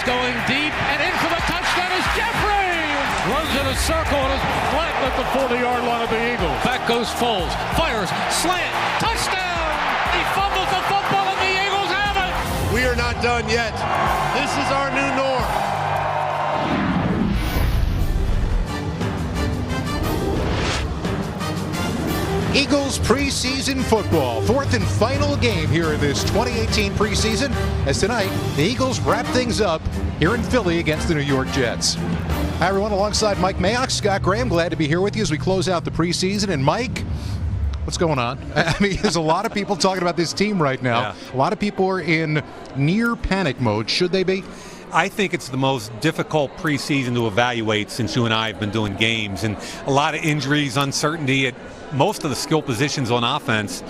going deep and in for the touchdown is Jeffrey. Runs in a circle and is flat at the 40-yard line of the Eagles. Back goes Foles, fires, slant, touchdown. He fumbles the football and the Eagles have it. We are not done yet. This is our new norm. Eagles preseason football, fourth and final game here in this 2018 preseason, as tonight the Eagles wrap things up here in Philly against the New York Jets. Hi everyone, alongside Mike Mayock, Scott Graham, glad to be here with you as we close out the preseason. And Mike, what's going on? I mean, there's a lot of people talking about this team right now. Yeah. A lot of people are in near panic mode. Should they be? I think it's the most difficult preseason to evaluate since you and I have been doing games, and a lot of injuries, uncertainty at most of the skill positions on offense.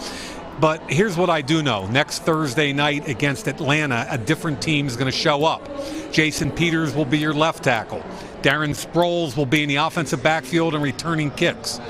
But here's what I do know. Next Thursday night against Atlanta, a different team is going to show up. Jason Peters will be your left tackle. Darren Sproles will be in the offensive backfield and returning kicks.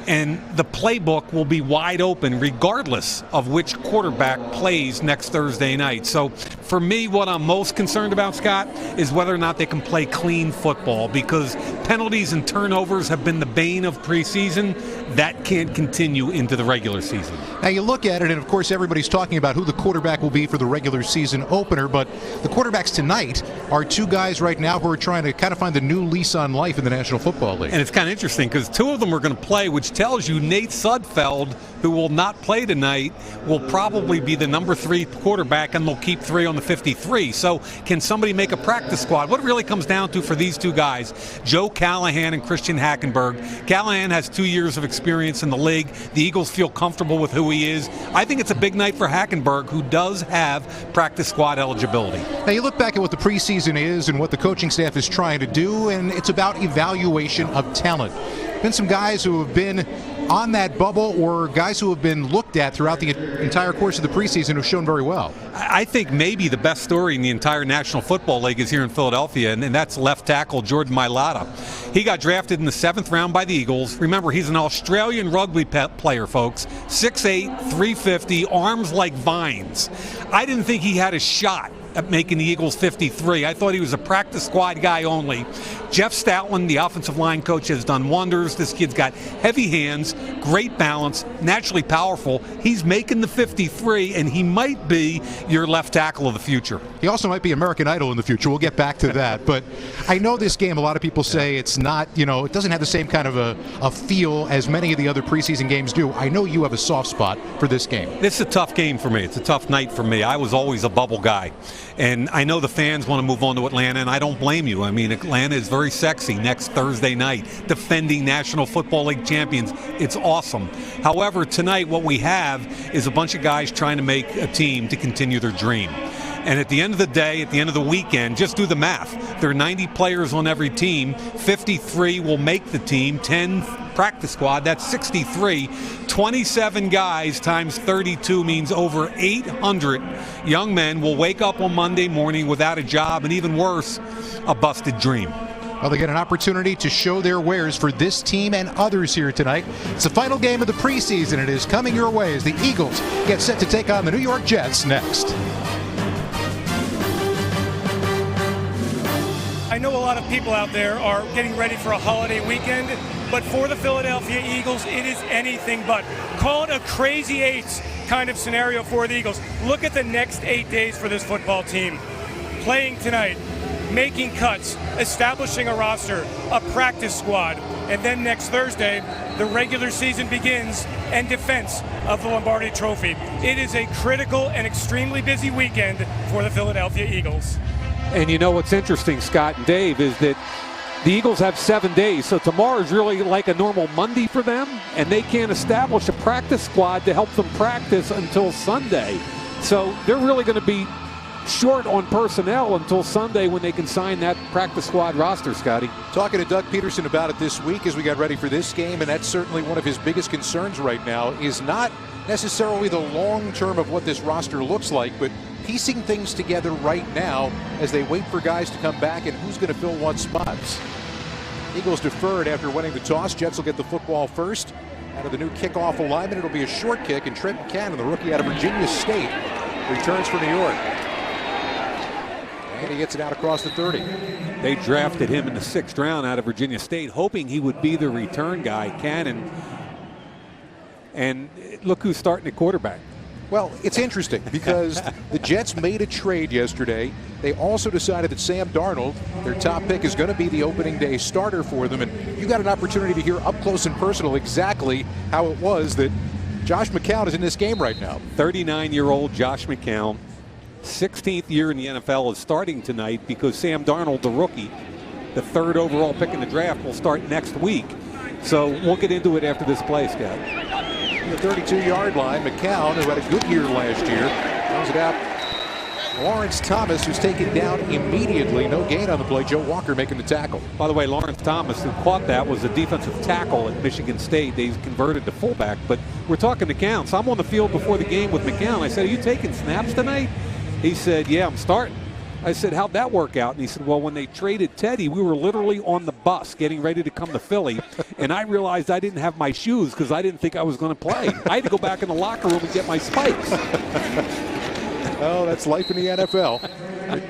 And the playbook will be wide open regardless of which quarterback plays next Thursday night. So for me, what I'm most concerned about, Scott, is whether or not they can play clean football, because penalties and turnovers have been the bane of preseason. That can't continue into the regular season. Now you look at it, and of course everybody's talking about who the quarterback will be for the regular season opener, but the quarterbacks tonight are two guys right now who are trying to kind of find the new lease on life in the National Football League. And it's kind of interesting because two of them are going to play, which tells you Nate Sudfeld, who will not play tonight, will probably be the number 3 quarterback, and they'll keep 3 on the 53. So can somebody make a practice squad? What it really comes down to for these two guys, Joe Callahan and Christian Hackenberg. Callahan has 2 years of experience in the league. The Eagles feel comfortable with who he is. I think it's a big night for Hackenberg, who does have practice squad eligibility. Now you look back at what the preseason is and what the coaching staff is trying to do, and it's about evaluation of talent. Been some guys who have been on that bubble, or guys who have been looked at throughout the entire course of the preseason who've shown very well. I think maybe the best story in the entire National Football League is here in Philadelphia, and that's left tackle Jordan Mailata. He got drafted in the 7th round by the Eagles. Remember, he's an Australian rugby player, folks. 6'8", 350, arms like vines. I didn't think he had a shot at making the Eagles 53. I thought he was a practice squad guy only. Jeff Stoutland, the offensive line coach, has done wonders. This kid's got heavy hands, great balance, naturally powerful. He's making the 53, and he might be your left tackle of the future. He also might be American Idol in the future. We'll get back to that. But I know this game, a lot of people say it's not, it doesn't have the same kind of a feel as many of the other preseason games do. I know you have a soft spot for this game. This is a tough game for me. It's a tough night for me. I was always a bubble guy. And I know the fans want to move on to Atlanta, and I don't blame you. I mean, Atlanta is very sexy next Thursday night, defending National Football League champions. It's awesome. However, tonight what we have is a bunch of guys trying to make a team to continue their dream. And at the end of the day, at the end of the weekend, just do the math. There are 90 players on every team. 53 will make the team, 10 practice squad. That's 63. 27 guys times 32 means over 800 young men will wake up on Monday morning without a job, and even worse, a busted dream. Well, they get an opportunity to show their wares for this team and others here tonight. It's the final game of the preseason. It is coming your way as the Eagles get set to take on the New York Jets next. I know a lot of people out there are getting ready for a holiday weekend, but for the Philadelphia Eagles, it is anything but. Call it a crazy eights kind of scenario for the Eagles. Look at the next 8 days for this football team. Playing tonight, making cuts, establishing a roster, a practice squad, and then next Thursday, the regular season begins and defense of the Lombardi Trophy. It is a critical and extremely busy weekend for the Philadelphia Eagles. And you know what's interesting, Scott and Dave, is that the Eagles have 7 days, so tomorrow is really like a normal Monday for them, and they can't establish a practice squad to help them practice until Sunday. So they're really going to be short on personnel until Sunday when they can sign that practice squad roster, Scotty. Talking to Doug Peterson about it this week as we got ready for this game, and that's certainly one of his biggest concerns right now, is not necessarily the long term of what this roster looks like, but piecing things together right now as they wait for guys to come back and who's going to fill what spots. Eagles deferred after winning the toss. Jets will get the football first. Out of the new kickoff alignment, it'll be a short kick, and Trent Cannon, the rookie out of Virginia State, returns for New York. And he gets it out across the 30. They drafted him in the 6th round out of Virginia State, hoping he would be the return guy, Cannon. And look who's starting at quarterback. Well, it's interesting because the Jets made a trade yesterday. They also decided that Sam Darnold, their top pick, is going to be the opening day starter for them. And you got an opportunity to hear up close and personal exactly how it was that Josh McCown is in this game right now. 39-year-old Josh McCown, 16th year in the NFL, is starting tonight because Sam Darnold, the rookie, the 3rd overall pick in the draft, will start next week. So we'll get into it after this play, Scott. The 32-yard line, McCown, who had a good year last year, throws it out. Lawrence Thomas, who's taken down immediately. No gain on the play. Joe Walker making the tackle. By the way, Lawrence Thomas, who caught that, was a defensive tackle at Michigan State. He's converted to fullback. But we're talking McCown. So I'm on the field before the game with McCown. I said, "Are you taking snaps tonight?" He said, "Yeah, I'm starting." I said, "How'd that work out?" And he said, "Well, when they traded Teddy, we were literally on the bus getting ready to come to Philly, and I realized I didn't have my shoes because I didn't think I was going to play. I had to go back in the locker room and get my spikes." Oh, that's life in the NFL.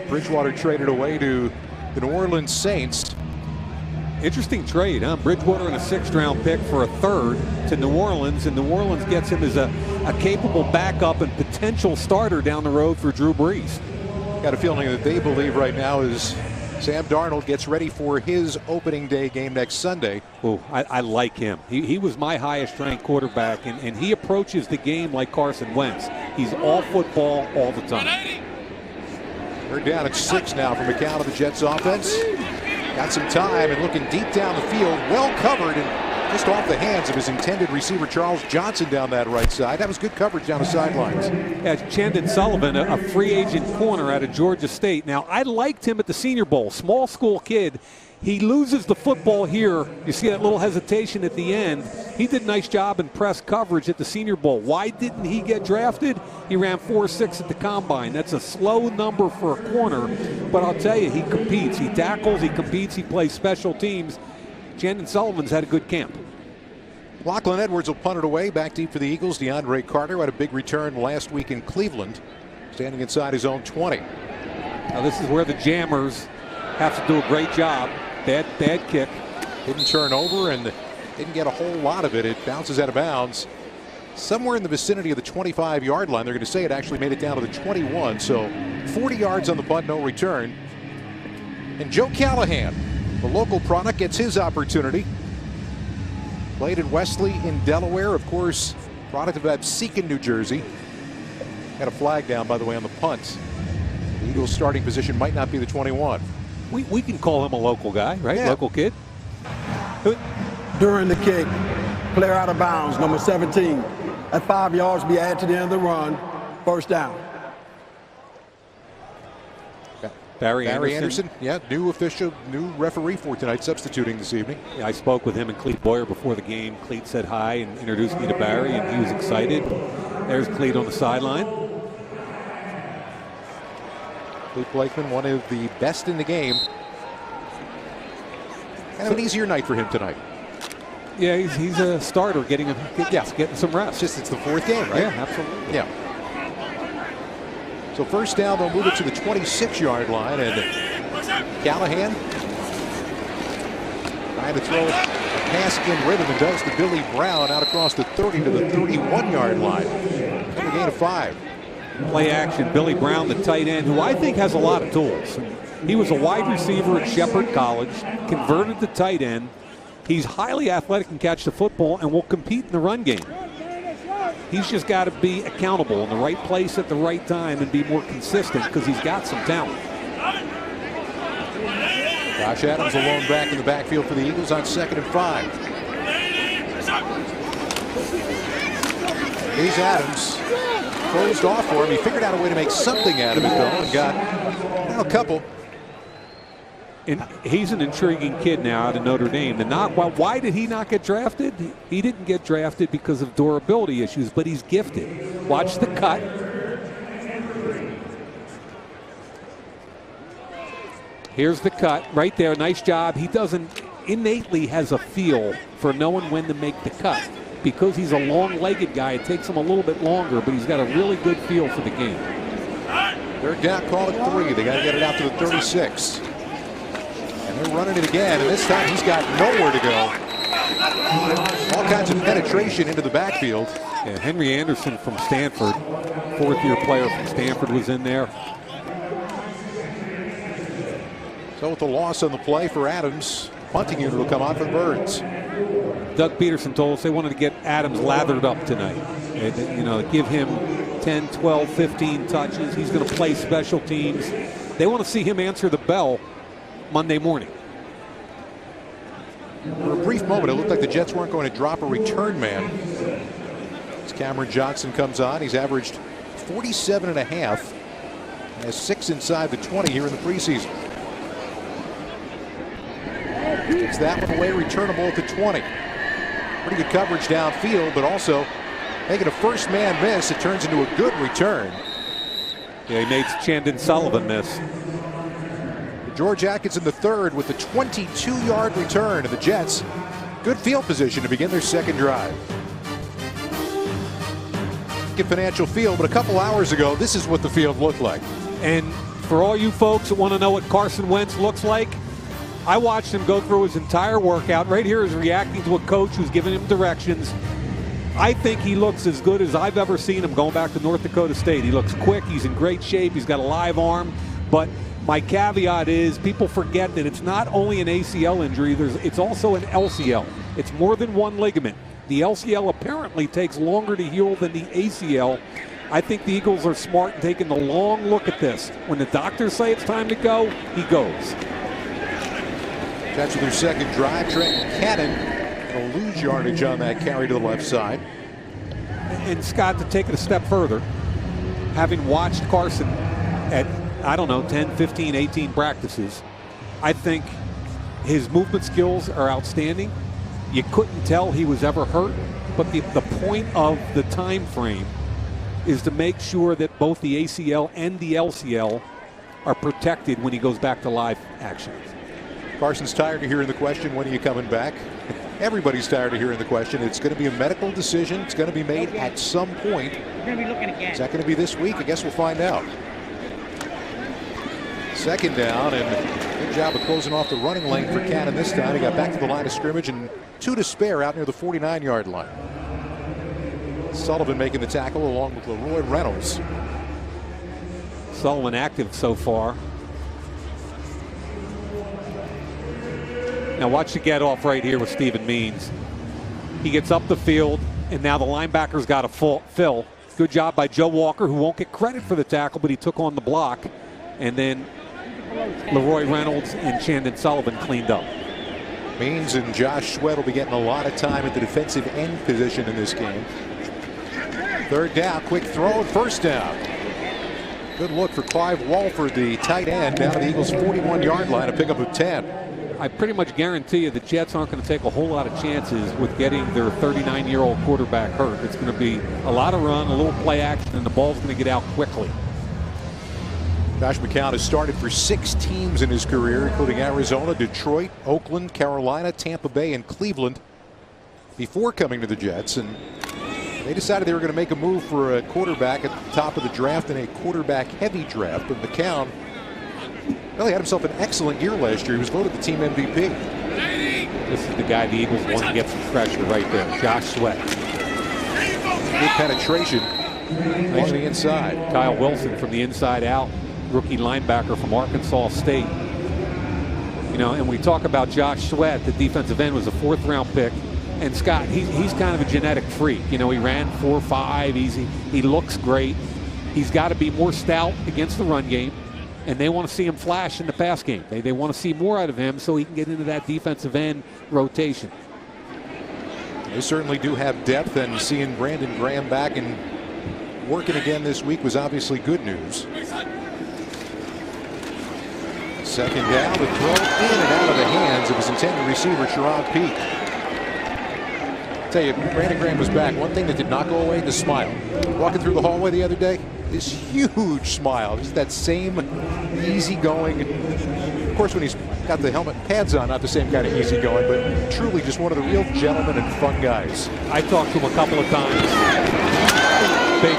Bridgewater traded away to the New Orleans Saints. Interesting trade, huh? Bridgewater and a 6th round pick for a 3rd to New Orleans, and New Orleans gets him as a capable backup and potential starter down the road for Drew Brees. Got a feeling that they believe right now is Sam Darnold gets ready for his opening day game next Sunday. Oh, I like him. He was my highest ranked quarterback, and he approaches the game like Carson Wentz. He's all football all the time. We're down at 6 now from McCown of the Jets offense. Got some time and looking deep down the field, well covered and just off the hands of his intended receiver, Charles Johnson, down that right side. That was good coverage down the sidelines. Yeah, Chandon Sullivan, a free agent corner out of Georgia State. Now, I liked him at the Senior Bowl. Small school kid. He loses the football here. You see that little hesitation at the end. He did a nice job in press coverage at the Senior Bowl. Why didn't he get drafted? He ran 4.6 at the Combine. That's a slow number for a corner, but I'll tell you, he competes. He tackles, he competes, he plays special teams. Chandon Sullivan's had a good camp. Lachlan Edwards will punt it away. Back deep for the Eagles. DeAndre Carter had a big return last week in Cleveland, standing inside his own 20. Now this is where the Jammers have to do a great job. Bad kick. Didn't turn over and didn't get a whole lot of it. It bounces out of bounds. Somewhere in the vicinity of the 25-yard line. They're going to say it actually made it down to the 21. So 40 yards on the punt, no return. And Joe Callahan, the local product, gets his opportunity. Played in Wesley in Delaware, of course, product of Absecon, New Jersey. Got a flag down, by the way, on the punt. The Eagles' starting position might not be the 21. We can call him a local guy, right? Yeah. Local kid. During the kick, player out of bounds, number 17. At 5 yards, be added to the end of the run. First down. Barry Anderson. Yeah, new official, new referee for tonight, substituting this evening. Yeah, I spoke with him and Cleet Boyer before the game. Cleet said hi and introduced me to Barry, and he was excited. There's Cleet on the sideline. Luke Blakeman, one of the best in the game. Kind of an easier night for him tonight. Yeah, he's a starter, getting some rest. It's the 4th game, right? Yeah, absolutely. Yeah. So first down, they'll move it to the 26-yard line, and Callahan trying to throw a pass in rhythm and does to Billy Brown out across the 30 to the 31-yard line. And a gain of 5. Play action, Billy Brown, the tight end, who I think has a lot of tools. He was a wide receiver at Shepherd College, converted to tight end. He's highly athletic and catch the football and will compete in the run game. He's just got to be accountable in the right place at the right time and be more consistent because he's got some talent. Josh Adams alone back in the backfield for the Eagles on 2nd and 5. Here's Adams. Closed off for him. He figured out a way to make something out of it, though, and got a couple. And he's an intriguing kid now out of Notre Dame. Why did he not get drafted? He didn't get drafted because of durability issues, but he's gifted. Watch the cut. Here's the cut right there. Nice job. He innately has a feel for knowing when to make the cut. Because he's a long-legged guy, it takes him a little bit longer, but he's got a really good feel for the game. Third down, call it 3. They got to get it out to the 36. And they're running it again, and this time he's got nowhere to go. All kinds of penetration into the backfield. Yeah, Henry Anderson from Stanford, fourth-year player from Stanford, was in there. So with the loss on the play for Adams, punting unit will come on for the Birds. Doug Peterson told us they wanted to get Adams lathered up tonight. You know, give him 10, 12, 15 touches. He's going to play special teams. They want to see him answer the bell Monday morning. For a brief moment, it looked like the Jets weren't going to drop a return man. As Cameron Johnson comes on, he's averaged 47 and a half. Has 6 inside the 20 here in the preseason. Takes that one away, returnable at the 20. Pretty good coverage downfield, but also making a first man miss. It turns into a good return. Yeah, he made Chandon Sullivan miss. George Atkinson the third with the 22-yard return of the Jets. Good field position to begin their second drive. Get Financial Field, but a couple hours ago, this is what the field looked like. And for all you folks that want to know what Carson Wentz looks like, I watched him go through his entire workout. Right here is reacting to a coach who's giving him directions. I think he looks as good as I've ever seen him going back to North Dakota State. He looks quick. He's in great shape. He's got a live arm. But my caveat is people forget that it's not only an ACL injury, it's also an LCL. It's more than one ligament. The LCL apparently takes longer to heal than the ACL. I think the Eagles are smart in taking a long look at this. When the doctors say it's time to go, he goes. That's with their second drive. Trenton Cannon will lose yardage on that carry to the left side. And Scott, to take it a step further, having watched Carson at, I don't know, 10, 15, 18 practices, I think his movement skills are outstanding. You couldn't tell he was ever hurt, but the point of the time frame is to make sure that both the ACL and the LCL are protected when he goes back to live action. Carson's tired of hearing the question, when are you coming back? Everybody's tired of hearing the question. It's going to be a medical decision. It's going to be made at some point. Is that going to be this week? I guess we'll find out. Second down, and good job of closing off the running lane for Cannon this time. He got back to the line of scrimmage and 2 to spare out near the 49-yard line. Sullivan making the tackle along with Leroy Reynolds. Sullivan active so far. Now watch the get off right here with Stephen Means. He gets up the field, and now the linebacker's got a fill. Good job by Joe Walker, who won't get credit for the tackle, but he took on the block. And then Leroy Reynolds and Chandon Sullivan cleaned up. Means and Josh Sweat will be getting a lot of time at the defensive end position in this game. Third down, quick throw, and first down. Good look for Clive Walford, the tight end, down to the Eagles' 41-yard line, a pickup of 10. I pretty much guarantee you the Jets aren't going to take a whole lot of chances with getting their 39-year-old quarterback hurt. It's going to be a lot of run, a little play action, and the ball's going to get out quickly. Josh McCown has started for 6 teams in his career, including Arizona, Detroit, Oakland, Carolina, Tampa Bay, and Cleveland before coming to the Jets. And they decided they were going to make a move for a quarterback at the top of the draft in a quarterback-heavy draft. But McCown really had himself an excellent year last year. He was voted the team MVP. This is the guy the Eagles want to get some pressure right there, Josh Sweat. Good penetration on the inside. Kyle Wilson from the inside out, rookie linebacker from Arkansas State. You know, and we talk about Josh Sweat, the defensive end, was a 4th-round pick. And Scott, he's kind of a genetic freak. You know, he ran 4.5. He looks great. He's got to be more stout against the run game. And they want to see him flash in the pass game. They want to see more out of him so he can get into that defensive end rotation. They certainly do have depth, and seeing Brandon Graham back and working again this week was obviously good news. Second down, the throw in and out of the hands of his intended receiver, Sherrod Peak. I'll tell you, Brandon Graham was back. One thing that did not go away, the smile. Walking through the hallway the other day, this huge smile. Just that same easygoing. Of course, when he's got the helmet and pads on, not the same kind of easygoing, but truly just one of the real gentlemen and fun guys. I talked to him a couple of times. Big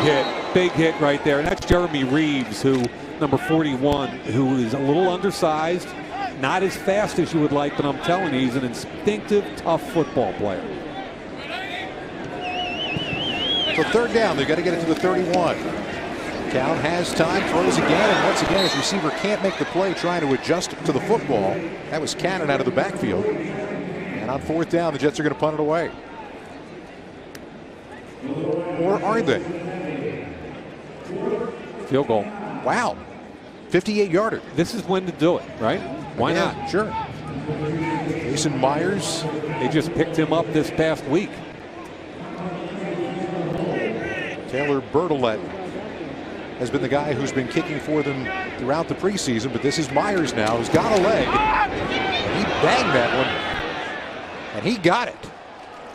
big hit right there. And that's Jeremy Reeves, who, number 41, who is a little undersized, not as fast as you would like, but I'm telling you, he's an instinctive, tough football player. So third down, they've got to get it to the 31. Cal has time, throws again, and once again his receiver can't make the play, trying to adjust to the football. That was Cannon out of the backfield. And on fourth down, the Jets are going to punt it away. Or are they? Field goal. Wow. 58-yarder. This is when to do it, right? Why not? Sure. Jason Myers. They just picked him up this past week. Taylor Bertolet has been the guy who's been kicking for them throughout the preseason, but this is Myers now, who's got a leg. He banged that one, and he got it.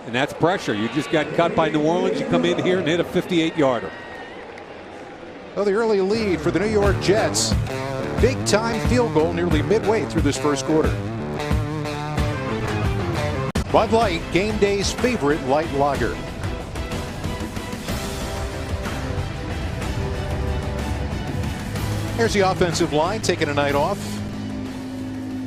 And that's pressure. You just got cut by New Orleans. You come in here and hit a 58-yarder. Well, the early lead for the New York Jets. Big-time field goal nearly midway through this first quarter. Bud Light, game day's favorite light lager. Here's the offensive line taking a night off.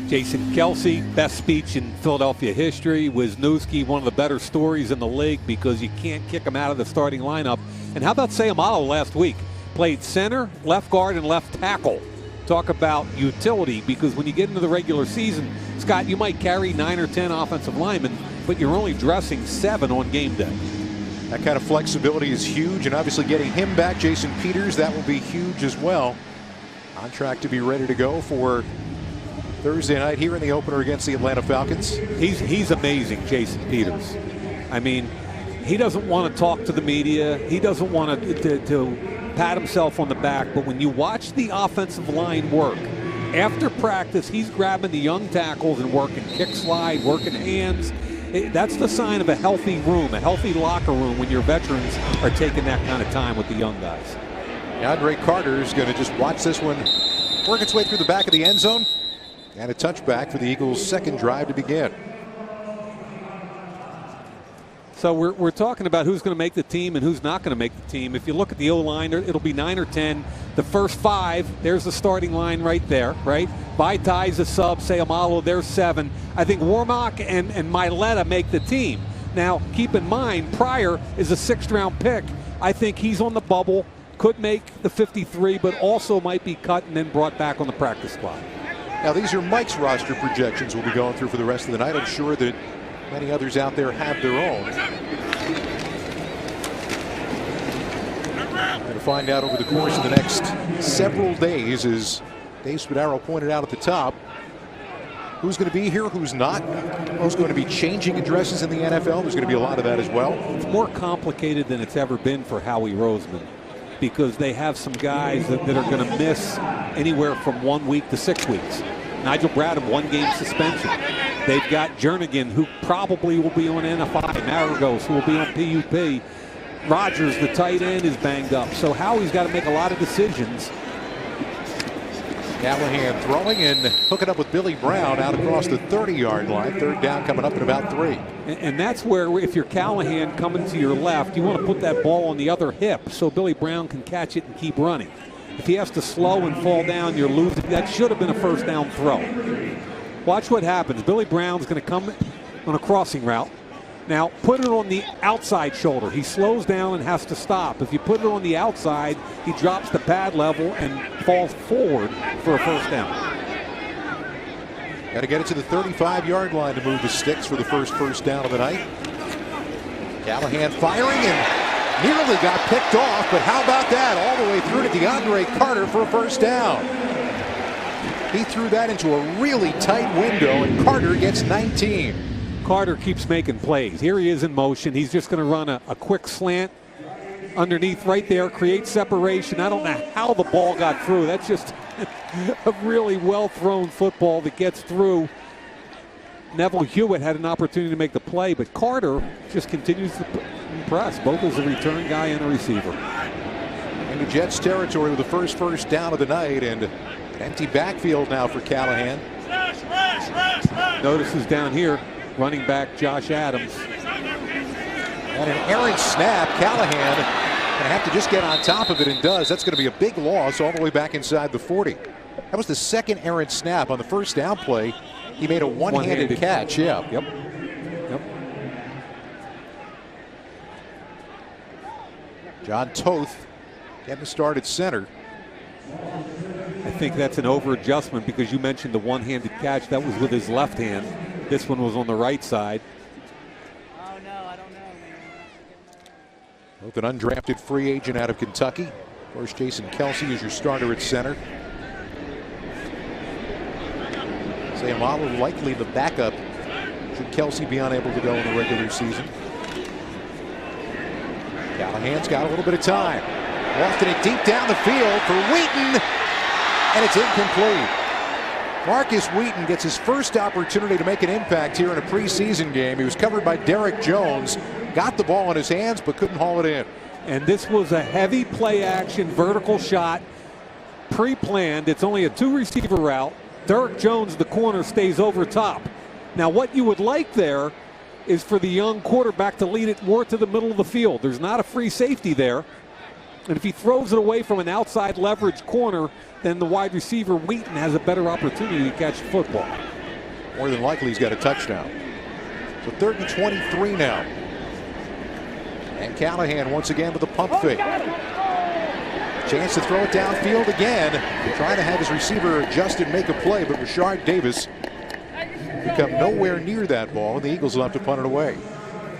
Jason Kelsey, best speech in Philadelphia history. Wisniewski, one of the better stories in the league because you can't kick him out of the starting lineup. And how about Sayamalo last week? Played center, left guard, and left tackle. Talk about utility, because when you get into the regular season, Scott, you might carry 9 or 10 offensive linemen, but you're only dressing 7 on game day. That kind of flexibility is huge, and obviously getting him back, Jason Peters, that will be huge as well. On track to be ready to go for Thursday night here in the opener against the Atlanta Falcons. He's amazing, Jason Peters. I mean, he doesn't want to talk to the media. He doesn't want to pat himself on the back. But when you watch the offensive line work, after practice, he's grabbing the young tackles and working kick slide, working hands. That's the sign of a healthy room, a healthy locker room, when your veterans are taking that kind of time with the young guys. Andre Carter is going to just watch this one work its way through the back of the end zone. And a touchback for the Eagles' second drive to begin. So we're talking about who's going to make the team and who's not going to make the team. If you look at the O-line, it'll be 9 or 10. The first 5, there's the starting line right there, right? Vaitai's a sub, Sayamalo, there's 7. I think Warmack and Maileta make the team. Now, keep in mind, Pryor is a 6th-round pick. I think he's on the bubble, could make the 53, but also might be cut and then brought back on the practice squad. Now, these are Mike's roster projections we'll be going through for the rest of the night. I'm sure that many others out there have their own. Going to find out over the course of the next several days, as Dave Spadaro pointed out at the top, who's going to be here, who's not, who's going to be changing addresses in the NFL. There's going to be a lot of that as well. It's more complicated than it's ever been for Howie Roseman, because they have some guys that are going to miss anywhere from 1 week to 6 weeks. Nigel Bradham, 1-game suspension. They've got Jernigan, who probably will be on NFI. Maragos, who will be on PUP. Rogers, the tight end, is banged up. So Howie's got to make a lot of decisions. Callahan throwing and hooking up with Billy Brown out across the 30-yard line. Third down coming up in about 3. And that's where, if you're Callahan coming to your left, you want to put that ball on the other hip so Billy Brown can catch it and keep running. If he has to slow and fall down, you're losing. That should have been a first down throw. Watch what happens. Billy Brown's going to come on a crossing route. Now, put it on the outside shoulder. He slows down and has to stop. If you put it on the outside, he drops the pad level and falls forward for a first down. Got to get it to the 35-yard line to move the sticks for the first down of the night. Callahan firing and nearly got picked off, but how about that? All the way through to DeAndre Carter for a first down. He threw that into a really tight window, and Carter gets 19. Carter keeps making plays. Here he is in motion. He's just going to run a quick slant underneath right there, create separation. I don't know how the ball got through. That's just a really well-thrown football that gets through. Neville Hewitt had an opportunity to make the play, but Carter just continues to impress, both as a return guy and a receiver. Into Jets territory with the first down of the night, and an empty backfield now for Callahan. Notice is down here, running back Josh Adams. And an errant snap. Callahan Gonna have to just get on top of it, and does. That's going to be a big loss all the way back inside the 40. That was the second errant snap. On the first down play, he made a one-handed catch. Yeah. Yep. John Toth getting the start at center. I think that's an over-adjustment because you mentioned the one-handed catch. That was with his left hand. This one was on the right side. Oh, no, I don't know, man. Both an undrafted free agent out of Kentucky. Of course, Jason Kelsey is your starter at center. Sayamalo likely the backup should Kelsey be unable to go in the regular season. Callahan's got a little bit of time. Lofting it deep down the field for Wheaton, and it's incomplete. Marcus Wheaton gets his first opportunity to make an impact here in a preseason game. He was covered by Derek Jones, got the ball in his hands, but couldn't haul it in. And this was a heavy play action vertical shot, pre-planned. It's only a 2-receiver route. Derek Jones, the corner, stays over top. Now what you would like there is for the young quarterback to lead it more to the middle of the field. There's not a free safety there. And if he throws it away from an outside leverage corner, then the wide receiver Wheaton has a better opportunity to catch the football. More than likely he's got a touchdown. So 3rd and 23 now. And Callahan once again with the pump fake. Chance to throw it downfield again. Trying to have his receiver adjust and make a play, but Rashard Davis become nowhere near that ball, and the Eagles will have to punt it away.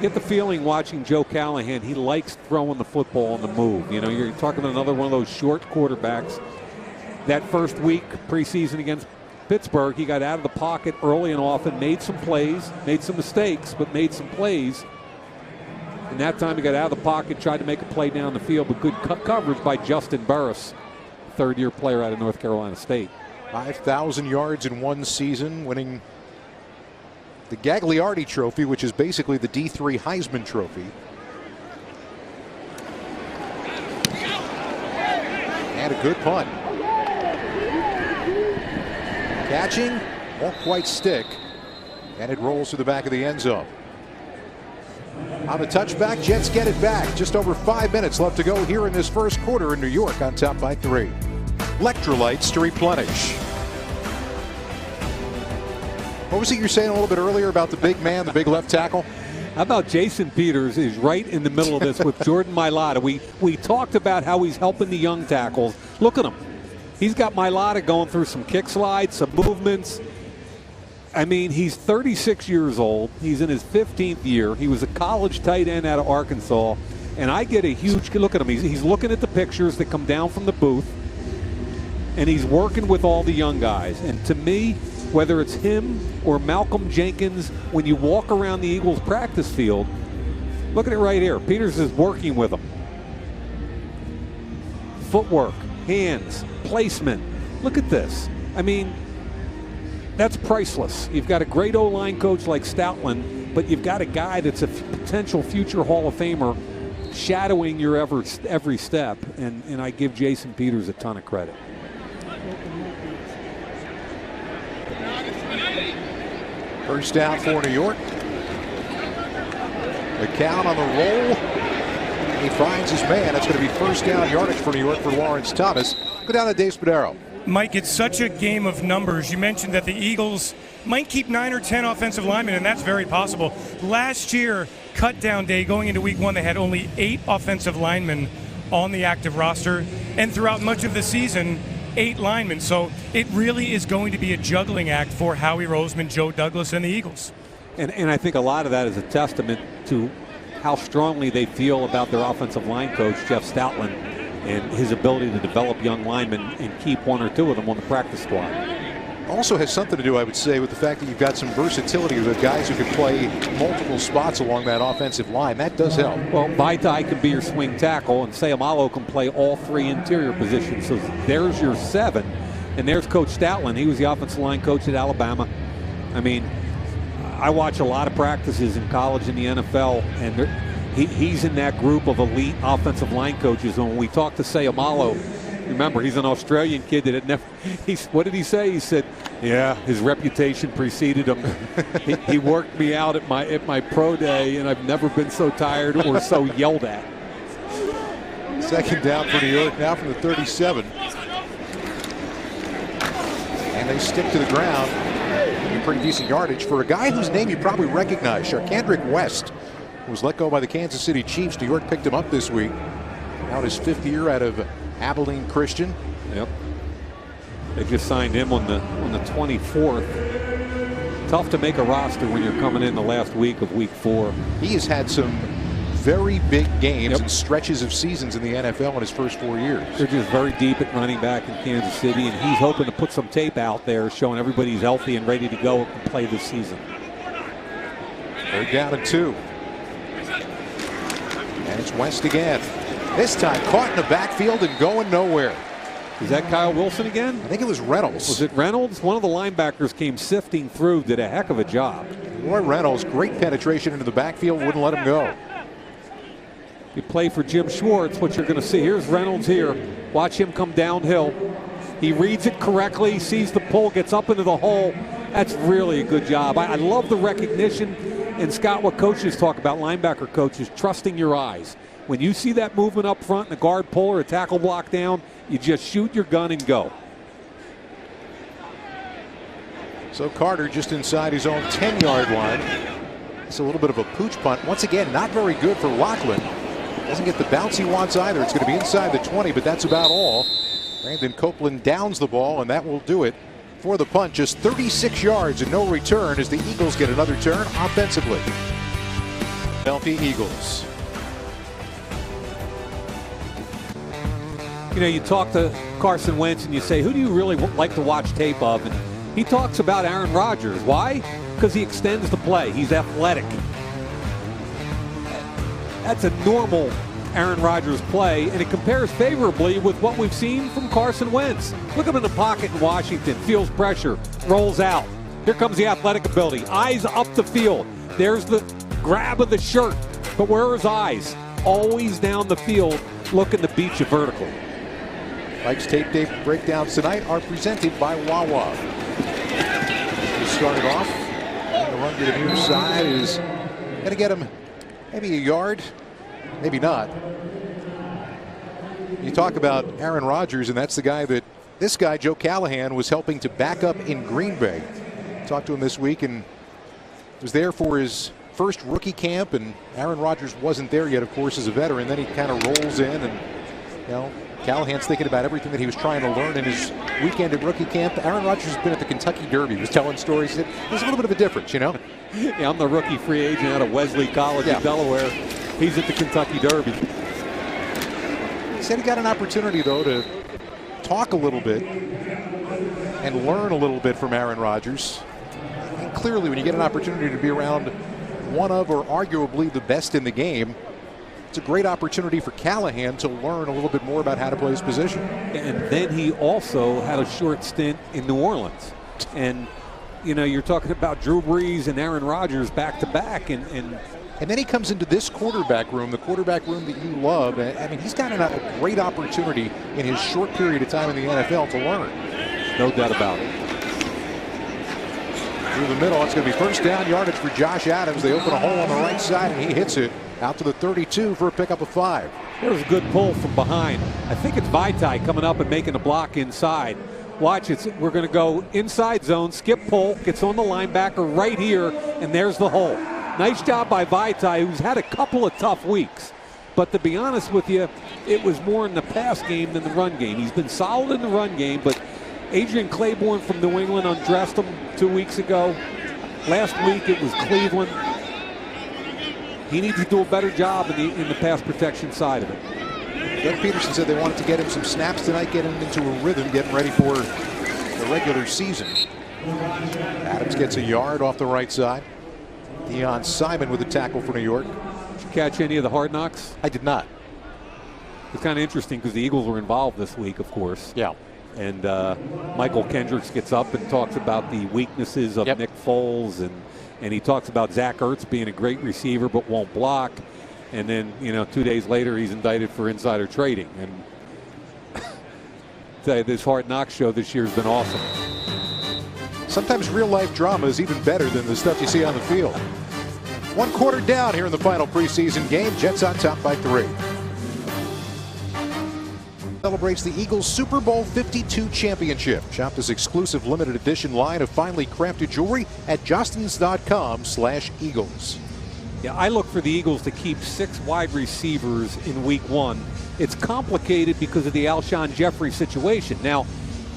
Get the feeling watching Joe Callahan, he likes throwing the football on the move. You know, you're talking about another one of those short quarterbacks. That first week preseason against Pittsburgh, he got out of the pocket early and often, made some plays, made some mistakes, but made some plays. And that time he got out of the pocket, tried to make a play down the field, but good coverage by Justin Burris, third-year player out of North Carolina State. 5,000 yards in one season, winning the Gagliardi Trophy, which is basically the D3 Heisman Trophy. And a good punt. Catching, won't quite stick, and it rolls to the back of the end zone. On the touchback, Jets get it back. Just over 5 minutes left to go here in this first quarter in New York on top by 3. Electrolytes to replenish. What was it you were saying a little bit earlier about the big man, the big left tackle? How about Jason Peters is right in the middle of this with Jordan Mailata. We talked about how he's helping the young tackles. Look at him. He's got Mailata going through some kick slides, some movements. I mean, he's 36 years old. He's in his 15th year. He was a college tight end out of Arkansas. And I get a huge look at him. He's looking at the pictures that come down from the booth. And he's working with all the young guys. And to me, whether it's him or Malcolm Jenkins, when you walk around the Eagles practice field, look at it right here. Peters is working with them. Footwork, hands, placement. Look at this. I mean, that's priceless. You've got a great O-line coach like Stoutland, but you've got a guy that's a potential future Hall of Famer shadowing your every step, and I give Jason Peters a ton of credit. First down for New York. McCown on the roll. He finds his man. That's going to be first down yardage for New York for Lawrence Thomas. Go down to Dave Spadaro. Mike, it's such a game of numbers. You mentioned that the Eagles might keep 9 or 10 offensive linemen, and that's very possible. Last year, cut down day, going into week 1, they had only 8 offensive linemen on the active roster, and throughout much of the season, 8 linemen. So it really is going to be a juggling act for Howie Roseman, Joe Douglas, and the Eagles. And I think a lot of that is a testament to how strongly they feel about their offensive line coach, Jeff Stoutland, and his ability to develop young linemen and keep 1 or 2 of them on the practice squad. Also has something to do, I would say, with the fact that you've got some versatility with guys who can play multiple spots along that offensive line. That does help. Well, Vaitai can be your swing tackle, and Sayamalo can play all 3 interior positions. So there's your 7. And there's Coach Stoutland. He was the offensive line coach at Alabama. I mean, I watch a lot of practices in college and the NFL, and he's in that group of elite offensive line coaches. And when we talk to Sayamalo, remember, he's an Australian kid that had never. What did he say? He said, "Yeah, his reputation preceded him. he worked me out at my pro day, and I've never been so tired or so yelled at." Second down for New York now from the 37. And they stick to the ground. Pretty decent yardage for a guy whose name you probably recognize, Sharkandrick West, who was let go by the Kansas City Chiefs. New York picked him up this week. Out his 5th year out of Abilene Christian. Yep. They just signed him on the 24th. Tough to make a roster when you're coming in the last week of week 4. He has had some very big games and stretches of seasons in the NFL in his first 4 years. They're just very deep at running back in Kansas City, and he's hoping to put some tape out there showing everybody he's healthy and ready to go and play this season. They're down to 2. And it's West again. This time caught in the backfield and going nowhere. Is that Kyle Wilson again? I think it was Reynolds. Was it Reynolds? One of the linebackers came sifting through, did a heck of a job. Roy Reynolds, great penetration into the backfield, wouldn't let him go. You play for Jim Schwartz, what you're going to see. Here's Reynolds here. Watch him come downhill. He reads it correctly, sees the pull, gets up into the hole. That's really a good job. I love the recognition. And Scott, what coaches talk about, linebacker coaches, trusting your eyes. When you see that movement up front and the guard pull or a tackle block down, you just shoot your gun and go. So Carter just inside his own 10-yard line. It's a little bit of a pooch punt. Once again, not very good for Lachlan. Doesn't get the bounce he wants either. It's going to be inside the 20, but that's about all. Brandon Copeland downs the ball, and that will do it for the punt. Just 36 yards and no return as the Eagles get another turn offensively. Philadelphia Eagles. You know, you talk to Carson Wentz and you say, who do you really like to watch tape of? And he talks about Aaron Rodgers. Why? Because he extends the play. He's athletic. That's a normal Aaron Rodgers play, and it compares favorably with what we've seen from Carson Wentz. Look at him in the pocket in Washington, feels pressure, rolls out. Here comes the athletic ability, eyes up the field. There's the grab of the shirt, but where are his eyes? Always down the field, looking to beat you vertical. Mike's tape day breakdowns tonight are presented by Wawa. He started off, and the run to the near side is going to get him maybe a yard, maybe not. You talk about Aaron Rodgers, and that's the guy that this guy, Joe Callahan, was helping to back up in Green Bay. Talked to him this week and was there for his first rookie camp, and Aaron Rodgers wasn't there yet, of course, as a veteran. Then he kind of rolls in, and you know, Callahan's thinking about everything that he was trying to learn in his weekend at rookie camp. Aaron Rodgers has been at the Kentucky Derby. He was telling stories. He said, there's a little bit of a difference, you know? Yeah, I'm the rookie free agent out of Wesley College in Delaware. He's at the Kentucky Derby. He said he got an opportunity, though, to talk a little bit and learn a little bit from Aaron Rodgers. And clearly, when you get an opportunity to be around one of, or arguably the best in the game, it's a great opportunity for Callahan to learn a little bit more about how to play his position. And then he also had a short stint in New Orleans. And, you know, you're talking about Drew Brees and Aaron Rodgers back to back. And then he comes into this quarterback room, the quarterback room that you love. I mean, he's got a great opportunity in his short period of time in the NFL to learn. No doubt about it. Through the middle, it's going to be first down yardage for Josh Adams. They open a hole on the right side, and he hits it out to the 32 for a pickup of 5. There's a good pull from behind. I think it's Vaitai coming up and making a block inside. Watch, we're going to go inside zone, skip pull, gets on the linebacker right here, and there's the hole. Nice job by Vaitai, who's had a couple of tough weeks. But to be honest with you, it was more in the pass game than the run game. He's been solid in the run game, but Adrian Claiborne from New England undressed him 2 weeks ago. Last week it was Cleveland. He needs to do a better job in the pass protection side of it. Doug Peterson said they wanted to get him some snaps tonight, get him into a rhythm, getting ready for the regular season. Adams gets a yard off the right side. Deion Simon with a tackle for New York. Did you catch any of the Hard Knocks? I did not. It's kind of interesting because the Eagles were involved this week, of course. Yeah. And Michael Kendricks gets up and talks about the weaknesses of Nick Foles, and he talks about Zach Ertz being a great receiver but won't block. And then, you know, 2 days later he's indicted for insider trading. And tell you, this Hard Knocks show this year has been awesome. Sometimes real life drama is even better than the stuff you see on the field. 1 quarter down here in the final preseason game. Jets on top by 3. celebrates the Eagles Super Bowl 52 championship. Shop this exclusive limited edition line of finely crafted jewelry at jostens.com/Eagles. Yeah, I look for the Eagles to keep 6 wide receivers in week 1. It's complicated because of the Alshon Jeffrey situation. Now,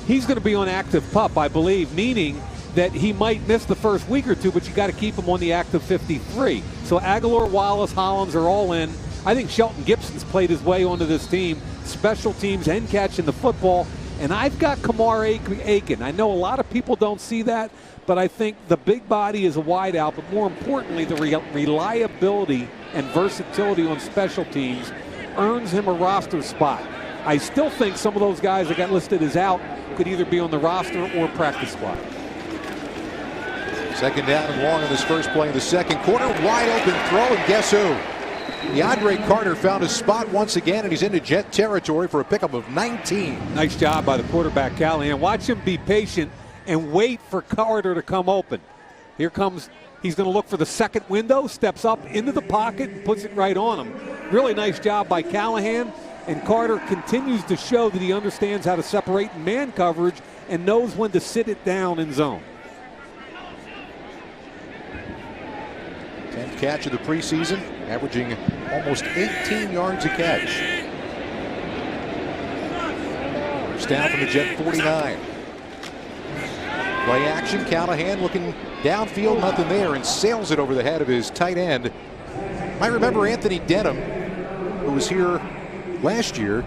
he's going to be on active PUP, I believe, meaning that he might miss the first week or two, but you got to keep him on the active 53. So Aguilar, Wallace, Hollins are all in. I think Shelton Gibson's played his way onto this team, special teams and catching the football. And I've got Kamar Aiken. I know a lot of people don't see that, but I think the big body is a wideout, but more importantly, the reliability and versatility on special teams earns him a roster spot. I still think some of those guys that got listed as out could either be on the roster or practice squad. Second down and long in this first play of the second quarter. Wide open throw, and guess who? DeAndre Carter found his spot once again, and he's into Jet territory for a pickup of 19. Nice job by the quarterback, Callahan. Watch him be patient and wait for Carter to come open. Here comes, he's going to look for the second window, steps up into the pocket and puts it right on him. Really nice job by Callahan, and Carter continues to show that he understands how to separate in man coverage and knows when to sit it down in zone. 10th catch of the preseason, averaging almost 18 yards a catch. First down from the Jet 49. Play action, Callahan looking downfield, nothing there, and sails it over the head of his tight end. I remember Anthony Denham, who was here last year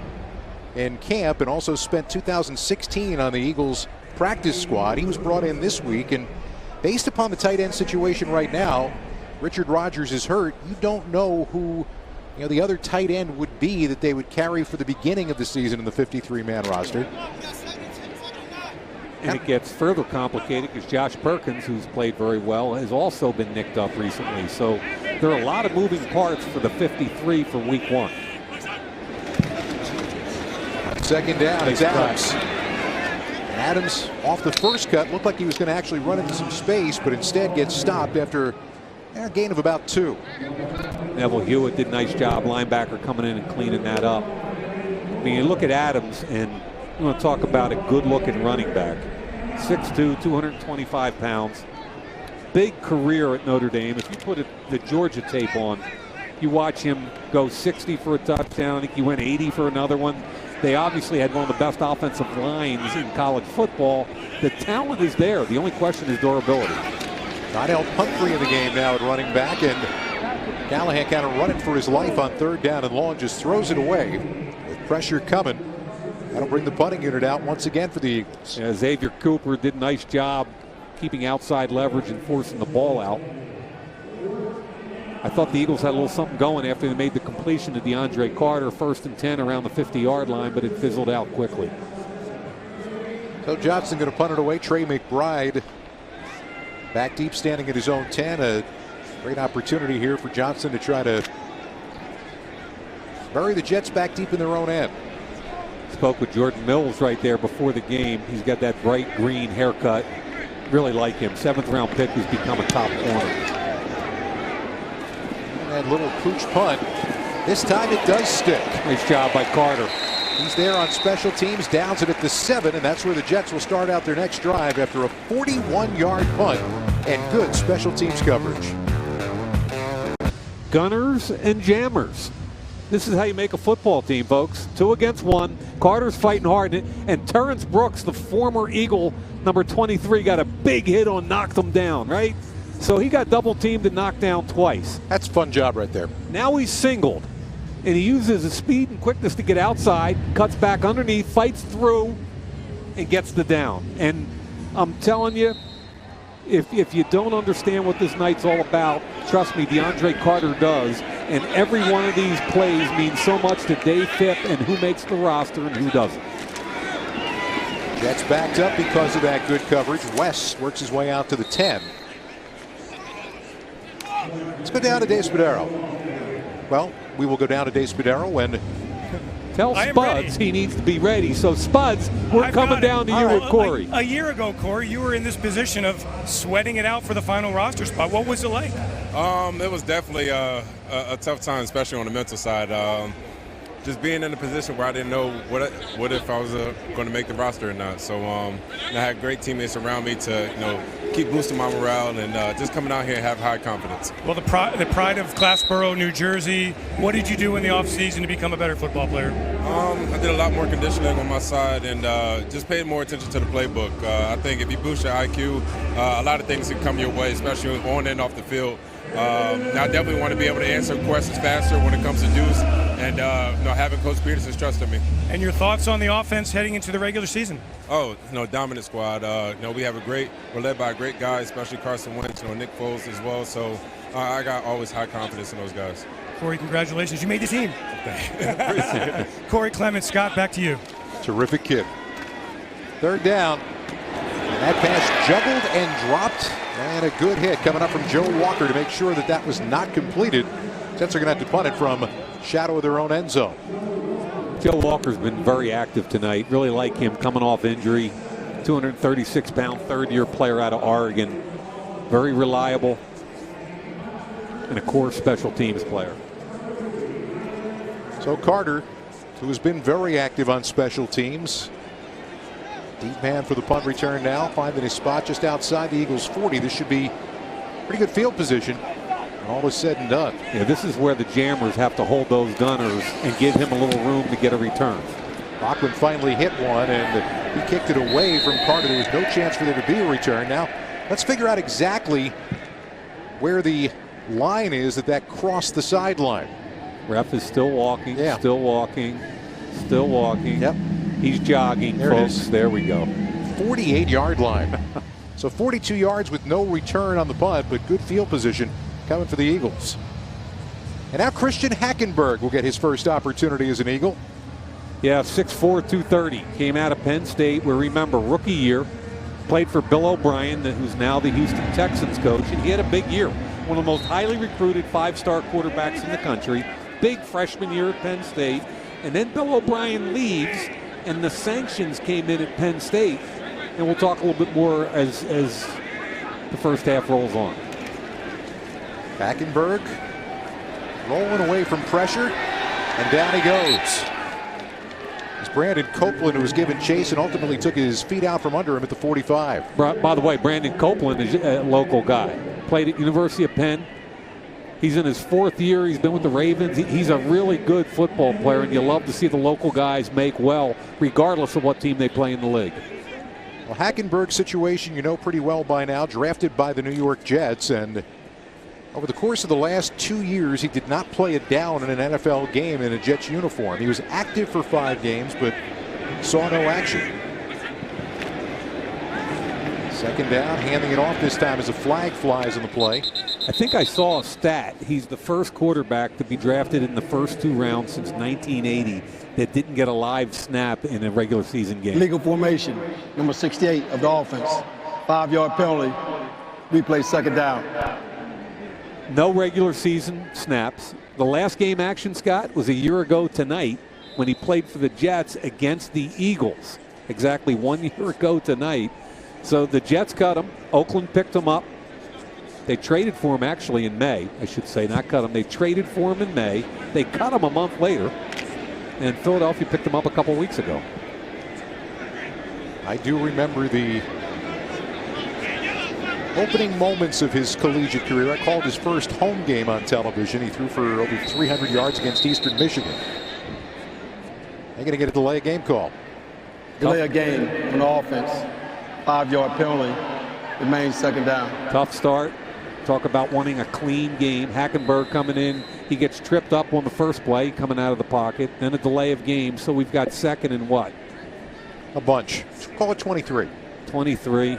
in camp and also spent 2016 on the Eagles practice squad. He was brought in this week, and based upon the tight end situation right now, Richard Rodgers is hurt. You don't know who the other tight end would be that they would carry for the beginning of the season in the 53-man roster. And it gets further complicated because Josh Perkins, who's played very well, has also been nicked up recently. So there are a lot of moving parts for the 53 for week 1. Second down, it's Adams. Adams off the first cut, looked like he was going to actually run into some space, but instead gets stopped after a gain of about 2. Neville Hewitt did a nice job, linebacker, coming in and cleaning that up. I mean, you look at Adams, and you want to talk about a good-looking running back. 6'2", 225 pounds. Big career at Notre Dame. If you put the Georgia tape on, you watch him go 60 for a touchdown. I think he went 80 for another one. They obviously had one of the best offensive lines in college football. The talent is there. The only question is durability. Donnell Pumphrey in the game now at running back, and Callahan kind of running for his life on third down and long, just throws it away with pressure coming. That'll bring the punting unit out once again for the Eagles. Yeah, Xavier Cooper did a nice job keeping outside leverage and forcing the ball out. I thought the Eagles had a little something going after they made the completion to DeAndre Carter, 1st and 10 around the 50-yard line, but it fizzled out quickly. So Johnson going to punt it away. Trey McBride back deep, standing at his own 10. A great opportunity here for Johnson to try to bury the Jets back deep in their own end. Spoke with Jordan Mills right there before the game. He's got that bright green haircut. Really like him. 7th-round pick who's become a top corner. And that little pooch punt. This time it does stick. Nice job by Carter. He's there on special teams, downs it at the 7, and that's where the Jets will start out their next drive after a 41-yard punt and good special teams coverage. Gunners and jammers. This is how you make a football team, folks. 2 against 1. Carter's fighting hard, and Terrence Brooks, the former Eagle, number 23, got a big hit on, knocked him down, right? So he got double teamed and knocked down twice. That's a fun job right there. Now he's singled, and he uses his speed and quickness to get outside, cuts back underneath, fights through, and gets the down. And I'm telling you, if you don't understand what this night's all about, trust me, DeAndre Carter does. And every one of these plays means so much to Dave Phipp and who makes the roster and who doesn't. Jets backed up because of that good coverage. West works his way out to the 10. Let's go down to Dave Spadaro. Well, we will go down to Dave Spadaro when... Tell Spuds he needs to be ready. So, Spuds, we're coming down to you with Corey. A year ago, Corey, you were in this position of sweating it out for the final roster spot. What was it like? It was definitely a tough time, especially on the mental side. just being in a position where I didn't know what if I was going to make the roster or not. So I had great teammates around me to keep boosting my morale and just coming out here and have high confidence. Well, the pride of Glassboro, New Jersey. What did you do in the offseason to become a better football player? I did a lot more conditioning on my side and just paid more attention to the playbook. I think if you boost your IQ, a lot of things can come your way, especially on and off the field. I definitely want to be able to answer questions faster when it comes to Deuce, and having Coach Peterson's trust in me. And your thoughts on the offense heading into the regular season? Oh, dominant squad. We're led by a great guy, especially Carson Wentz, Nick Foles as well. So I got always high confidence in those guys. Corey, congratulations. You made the team. Appreciate it. Corey Clements, Scott, back to you. Terrific kid. Third down. And that pass juggled and dropped. And a good hit coming up from Joe Walker to make sure that was not completed. Jets are going to have to punt it from shadow of their own end zone. Joe Walker's been very active tonight. Really like him coming off injury. 236-pound third-year player out of Oregon. Very reliable. And a core special teams player. So Carter, who has been very active on special teams. Deep man for the punt return now, finding his spot just outside the Eagles' 40. This should be pretty good field position when all is said and done. Yeah, this is where the jammers have to hold those gunners and give him a little room to get a return. Bachman finally hit one, and he kicked it away from Carter. There was no chance for there to be a return. Now, let's figure out exactly where the line is that crossed the sideline. Ref is still walking, yeah. Still walking. Yep. He's jogging, there folks. There we go. 48-yard line. So 42 yards with no return on the punt, but good field position coming for the Eagles. And now Christian Hackenberg will get his first opportunity as an Eagle. Yeah, 6'4", 230. Came out of Penn State, where, remember, rookie year. Played for Bill O'Brien, who's now the Houston Texans coach, and he had a big year. One of the most highly recruited five-star quarterbacks in the country. Big freshman year at Penn State. And then Bill O'Brien leaves, and the sanctions came in at Penn State. And we'll talk a little bit more as the first half rolls on. Hackenberg rolling away from pressure, and down he goes. It's Brandon Copeland who was given chase and ultimately took his feet out from under him at the 45. By the way, Brandon Copeland is a local guy. Played at University of Penn. He's in his fourth year. He's been with the Ravens. He's a really good football player, and you love to see the local guys make well, regardless of what team they play in the league. Well, Hackenberg's situation you know pretty well by now. Drafted by the New York Jets, and over the course of the last 2 years, he did not play a down in an NFL game in a Jets uniform. He was active for 5 games, but saw no action. Second down, handing it off this time as a flag flies on the play. I think I saw a stat. He's the first quarterback to be drafted in the first 2 rounds since 1980 that didn't get a live snap in a regular season game. Legal formation, number 68 of the offense. 5-yard penalty. Replay second down. No regular season snaps. The last game action, Scott, was a year ago tonight when he played for the Jets against the Eagles. Exactly 1 year ago tonight. So the Jets cut him. Oakland picked him up. They traded for him actually in May. I should say, not cut him. They traded for him in May. They cut him a month later. And Philadelphia picked him up a couple weeks ago. I do remember the opening moments of his collegiate career. I called his first home game on television. He threw for over 300 yards against Eastern Michigan. They're going to get a delay of game call. Delay of game on the offense. 5-yard penalty. Remains second down. Tough start. Talk about wanting a clean game. Hackenberg coming in. He gets tripped up on the first play coming out of the pocket. Then a delay of game. So we've got second and what? A bunch. Call it 23. 23.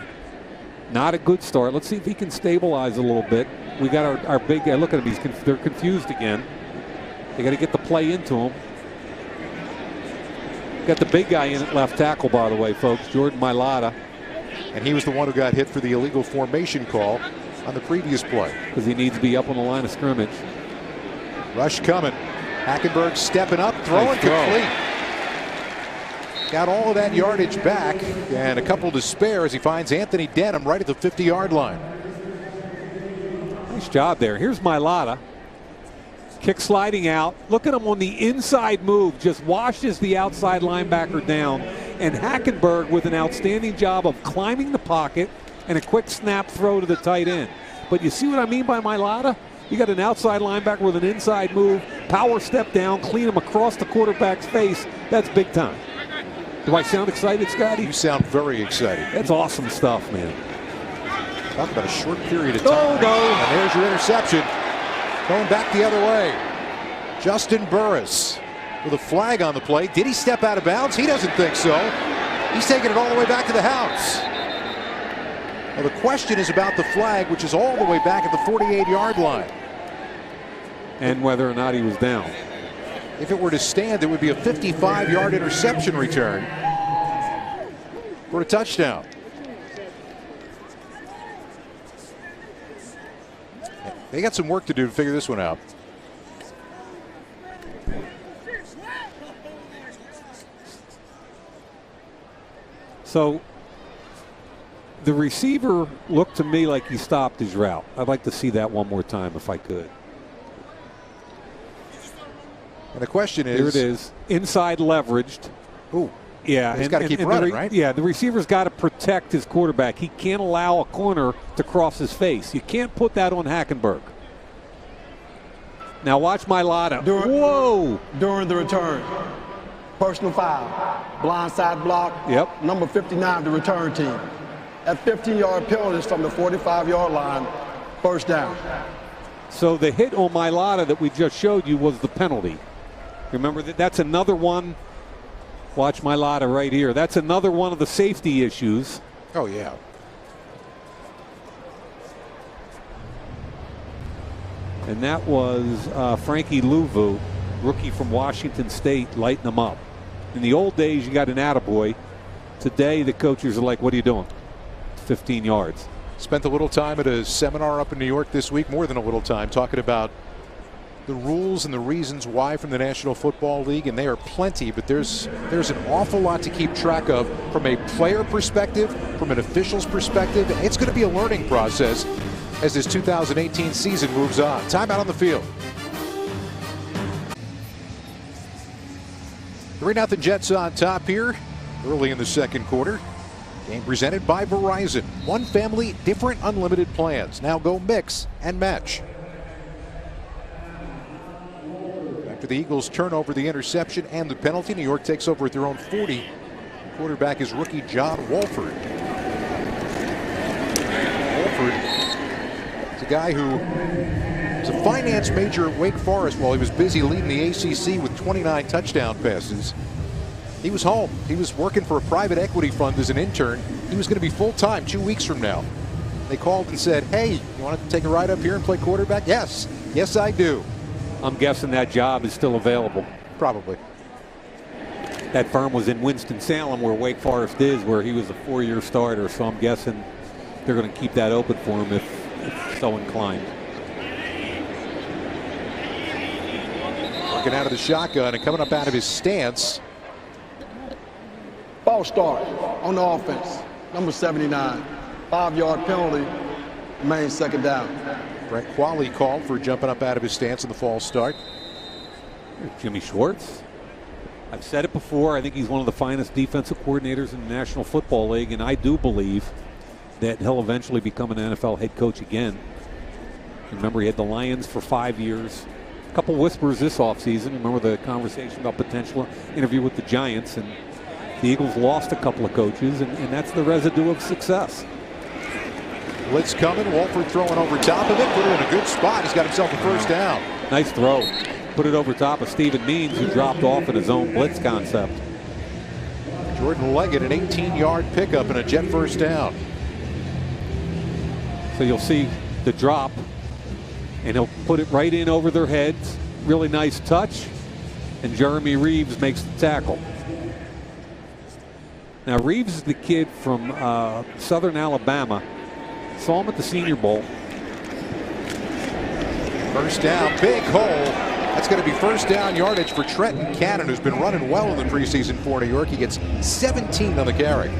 Not a good start. Let's see if he can stabilize a little bit. We got our big guy. Look at him. They're confused again. They got to get the play into him. Got the big guy in at left tackle, by the way, folks. Jordan Mailata. And he was the one who got hit for the illegal formation call on the previous play. Because he needs to be up on the line of scrimmage. Rush coming. Hackenberg stepping up, throwing complete. Got all of that yardage back and a couple to spare as he finds Anthony Denham right at the 50-yard line. Nice job there. Here's Mailata. Kick sliding out. Look at him on the inside move. Just washes the outside linebacker down. And Hackenberg with an outstanding job of climbing the pocket and a quick snap throw to the tight end. But you see what I mean by Mailata? You got an outside linebacker with an inside move, power step down, clean him across the quarterback's face. That's big time. Do I sound excited, Scotty? You sound very excited. That's awesome stuff, man. Talk about a short period of time. Oh, no. And there's your interception. Going back the other way. Justin Burris with a flag on the play. Did he step out of bounds? He doesn't think so. He's taking it all the way back to the house. Well, the question is about the flag, which is all the way back at the 48-yard line. And whether or not he was down. If it were to stand, it would be a 55-yard interception return for a touchdown. They got some work to do to figure this one out. So the receiver looked to me like he stopped his route. I'd like to see that one more time if I could. And the question is... Here it is. Inside leveraged. Ooh. Yeah. He's got to keep running, right? Yeah, the receiver's got to protect his quarterback. He can't allow a corner to cross his face. You can't put that on Hackenberg. Now watch Mailata. Whoa! During the return. Personal foul. Blindside block. Yep. Number 59, the return team. At 15-yard penalties from the 45-yard line. First down. So the hit on Mailata that we just showed you was the penalty. Remember that's another one. Watch Mailata right here. That's another one of the safety issues. Oh, yeah. And that was Frankie Louvu, rookie from Washington State, lighting them up. In the old days, you got an attaboy. Today, the coaches are like, what are you doing? 15 yards. Spent a little time at a seminar up in New York this week, more than a little time, talking about the rules and the reasons why from the National Football League, and they are plenty, but there's an awful lot to keep track of from a player perspective, from an official's perspective. It's going to be a learning process as this 2018 season moves on. Timeout on the field. 3-0 Jets on top here early in the second quarter. Game presented by Verizon. One family, different unlimited plans. Now go mix and match. After the Eagles turn over the interception and the penalty, New York takes over at their own 40. Quarterback is rookie John Wolford. Wolford is a guy who was a finance major at Wake Forest while he was busy leading the ACC with 29 touchdown passes. He was home. He was working for a private equity fund as an intern. He was going to be full-time 2 weeks from now. They called and said, hey, you want to take a ride up here and play quarterback? Yes. Yes, I do. I'm guessing that job is still available. Probably. That firm was in Winston-Salem, where Wake Forest is, where he was a 4-year starter. So I'm guessing they're going to keep that open for him if so inclined. Working out of the shotgun and coming up out of his stance. False start on the offense. Number 79. 5-yard penalty. Remains second down. Brett Qualley called for jumping up out of his stance in the false start. Jimmy Schwartz. I've said it before. I think he's one of the finest defensive coordinators in the National Football League, and I do believe that he'll eventually become an NFL head coach again. Remember, he had the Lions for 5 years. A couple whispers this offseason. Remember the conversation about potential interview with the Giants, and the Eagles lost a couple of coaches, and that's the residue of success. Blitz coming. Wolford throwing over top of it. Put it in a good spot. He's got himself a first down. Nice throw. Put it over top of Stephen Means, who dropped off in his own blitz concept. Jordan Leggett, an 18-yard pickup and a Jet first down. So you'll see the drop, and he'll put it right in over their heads. Really nice touch, and Jeremy Reeves makes the tackle. Now, Reeves is the kid from Southern Alabama. Saw him at the Senior Bowl. First down, big hole. That's going to be first down yardage for Trenton Cannon, who's been running well in the preseason for New York. He gets 17 on the carry.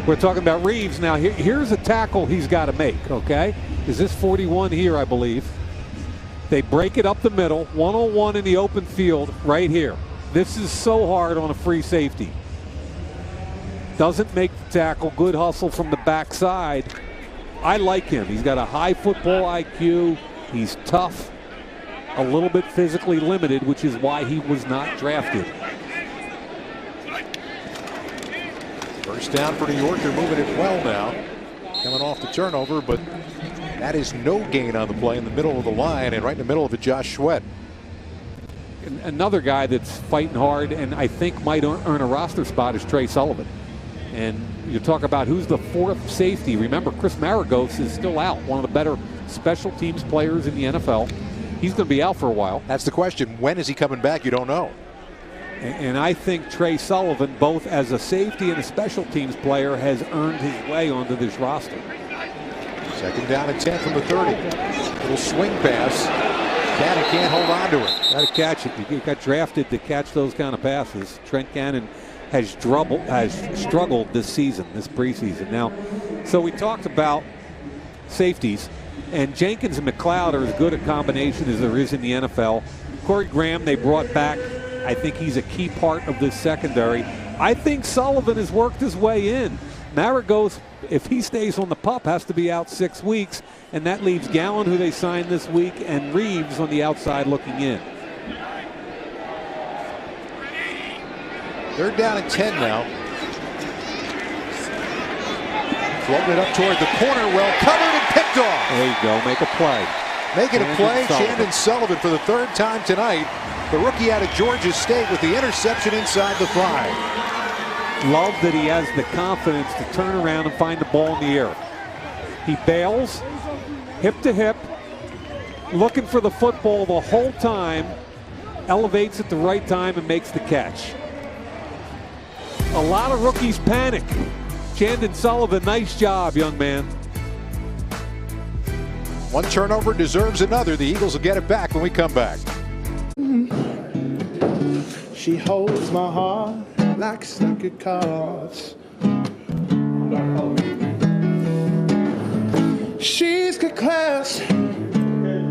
We're talking about Reeves. Now, here's a tackle he's got to make, okay? Is this 41 here, I believe? They break it up the middle, one-on-one in the open field right here. This is so hard on a free safety. Doesn't make the tackle. Good hustle from the backside. I like him. He's got a high football IQ. He's tough, a little bit physically limited, which is why he was not drafted. First down for New York. They're moving it well now. Coming off the turnover, but that is no gain on the play in the middle of the line and right in the middle of it, Josh Sweat. Another guy that's fighting hard and I think might earn a roster spot is Trey Sullivan. And you talk about who's the fourth safety. Remember, Chris Maragos is still out, one of the better special teams players in the NFL. He's going to be out for a while. That's the question. When is he coming back? You don't know. And I think Trey Sullivan, both as a safety and a special teams player, has earned his way onto this roster. Second down and 10 from the 30. Little swing pass. Cannon can't hold on to it. Got to catch it. You got drafted to catch those kind of passes. Trent Cannon has struggled this season, this preseason. Now, so we talked about safeties, and Jenkins and McLeod are as good a combination as there is in the NFL. Corey Graham they brought back. I think he's a key part of this secondary. I think Sullivan has worked his way in. Maragos, if he stays on the PUP, has to be out 6 weeks, and that leaves Gallen, who they signed this week, and Reeves on the outside looking in. Third down and 10 now. Floating it up toward the corner, well covered and picked off. There you go, make a play. Making a play, Chandon Sullivan for the third time tonight. The rookie out of Georgia State with the interception inside the 5. Love that he has the confidence to turn around and find the ball in the air. He bails, hip to hip, looking for the football the whole time, elevates at the right time and makes the catch. A lot of rookies panic. Chandon Sullivan, nice job, young man. One turnover deserves another. The Eagles will get it back when we come back. She holds my heart like stack of cards. She's got class.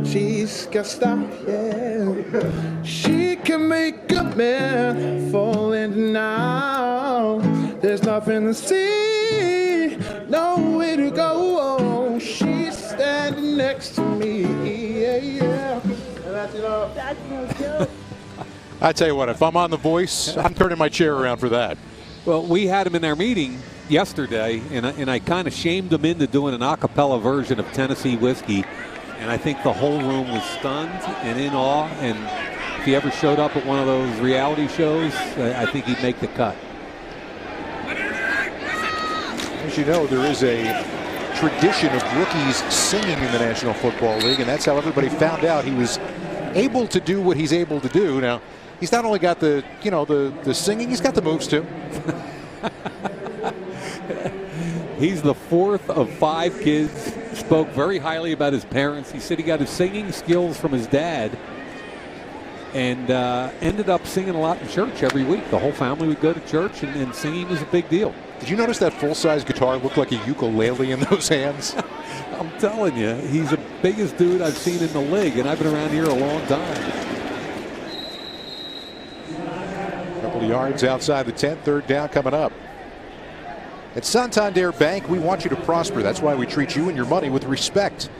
She's got style, yeah. She can make a man fall in now. There's nothing to see, no way to go. She's standing next to me, yeah, yeah. And that's enough. That's no joke. I tell you what, if I'm on The Voice, I'm turning my chair around for that. Well, we had him in our meeting yesterday, and I kind of shamed him into doing an a cappella version of Tennessee Whiskey. And I think the whole room was stunned and in awe. And if he ever showed up at one of those reality shows, I think he'd make the cut. As you know, there is a tradition of rookies singing in the National Football League, and that's how everybody found out he was able to do what he's able to do. Now, he's not only got the singing, he's got the moves too. He's the fourth of 5 kids. Spoke very highly about his parents. He said he got his singing skills from his dad, and ended up singing a lot in church every week. The whole family would go to church, and singing was a big deal. Did you notice that full-size guitar looked like a ukulele in those hands? I'm telling you, he's the biggest dude I've seen in the league, and I've been around here a long time. A couple of yards outside the 10, third down coming up. At Santander Bank, we want you to prosper. That's why we treat you and your money with respect.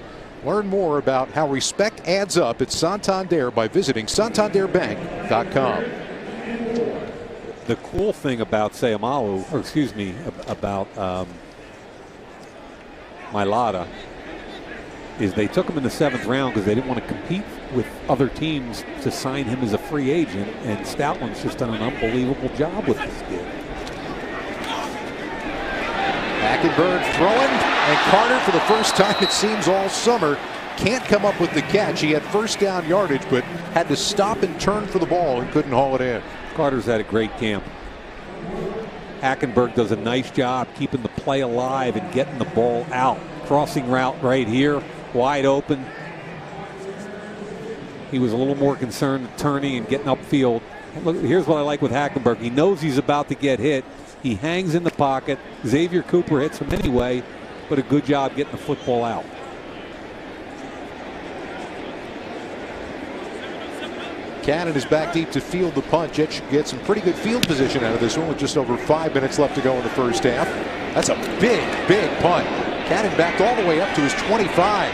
Learn more about how respect adds up at Santander by visiting santanderbank.com. The cool thing about Sayamalu, or excuse me, about Mailata, is they took him in the 7th round because they didn't want to compete with other teams to sign him as a free agent, and Stoutland's just done an unbelievable job with this kid. Hackenberg throwing, and Carter, for the first time it seems all summer, can't come up with the catch. He had first down yardage, but had to stop and turn for the ball and couldn't haul it in. Carter's had a great camp. Hackenberg does a nice job keeping the play alive and getting the ball out. Crossing route right here, wide open. He was a little more concerned with turning and getting upfield. Look, here's what I like with Hackenberg. He knows he's about to get hit. He hangs in the pocket. Xavier Cooper hits him anyway, but a good job getting the football out. Cannon is back deep to field the punt. Jets should get some pretty good field position out of this one with just over 5 minutes left to go in the first half. That's a big, big punt. Cannon backed all the way up to his 25.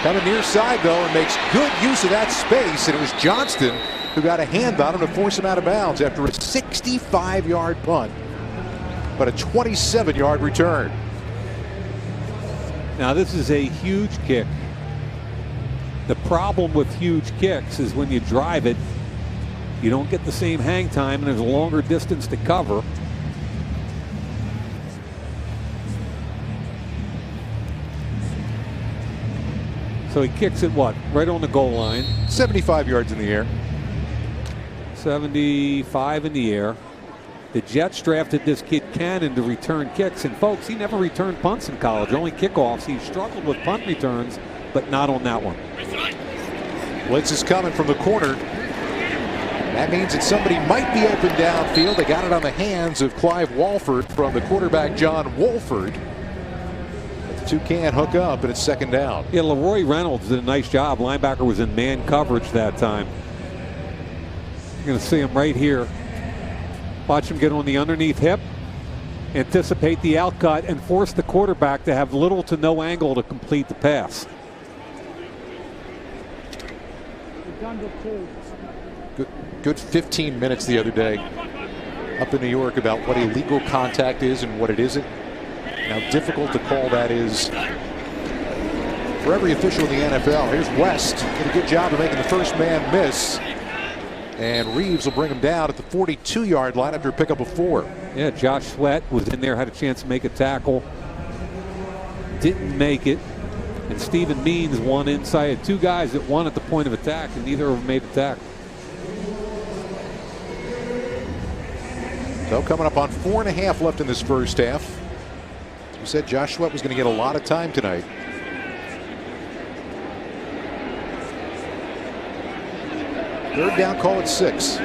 Coming near side, though, and makes good use of that space. And it was Johnston who got a hand on him to force him out of bounds after a 65-yard punt, but a 27-yard return. Now, this is a huge kick. The problem with huge kicks is when you drive it, you don't get the same hang time and there's a longer distance to cover. So he kicks it, what, right on the goal line. 75 yards in the air. 75 in the air. The Jets drafted this kid Cannon to return kicks. And folks, he never returned punts in college, only kickoffs. He struggled with punt returns, but not on that one. Blitz is coming from the corner. That means that somebody might be open downfield. They got it on the hands of Clive Walford from the quarterback John Wolford. But the two can't hook up, and it's second down. Yeah, Leroy Reynolds did a nice job. Linebacker was in man coverage that time. You're going to see him right here. Watch him get on the underneath hip, anticipate the outcut, and force the quarterback to have little to no angle to complete the pass. Good 15 minutes the other day up in New York about what illegal contact is and what it isn't. And how difficult to call that is for every official in the NFL. Here's West. Did a good job of making the first man miss. And Reeves will bring him down at the 42-yard line after a pickup of 4. Yeah, Josh Sweat was in there, had a chance to make a tackle. Didn't make it. And Stephen Means won inside. Two guys that won at the point of attack, and neither of them made a tackle. So coming up on 4.5 left in this first half. As we said, Josh Sweat was going to get a lot of time tonight. Third down, call it 6.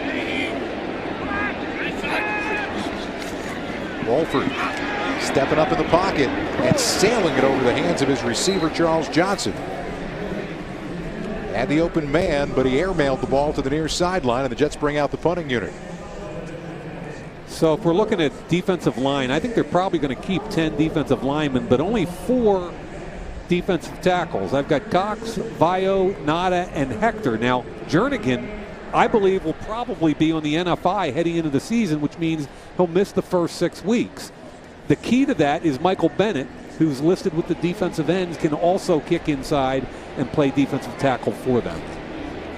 Walford stepping up in the pocket and sailing it over the hands of his receiver, Charles Johnson. Had the open man, but he airmailed the ball to the near sideline, and the Jets bring out the punting unit. So if we're looking at defensive line, I think they're probably going to keep 10 defensive linemen, but only 4 defensive tackles. I've got Cox, Vio, Nada, and Hector. Now, Jernigan, I believe, will probably be on the NFI heading into the season, which means he'll miss the first 6 weeks. The key to that is Michael Bennett, who's listed with the defensive ends, can also kick inside and play defensive tackle for them.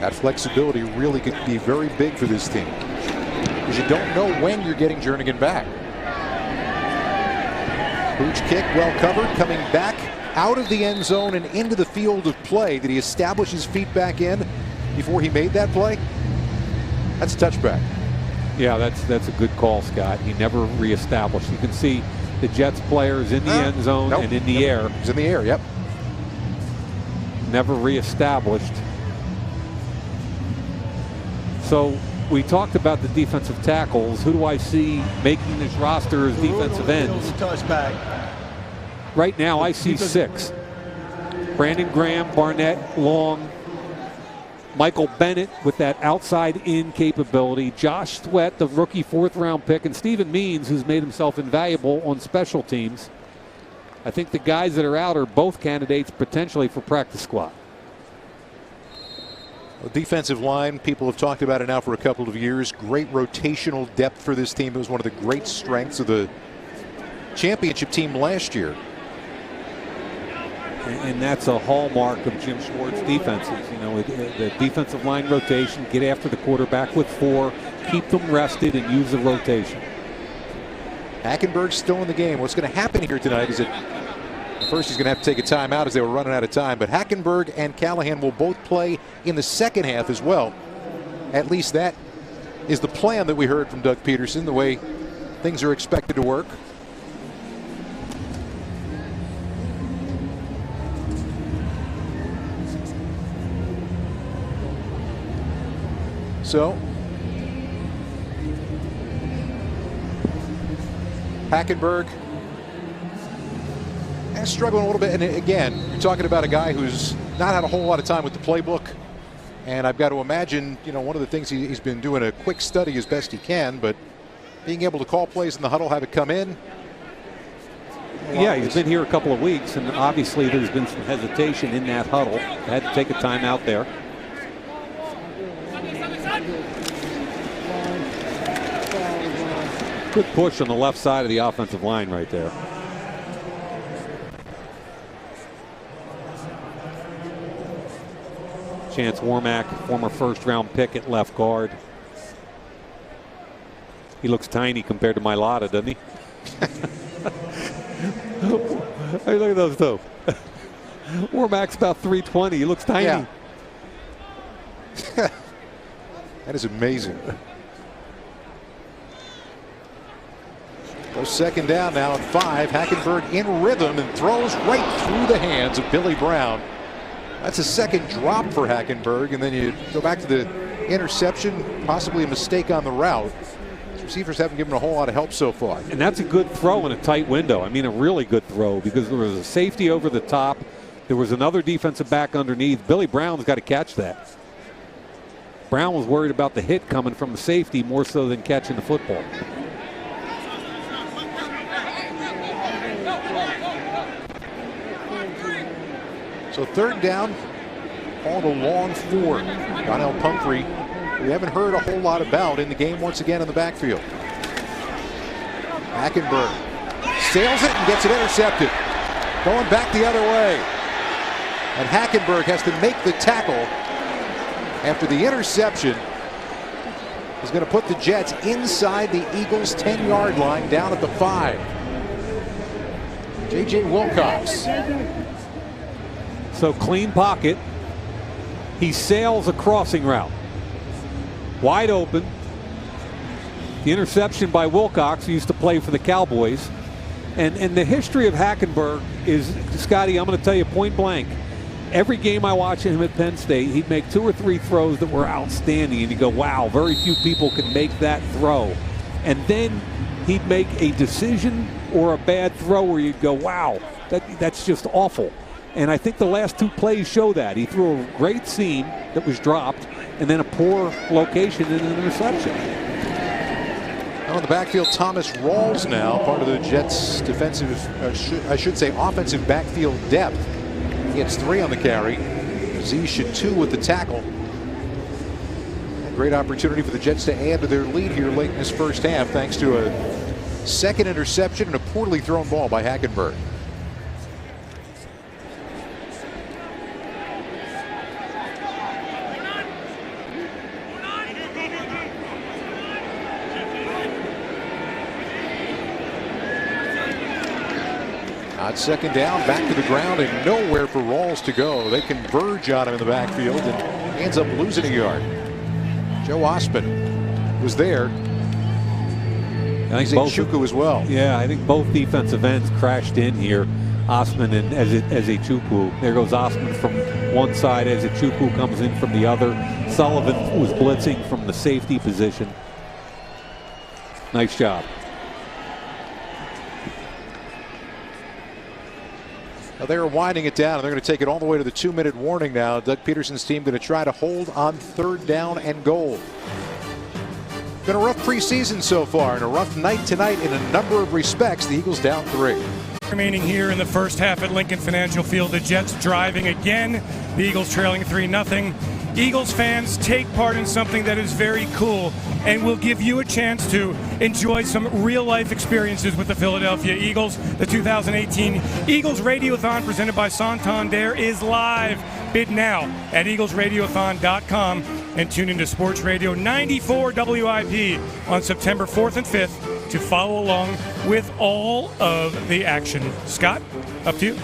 That flexibility really could be very big for this team, because you don't know when you're getting Jernigan back. Hooch kick, well covered, coming back out of the end zone and into the field of play. Did he establish his feet back in before he made that play? That's a touchback. Yeah, that's a good call, Scott. He never reestablished. You can see the Jets players in the end zone and in the air. He's in the air, yep. Never reestablished. So we talked about the defensive tackles. Who do I see making this roster as defensive ends? Touchback. Right now I see 6. Brandon Graham, Barnett, Long, Michael Bennett with that outside in capability, Josh Sweat, the rookie 4th round pick, and Stephen Means, who's made himself invaluable on special teams. I think the guys that are out are both candidates potentially for practice squad. The defensive line, people have talked about it now for a couple of years. Great rotational depth for this team. It was one of the great strengths of the championship team last year. And that's a hallmark of Jim Schwartz defenses. You know, the defensive line rotation, get after the quarterback with 4, keep them rested, and use the rotation. Hackenberg's still in the game. What's going to happen here tonight is that first he's going to have to take a timeout as they were running out of time. But Hackenberg and Callahan will both play in the second half as well. At least that is the plan that we heard from Doug Peterson, the way things are expected to work. So Hackenberg struggling a little bit. And again, you're talking about a guy who's not had a whole lot of time with the playbook. And I've got to imagine, one of the things he's been doing a quick study as best he can, but being able to call plays in the huddle, have it come in. Yeah, he's been here a couple of weeks, and obviously there's been some hesitation in that huddle. Had to take a time out there. Good push on the left side of the offensive line right there. Chance Warmack, former first-round pick at left guard. He looks tiny compared to Mailata, doesn't he? Hey, look at those two. Warmack's about 320. He looks tiny. Yeah. That is amazing. Goes second down now at 5. Hackenberg in rhythm and throws right through the hands of Billy Brown. That's a second drop for Hackenberg, and then you go back to the interception, possibly a mistake on the route. Receivers haven't given a whole lot of help so far. And that's a good throw in a tight window. I mean, a really good throw, because there was a safety over the top. There was another defensive back underneath. Billy Brown's got to catch that. Brown was worried about the hit coming from the safety more so than catching the football. So third down, called a long 4. Donnell Pumphrey, we haven't heard a whole lot about in the game once again in the backfield. Hackenberg sails it and gets it intercepted. Going back the other way. And Hackenberg has to make the tackle after the interception. Is going to put the Jets inside the Eagles' 10-yard line down at the 5. J.J. Wilcox. So clean pocket. He sails a crossing route. Wide open. The interception by Wilcox, who used to play for the Cowboys. And the history of Hackenberg is, Scotty, I'm going to tell you point blank. Every game I watched him at Penn State, he'd make 2 or 3 throws that were outstanding. And you go, wow, very few people can make that throw. And then he'd make a decision or a bad throw where you'd go, wow, that's just awful. And I think the last 2 plays show that. He threw a great seam that was dropped, and then a poor location and an interception. Now in the backfield, Thomas Rawls now, part of the Jets' defensive, I should say offensive backfield depth. He gets 3 on the carry. Zisha 2 with the tackle. A great opportunity for the Jets to add to their lead here late in this first half, thanks to a second interception and a poorly thrown ball by Hackenberg. On second down, back to the ground, and nowhere for Rawls to go. They converge on him in the backfield, and he ends up losing a yard. Joe Osman was there. I think Chuku as well. Yeah, I think both defensive ends crashed in here. Osman and Chuku. There goes Osman from one side as Chuku comes in from the other. Sullivan was blitzing from the safety position. Nice job. They're winding it down, and they're going to take it all the way to the 2-minute warning now. Doug Peterson's team going to try to hold on third down and goal. Been a rough preseason so far, and a rough night tonight in a number of respects. The Eagles down 3. Remaining here in the first half at Lincoln Financial Field, the Jets driving again. The Eagles trailing 3-0. Eagles fans, take part in something that is very cool and will give you a chance to enjoy some real-life experiences with the Philadelphia Eagles. The 2018 Eagles Radiothon presented by Santander is live. Bid now at eaglesradiothon.com and tune into Sports Radio 94 WIP on September 4th and 5th to follow along with all of the action. Scott, up to you.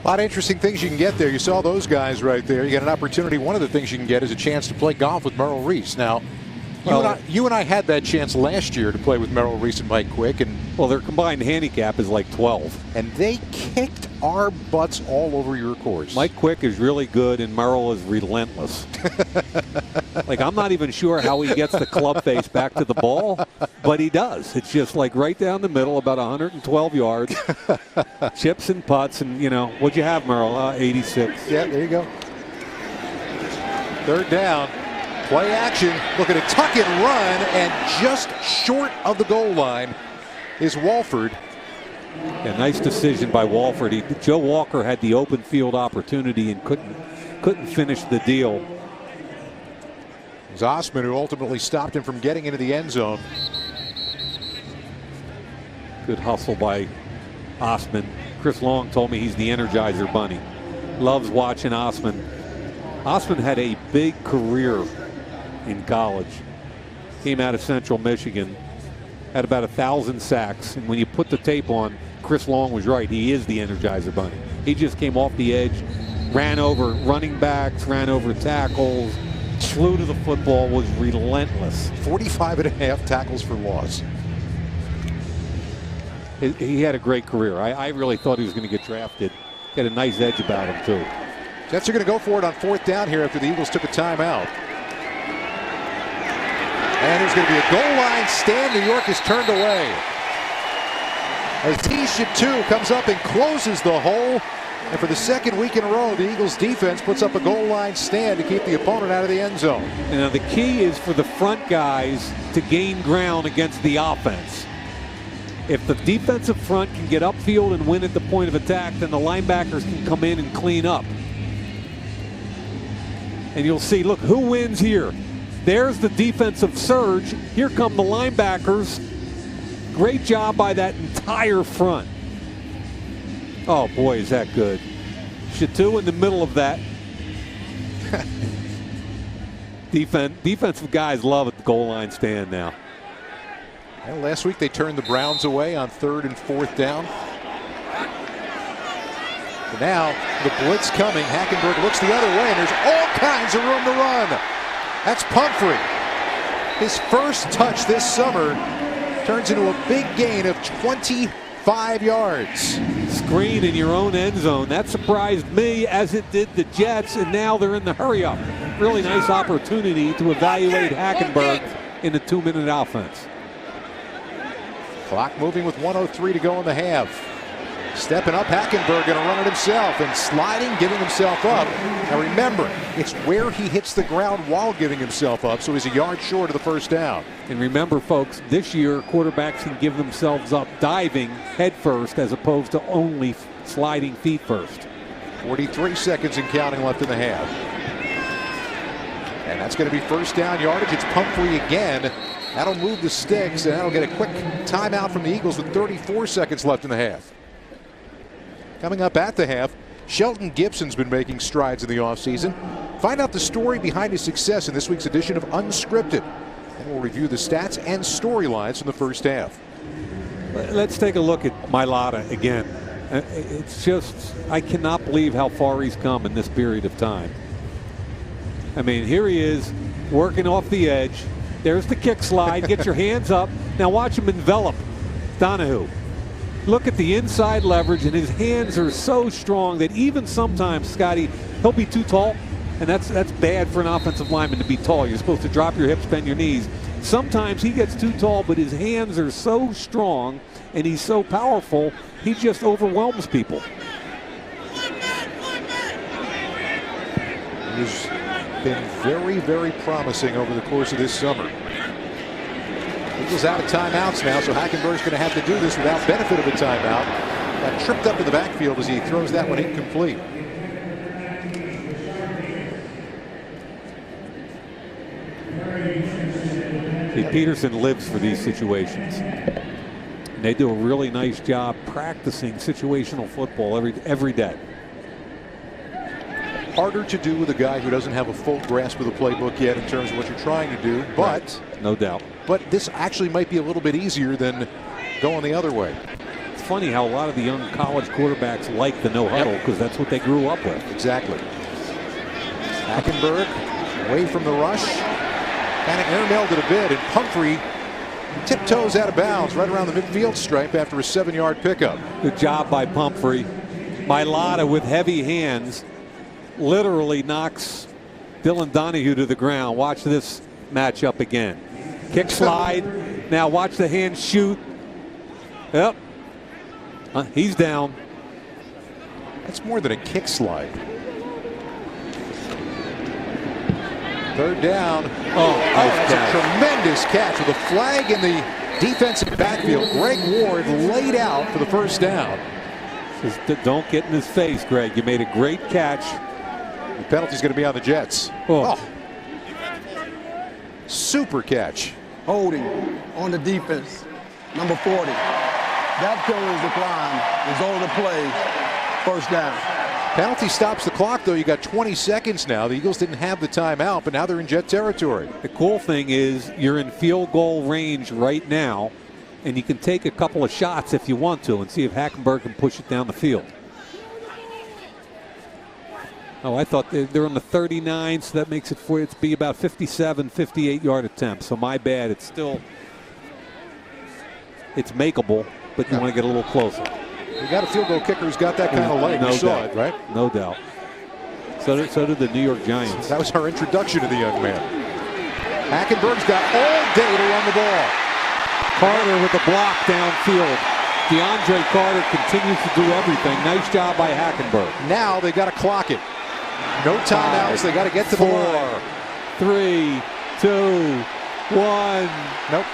A lot of interesting things you can get there. You saw those guys right there. You got an opportunity. One of the things you can get is a chance to play golf with Merrill Reese. Now, you and I had that chance last year to play with Merrill Reese and Mike Quick. And well, their combined handicap is like 12. And they kicked our butts all over your course. Mike Quick is really good, and Merrill is relentless. Like, I'm not even sure how he gets the club face back to the ball, but he does. It's just like right down the middle, about 112 yards. Chips and putts, and, what'd you have, Merrill? 86. Yeah, there you go. Third down. Play action. Look at a tuck and run, and just short of the goal line is Walford. A nice decision by Walford. Joe Walker had the open field opportunity and couldn't finish the deal. It was Osman who ultimately stopped him from getting into the end zone. Good hustle by Osman. Chris Long told me he's the Energizer Bunny. Loves watching Osman. Osman had a big career in college. Came out of Central Michigan. Had about 1,000 sacks. And when you put the tape on, Chris Long was right. He is the Energizer Bunny. He just came off the edge, ran over running backs, ran over tackles, flew to the football, was relentless. 45.5 tackles for loss. He had a great career. I really thought he was going to get drafted. He had a nice edge about him, too. Jets are going to go for it on fourth down here after the Eagles took a timeout. And there's going to be a goal line stand. New York is turned away. As T-Shatu comes up and closes the hole. And for the second week in a row, the Eagles defense puts up a goal line stand to keep the opponent out of the end zone. Now the key is for the front guys to gain ground against the offense. If the defensive front can get upfield and win at the point of attack, then the linebackers can come in and clean up. And you'll see, look, who wins here? There's the defensive surge. Here come the linebackers. Great job by that entire front. Oh, boy, is that good. Shatu in the middle of that. Defensive guys love it, the goal line stand now. Well, last week they turned the Browns away on 3rd and 4th down. So now the blitz coming. Hackenberg looks the other way, and there's all kinds of room to run. That's Pumphrey. His first touch this summer turns into a big gain of 25 yards. Screen in your own end zone. That surprised me, as it did the Jets, and now they're in the hurry-up. Really nice opportunity to evaluate Hackenberg in the 2-minute offense. Clock moving with 1:03 to go in the half. Stepping up, Hackenberg going to run it himself and sliding, giving himself up. Now remember, it's where he hits the ground while giving himself up, so he's a yard short of the first down. And remember, folks, this year quarterbacks can give themselves up diving head first as opposed to only sliding feet first. 43 seconds and counting left in the half. And that's going to be first down yardage. It's Pumphrey again. That'll move the sticks, and that'll get a quick timeout from the Eagles with 34 seconds left in the half. Coming up at the half, Shelton Gibson's been making strides in the offseason. Find out the story behind his success in this week's edition of Unscripted. And we'll review the stats and storylines from the first half. Let's take a look at Mailata again. It's just, I cannot believe how far he's come in this period of time. I mean, here he is working off the edge. There's the kick slide. Get your hands up. Now watch him envelop Donahue. Look at the inside leverage, and his hands are so strong that even sometimes, Scotty, he'll be too tall, and that's bad for an offensive lineman to be tall. You're supposed to drop your hips, bend your knees. Sometimes he gets too tall, but his hands are so strong, and he's so powerful, he just overwhelms people. He's been very, very promising over the course of this summer. Eagles out of timeouts now, so Hackenberg's going to have to do this without benefit of a timeout. Got tripped up in the backfield as he throws that one incomplete. See, Peterson lives for these situations. And they do a really nice job practicing situational football every day. Harder to do with a guy who doesn't have a full grasp of the playbook yet in terms of what you're trying to do, but right. No doubt. But this actually might be a little bit easier than going the other way. It's funny how a lot of the young college quarterbacks like the no huddle because that's what they grew up with. Exactly. Hackenberg away from the rush. Kind of air-mailed it a bit, and Pumphrey tiptoes out of bounds right around the midfield stripe after a 7-yard pickup. Good job by Pumphrey. Mailata with heavy hands literally knocks Dylan Donahue to the ground. Watch this matchup again. Kick slide. Now watch the hand shoot. Yep. He's down. That's more than a kick slide. Third down. Nice That's a tremendous catch with a flag in the defensive backfield. Greg Ward laid out for the first down. Just don't get in his face, Greg. You made a great catch. The penalty's going to be on the Jets. Super catch. Holding on the defense, number 40. That penalty decline is over the play. First down. Penalty stops the clock, though. You got 20 seconds now. The Eagles didn't have the timeout, but now they're in Jet territory. The cool thing is you're in field goal range right now, and you can take a couple of shots if you want to and see if Hackenberg can push it down the field. Oh, I thought they're on the 39, so that makes it for it to be about 57, 58-yard attempt. So my bad. It's makeable, but you want to get a little closer. You got a field goal kicker who's got that kind of leg. No you saw doubt. it, right? No doubt. So did the New York Giants. That was our introduction to the young man. Hackenberg's got all day to run the ball. Carter with the block downfield. DeAndre Carter continues to do everything. Nice job by Hackenberg. Now they got to clock it. No timeouts. They got to get to the line. 3, 2, 1. Nope.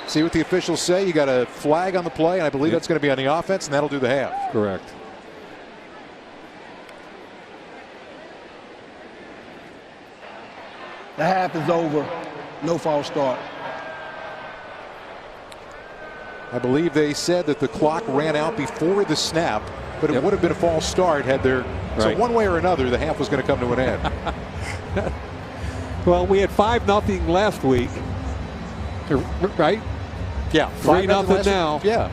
See what the officials say. You got a flag on the play, and I believe that's going to be on the offense, and that'll do the half. Correct. The half is over. No false start. I believe they said that the clock ran out before the snap, but it would have been a false start had there. Right. So one way or another, the half was going to come to an end. Well, we had 5-0 last week, right? Yeah, 3-0 now. Yeah,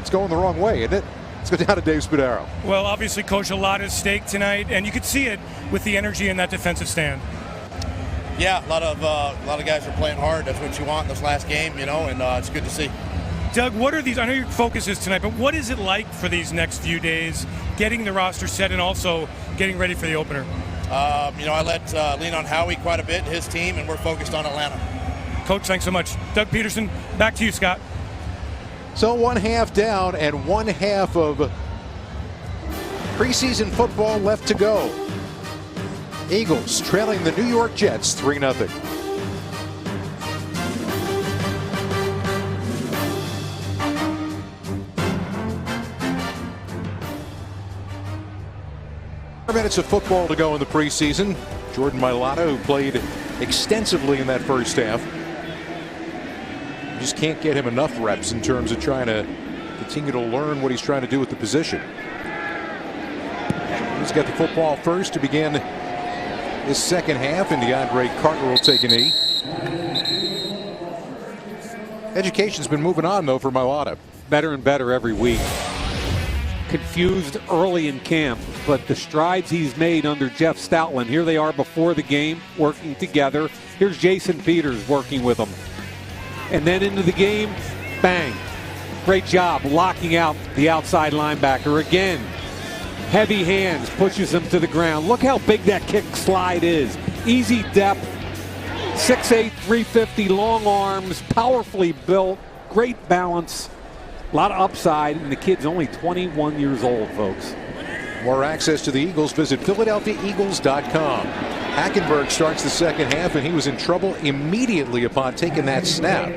it's going the wrong way, isn't it? Let's go down to Dave Spadaro. Well, obviously, Coach, a lot at stake tonight, and you could see it with the energy in that defensive stand. Yeah, a lot of guys are playing hard. That's what you want in this last game, and it's good to see. Doug, what are these? I know your focus is tonight, but what is it like for these next few days, getting the roster set and also getting ready for the opener? I let lean on Howie quite a bit, his team, and we're focused on Atlanta. Coach, thanks so much. Doug Peterson, back to you, Scott. So one half down and one half of preseason football left to go. Eagles trailing the New York Jets 3-0. Minutes of football to go in the preseason. Jordan Mailata, who played extensively in that first half. You just can't get him enough reps in terms of trying to continue to learn what he's trying to do with the position. He's got the football first to begin this second half, and DeAndre Carter will take a knee. Education's been moving on, though, for Mailata. Better and better every week. Confused early in camp, but the strides he's made under Jeff Stoutland. Here they are before the game, working together. Here's Jason Peters working with them. And then into the game, bang. Great job locking out the outside linebacker again. Heavy hands, pushes him to the ground. Look how big that kick slide is. Easy depth, 6'8", 350, long arms, powerfully built, great balance. A lot of upside, and the kid's only 21 years old, folks. More access to the Eagles, visit PhiladelphiaEagles.com. Hackenberg starts the second half, and he was in trouble immediately upon taking that snap.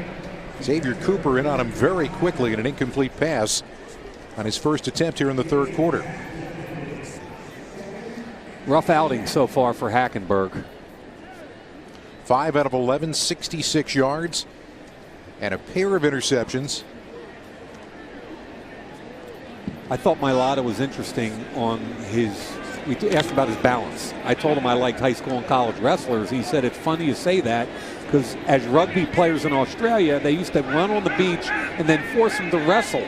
Xavier Cooper in on him very quickly in an incomplete pass on his first attempt here in the third quarter. Rough outing so far for Hackenberg. 5 out of 11, 66 yards, and a pair of interceptions. I thought Mailata was interesting on his, we asked about his balance. I told him I liked high school and college wrestlers. He said it's funny you say that because as rugby players in Australia, they used to run on the beach and then force him to wrestle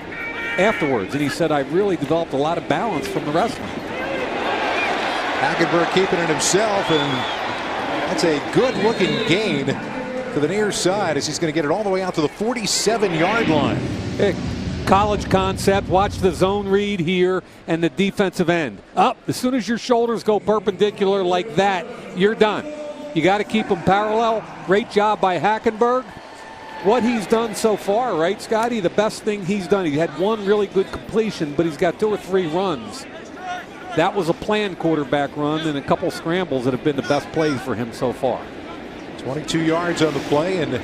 afterwards. And he said I really developed a lot of balance from the wrestling. Hackenberg keeping it himself, and that's a good-looking gain to the near side as he's going to get it all the way out to the 47-yard line. Hey, college concept. Watch the zone read here and the defensive end. Up. As soon as your shoulders go perpendicular like that, you're done. You got to keep them parallel. Great job by Hackenberg. What he's done so far, right, Scotty? The best thing he's done. He had one really good completion, but he's got 2 or 3 runs that was a planned quarterback run and a couple scrambles that have been the best plays for him so far. 22 yards on the play and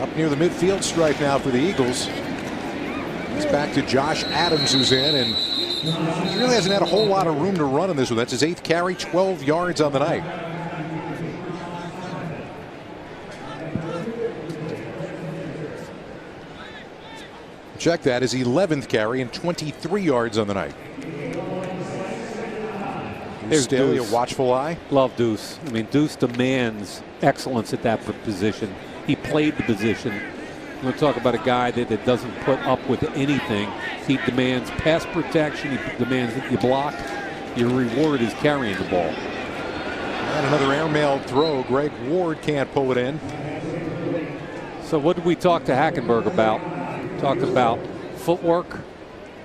up near the midfield stripe now for the Eagles. It's back to Josh Adams, who's in, and he really hasn't had a whole lot of room to run in this one. That's his 8th carry, 12 yards on the night. Check that, his 11th carry and 23 yards on the night. There's Staley, a Deuce. watchful eye. Love Deuce. I mean, Deuce demands excellence at that position. He played the position. We're going to talk about a guy that doesn't put up with anything. He demands pass protection. He demands that you block. Your reward is carrying the ball. And another airmail throw. Greg Ward can't pull it in. So what did we talk to Hackenberg about? Talked about footwork,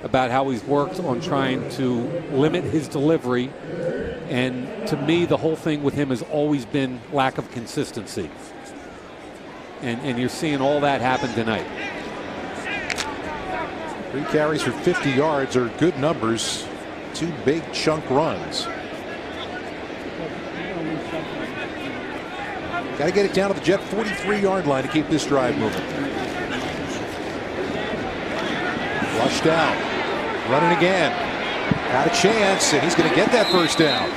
about how he's worked on trying to limit his delivery. And to me, the whole thing with him has always been lack of consistency. And you're seeing all that happen tonight. 3 carries for 50 yards are good numbers. 2 big chunk runs. Got to get it down to the Jet 43-yard line to keep this drive moving. Flushed out. Running again. Got a chance, and he's going to get that first down.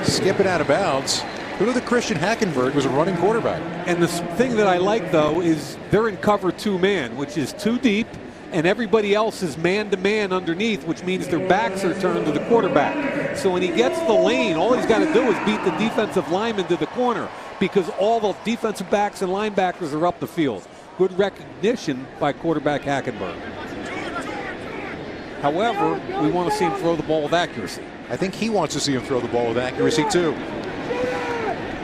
Skipping out of bounds. Who knew that Christian Hackenberg was a running quarterback? And the thing that I like, though, is they're in cover 2-man, which is too deep, and everybody else is man-to-man underneath, which means their backs are turned to the quarterback. So when he gets the lane, all he's got to do is beat the defensive lineman to the corner, because all the defensive backs and linebackers are up the field. Good recognition by quarterback Hackenberg. However, we want to see him throw the ball with accuracy. I think he wants to see him throw the ball with accuracy, too.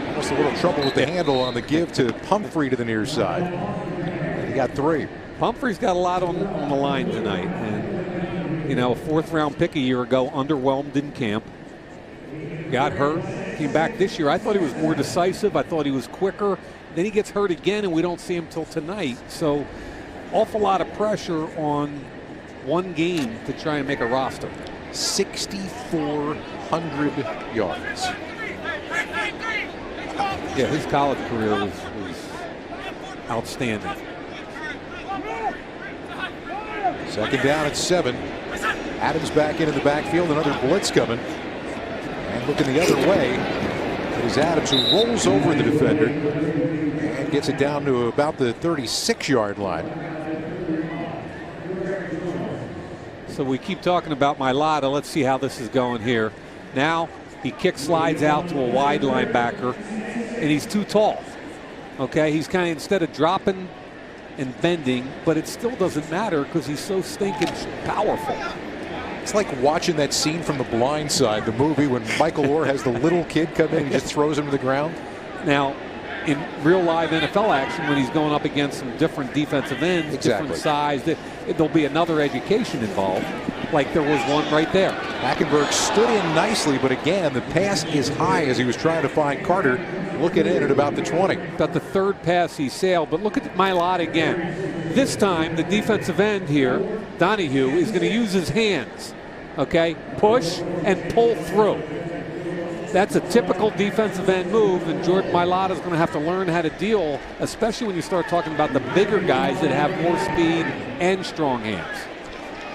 Almost a little trouble with the handle on the give to Pumphrey to the near side. And he got 3. Pumphrey's got a lot on the line tonight. And, you know, a 4th-round pick a year ago, underwhelmed in camp. Got hurt, came back this year. I thought he was more decisive. I thought he was quicker. Then he gets hurt again, and we don't see him till tonight. So, awful lot of pressure on one game to try and make a roster. 6,400 yards. Yeah, his college career was outstanding. 2nd down at 7. Adams back into the backfield. Another blitz coming. And looking the other way, it is Adams who rolls over the defender and gets it down to about the 36-yard line. So we keep talking about Mailata. Let's see how this is going here. Now he kick slides out to a wide linebacker, and he's too tall. Okay, he's kind of, instead of dropping and bending, but it still doesn't matter because he's so stinking powerful. It's like watching that scene from The Blind Side, the movie, when Michael Orr has the little kid come in and just throws him to the ground. Now, in real live NFL action, when he's going up against some different defensive ends, different size, there'll be another education involved, like there was one right there. Hackenberg stood in nicely, but again, the pass is high as he was trying to find Carter, looking in at about the 20. About the 3rd pass he sailed, but look at Mailata again. This time, the defensive end here, Donahue, is going to use his hands, okay? Push and pull through. That's a typical defensive end move, and Jordan Mailata is going to have to learn how to deal, especially when you start talking about the bigger guys that have more speed and strong hands.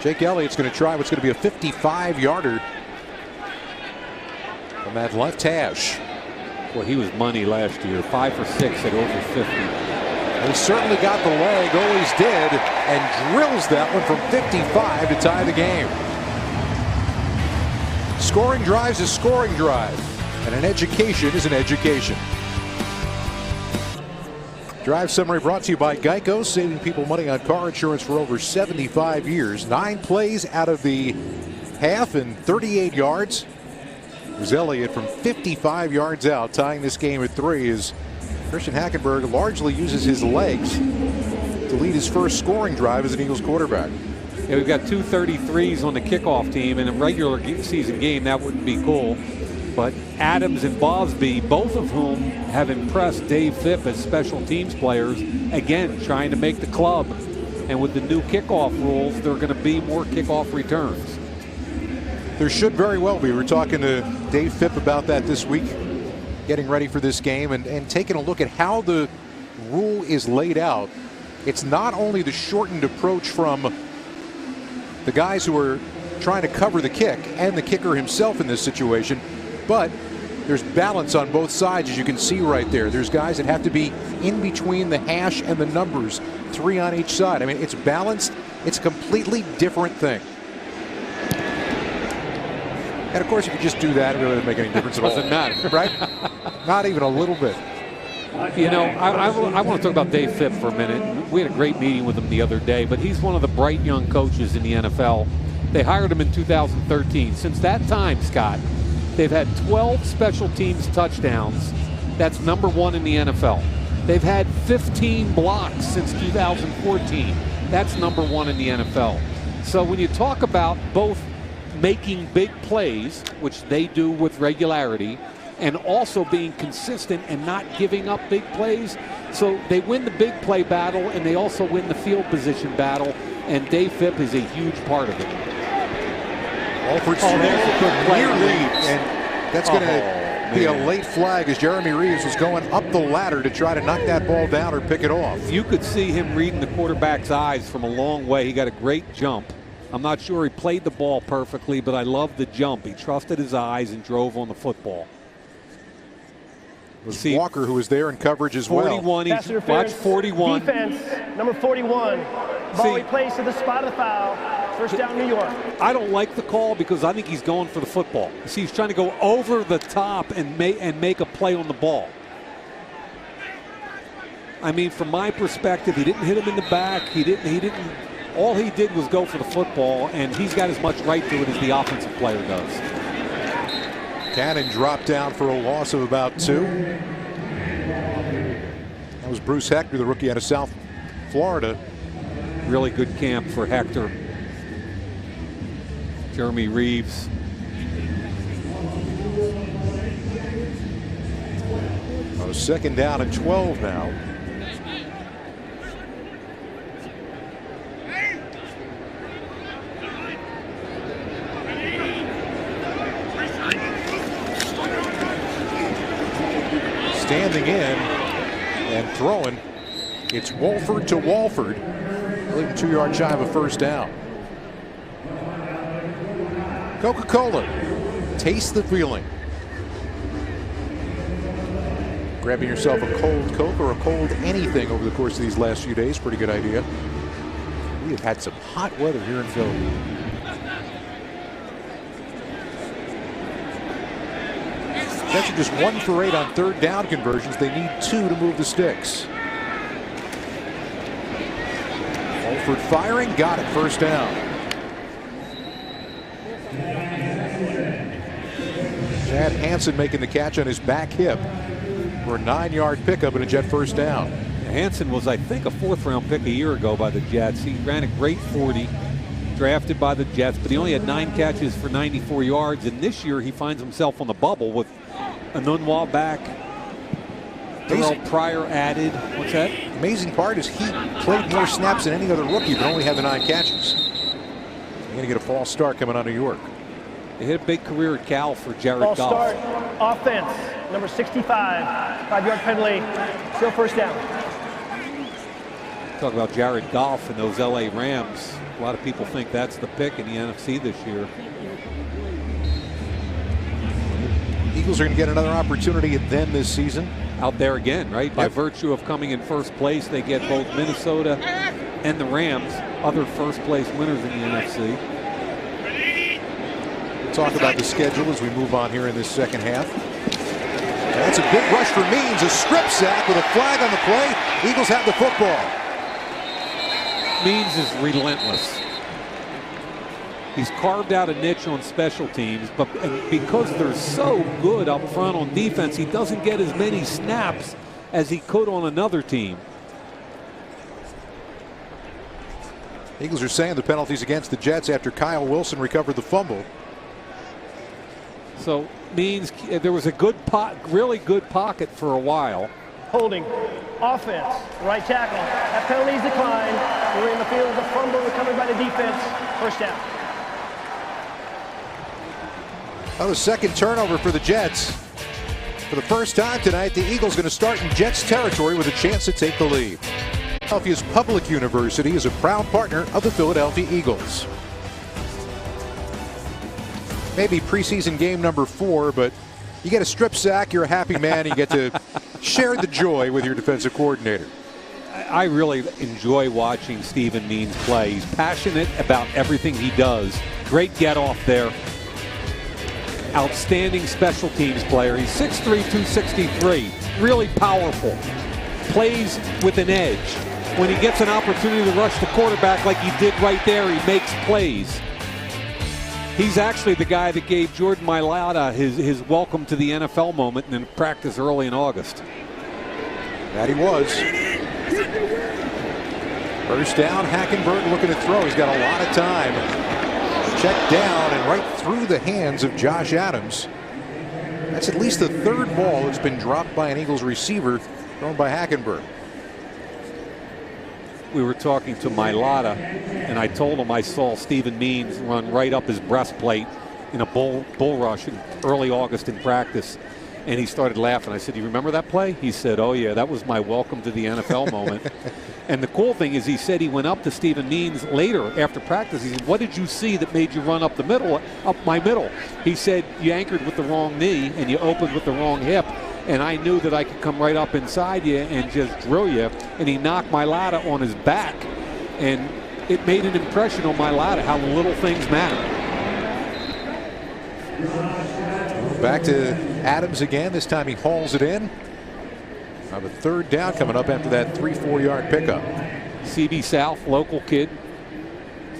Jake Elliott's going to try what's going to be a 55-yarder from that left hash. Well, he was money last year, 5 for 6 at over 50. He certainly got the leg, always did, and drills that one from 55 to tie the game. Scoring drive's a scoring drive, and an education is an education. Drive summary brought to you by Geico, saving people money on car insurance for over 75 years. 9 plays out of the half and 38 yards. It was Elliott from 55 yards out, tying this game at 3 as Christian Hackenberg largely uses his legs to lead his first scoring drive as an Eagles quarterback. Yeah, we've got 2 33s on the kickoff team. In a regular season game, that wouldn't be cool. But Adams and Bosby, both of whom have impressed Dave Phipp as special teams players, again, trying to make the club. And with the new kickoff rules, there are going to be more kickoff returns. There should very well be. We're talking to Dave Phipp about that this week, getting ready for this game and taking a look at how the rule is laid out. It's not only the shortened approach from the guys who are trying to cover the kick and the kicker himself in this situation, but there's balance on both sides, as you can see right there. There's guys that have to be in between the hash and the numbers, 3 on each side. I mean, it's balanced. It's a completely different thing. And of course, if you just do that, it really doesn't make any difference at all. Doesn't matter, right? Not even a little bit. You know, I want to talk about Dave Phipp for a minute. We had a great meeting with him the other day, but he's one of the bright young coaches in the NFL. They hired him in 2013. Since that time, Scott, they've had 12 special teams touchdowns. That's #1 in the NFL. They've had 15 blocks since 2014. That's #1 in the NFL. So when you talk about both making big plays, which they do with regularity, and also being consistent and not giving up big plays, so they win the big play battle and they also win the field position battle, and Dave Phipp is a huge part of it. Alfred's near leads, and that's going to be a late flag as Jeremy Reeves was going up the ladder to try to knock that ball down or pick it off. You could see him reading the quarterback's eyes from a long way. He got a great jump. I'm not sure he played the ball perfectly, but I love the jump. He trusted his eyes and drove on the football. It was Walker who was there in coverage as 41, well. He's watched 41. Defense, number 41. Ball replaced to the spot of the foul. First down, New York. I don't like the call because I think he's going for the football. See, he's trying to go over the top and make a play on the ball. I mean, from my perspective, he didn't hit him in the back. He didn't. All he did was go for the football, and he's got as much right to it as the offensive player does. Cannon dropped down for a loss of about 2. That was Bruce Hector, the rookie out of South Florida. Really good camp for Hector. Jeremy Reeves. On a 2nd down and 12 now. Standing in and throwing. It's Wolford to Walford. Leaving 2 yards shy of a first down. Coca-Cola. Taste the feeling. Grabbing yourself a cold Coke or a cold anything over the course of these last few days. Pretty good idea. We have had some hot weather here in Philly. Jets are just 1 for 8 on 3rd down conversions. They need 2 to move the sticks. Alford firing, got it, first down. Chad Hansen making the catch on his back hip for a 9-yard pickup and a Jet first down. Hansen was, I think, a 4th-round pick a year ago by the Jets. He ran a great 40, drafted by the Jets, but he only had 9 catches for 94 yards. And this year he finds himself on the bubble with Anunwa back. Terrell Pryor added. What's that? Amazing part is he played more snaps than any other rookie, but only had the 9 catches. He's going to get a false start coming out of New York. They hit a big career at Cal for Jared Goff. False start, offense, number 65, 5-yard penalty, still first down. Talk about Jared Goff and those LA Rams. A lot of people think that's the pick in the NFC this year. Eagles are going to get another opportunity at them this season. Out there again, right? By virtue of coming in first place, they get both Minnesota and the Rams, other first place winners in the NFC. We'll talk about the schedule as we move on here in this second half. That's a big rush for Means, a strip sack with a flag on the play. Eagles have the football. Means is relentless. He's carved out a niche on special teams, but because they're so good up front on defense, he doesn't get as many snaps as he could on another team. Eagles are saying the penalties against the Jets after Kyle Wilson recovered the fumble. So Means there was a really good pocket for a while. Holding, offense, right tackle. That penalty is declined. We're in the field, the fumble recovered by the defense. First down. Oh, the second turnover for the Jets. For the first time tonight, the Eagles going to start in Jets territory with a chance to take the lead. Philadelphia's public university is a proud partner of the Philadelphia Eagles. Maybe preseason game number 4, but you get a strip sack, you're a happy man, you get to share the joy with your defensive coordinator. I really enjoy watching Stephen Means play. He's passionate about everything he does. Great get off there. Outstanding special teams player. He's 6'3", 263. Really powerful. Plays with an edge. When he gets an opportunity to rush the quarterback like he did right there, he makes plays. He's actually the guy that gave Jordan Mailata his welcome to the NFL moment in practice early in August. That he was. First down, Hackenberg looking to throw. He's got a lot of time. Check down and right through the hands of Josh Adams. That's at least the third ball that's been dropped by an Eagles receiver thrown by Hackenberg. We were talking to Mailata, and I told him I saw Stephen Means run right up his breastplate in a bull rush in early August in practice. And he started laughing. I said, "You remember that play?" He said, "Oh, yeah, that was my welcome to the NFL moment." And the cool thing is he said he went up to Stephen Means later after practice. He said, "What did you see that made you run up my middle?" He said, "You anchored with the wrong knee and you opened with the wrong hip. And I knew that I could come right up inside you and just drill you." And he knocked Mailata on his back. And it made an impression on Mailata how little things matter. Back to Adams again. This time he hauls it in. Now the third down coming up after that 3-4 yard pickup. CB South, local kid.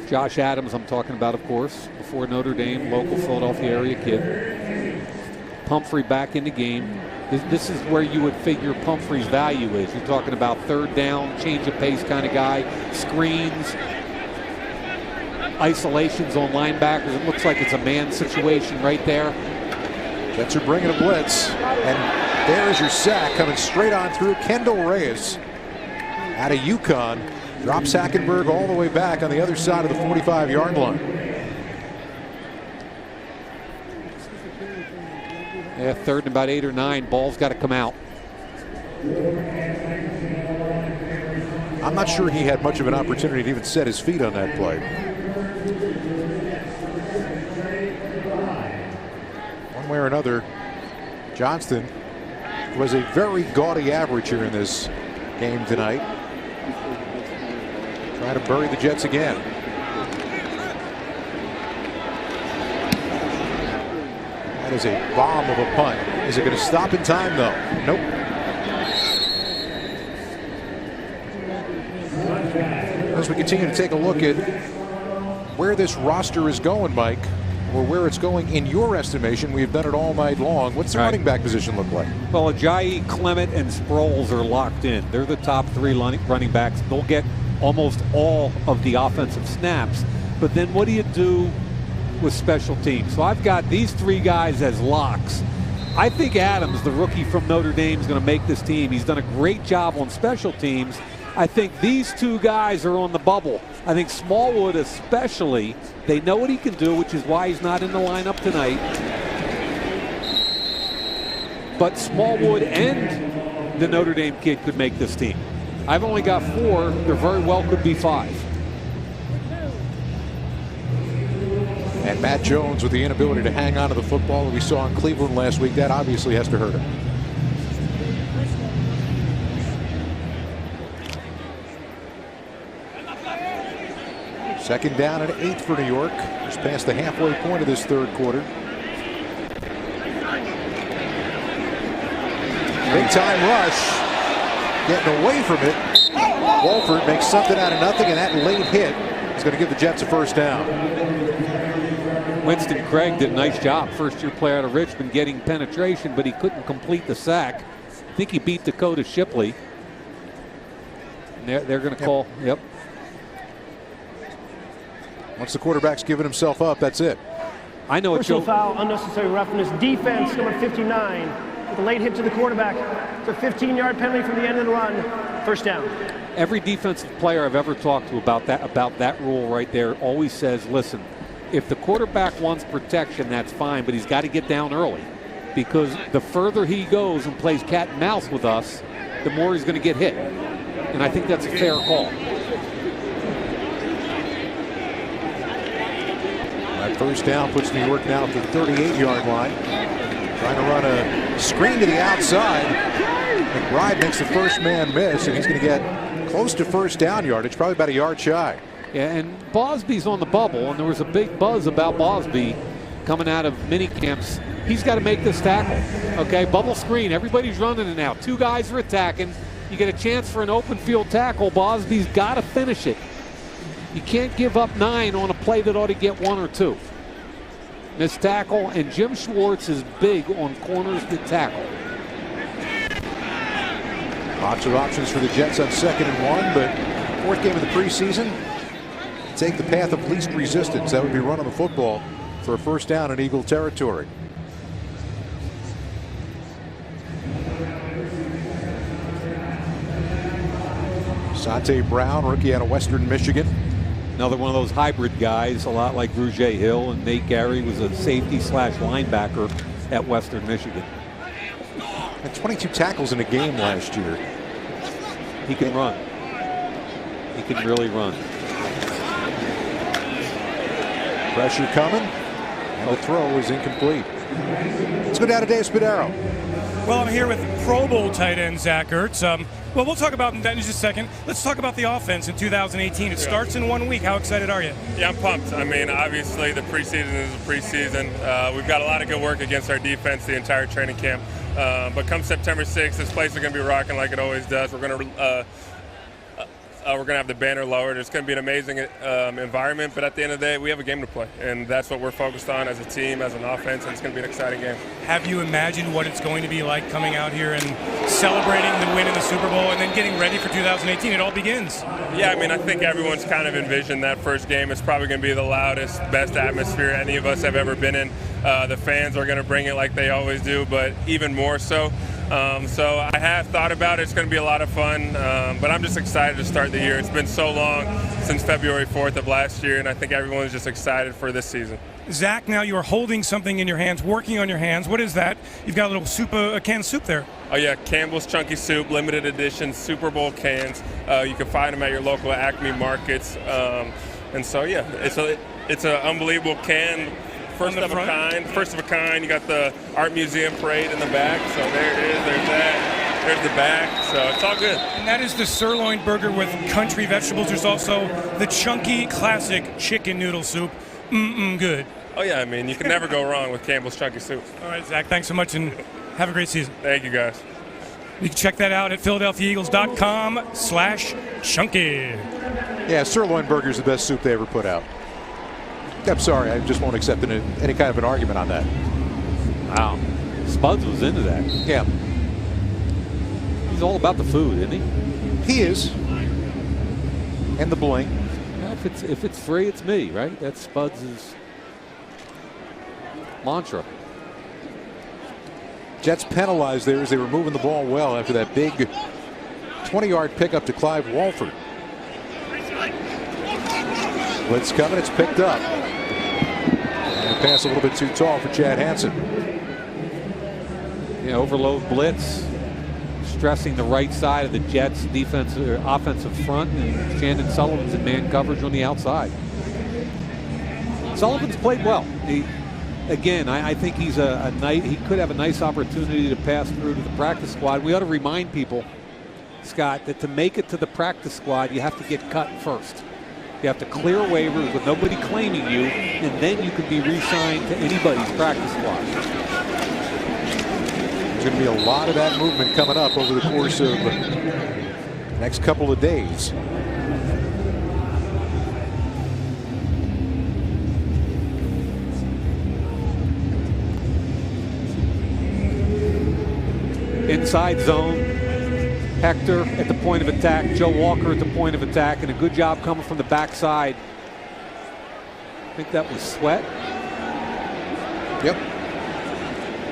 Josh Adams, I'm talking about, of course, before Notre Dame, local Philadelphia area kid. Pumphrey back in the game. This is where you would figure Pumphrey's value is. You're talking about third down, change of pace kind of guy, screens, isolations on linebackers. It looks like it's a man situation right there. Jets are bringing a blitz, and there's your sack coming straight on through. Kendall Reyes out of UConn drops Hackenberg all the way back on the other side of the 45-yard line. Yeah, third and about 8 or 9. Ball's got to come out. I'm not sure he had much of an opportunity to even set his feet on that play. One way or another, Johnston was a very gaudy average here in this game tonight. Trying to bury the Jets again. That is a bomb of a punt. Is it going to stop in time, though? Nope. As we continue to take a look at where this roster is going, Mike, or where it's going in your estimation, we've done it all night long. What's the running back position look like? Well, Ajayi, Clement, and Sproles are locked in. They're the top 3 running backs. They'll get almost all of the offensive snaps. But then what do you do with special teams? So I've got these 3 guys as locks. I think Adams, the rookie from Notre Dame, is going to make this team. He's done a great job on special teams. I think these 2 guys are on the bubble. I think Smallwood especially, they know what he can do, which is why he's not in the lineup tonight. But Smallwood and the Notre Dame kid could make this team. I've only got 4. There very well could be 5. And Matt Jones with the inability to hang on to the football that we saw in Cleveland last week, that obviously has to hurt him. Second down and 8 for New York. Just past the halfway point of this third quarter. Big time rush. Getting away from it. Walford makes something out of nothing, and that late hit is going to give the Jets a first down. Winston Craig did a nice job. First-year player out of Richmond getting penetration, but he couldn't complete the sack. I think he beat Dakota Shipley. And they're going to call. Yep. Once the quarterback's given himself up, that's it. I know Personal foul, unnecessary roughness, defense, number 59. With a late hit to the quarterback. It's a 15-yard penalty from the end of the run. First down. Every defensive player I've ever talked to about that rule right there always says, listen, if the quarterback wants protection, that's fine, but he's got to get down early, because the further he goes and plays cat and mouse with us, the more he's going to get hit. And I think that's a fair call. That first down puts New York now at the 38-yard line. Trying to run a screen to the outside. McBride makes the first man miss, and he's going to get close to first down yardage, probably about a yard shy. Yeah, and Bosby's on the bubble, and there was a big buzz about Bosby coming out of mini camps. He's got to make this tackle. Okay, bubble screen. Everybody's running it now. Two guys are attacking. You get a chance for an open field tackle. Bosby's got to finish it. You can't give up 9 on a play that ought to get 1 or 2. Missed tackle, and Jim Schwartz is big on corners that tackle. Lots of options for the Jets on 2nd and 1, but fourth game of the preseason, take the path of least resistance. That would be run on the football for a first down in Eagle territory. Sante Brown, rookie out of Western Michigan. Another one of those hybrid guys, a lot like Rouget Hill, and Nate Gary was a safety slash linebacker at Western Michigan. Had 22 tackles in a game last year. He can run. He can really run. Pressure coming, and the throw is incomplete. Let's go down to Dave Spadaro. Well, I'm here with Pro Bowl tight end Zach Ertz. Well, we'll talk about that in just a second. Let's talk about the offense in 2018. It starts in 1 week. How excited are you? Yeah, I'm pumped. I mean, obviously the preseason is a preseason. We've got a lot of good work against our defense the entire training camp. But come September 6th, this place is going to be rocking like it always does. We're going to have the banner lowered. It's going to be an amazing environment, but at the end of the day, we have a game to play, and that's what we're focused on as a team, as an offense, and it's going to be an exciting game. Have you imagined what it's going to be like coming out here and celebrating the win in the Super Bowl and then getting ready for 2018? It all begins. Yeah, I mean, I think everyone's kind of envisioned that first game. It's probably going to be the loudest, best atmosphere any of us have ever been in. The fans are going to bring it like they always do, but even more so. So I have thought about it. It's going to be a lot of fun, but I'm just excited to start the year. It's been so long since February 4th of last year, and I think everyone's just excited for this season. Zach, now you are holding something in your hands, working on your hands. What is that? You've got a little soup, a canned soup there. Oh yeah, Campbell's Chunky Soup, limited edition Super Bowl cans. You can find them at your local Acme markets. And so yeah, it's an unbelievable can. First of a kind. You got the Art Museum parade in the back. So there it is. There's that. There's the back. So it's all good. And that is the sirloin burger with country vegetables. There's also the chunky classic chicken noodle soup. Good. Oh yeah, I mean, you can never go wrong with Campbell's Chunky Soup. All right, Zach, thanks so much, and have a great season. Thank you, guys. You can check that out at PhiladelphiaEagles.com/chunky. Yeah, sirloin burger is the best soup they ever put out. I'm sorry, I just won't accept any kind of an argument on that. Wow. Spuds was into that. Yeah. He's all about the food, isn't he? He is. And the bling. Yeah, if it's free, it's me, right? That's Spuds' mantra. Jets penalized there as they were moving the ball well after that big 20-yard pickup to Clive Walford. Blitz coming, it's picked up. And a pass a little bit too tall for Chad Hansen. Yeah, overload blitz, stressing the right side of the Jets' offensive front, and Shandon Sullivan's in man coverage on the outside. Sullivan's played well. I think he's he could have a nice opportunity to pass through to the practice squad. We ought to remind people, Scott, that to make it to the practice squad, you have to get cut first. You have to clear waivers with nobody claiming you, and then you can be re-signed to anybody's practice squad. There's going to be a lot of that movement coming up over the course of the next couple of days. Inside zone. Hector at the point of attack, Joe Walker at the point of attack, and a good job coming from the backside. I think that was Sweat. Yep.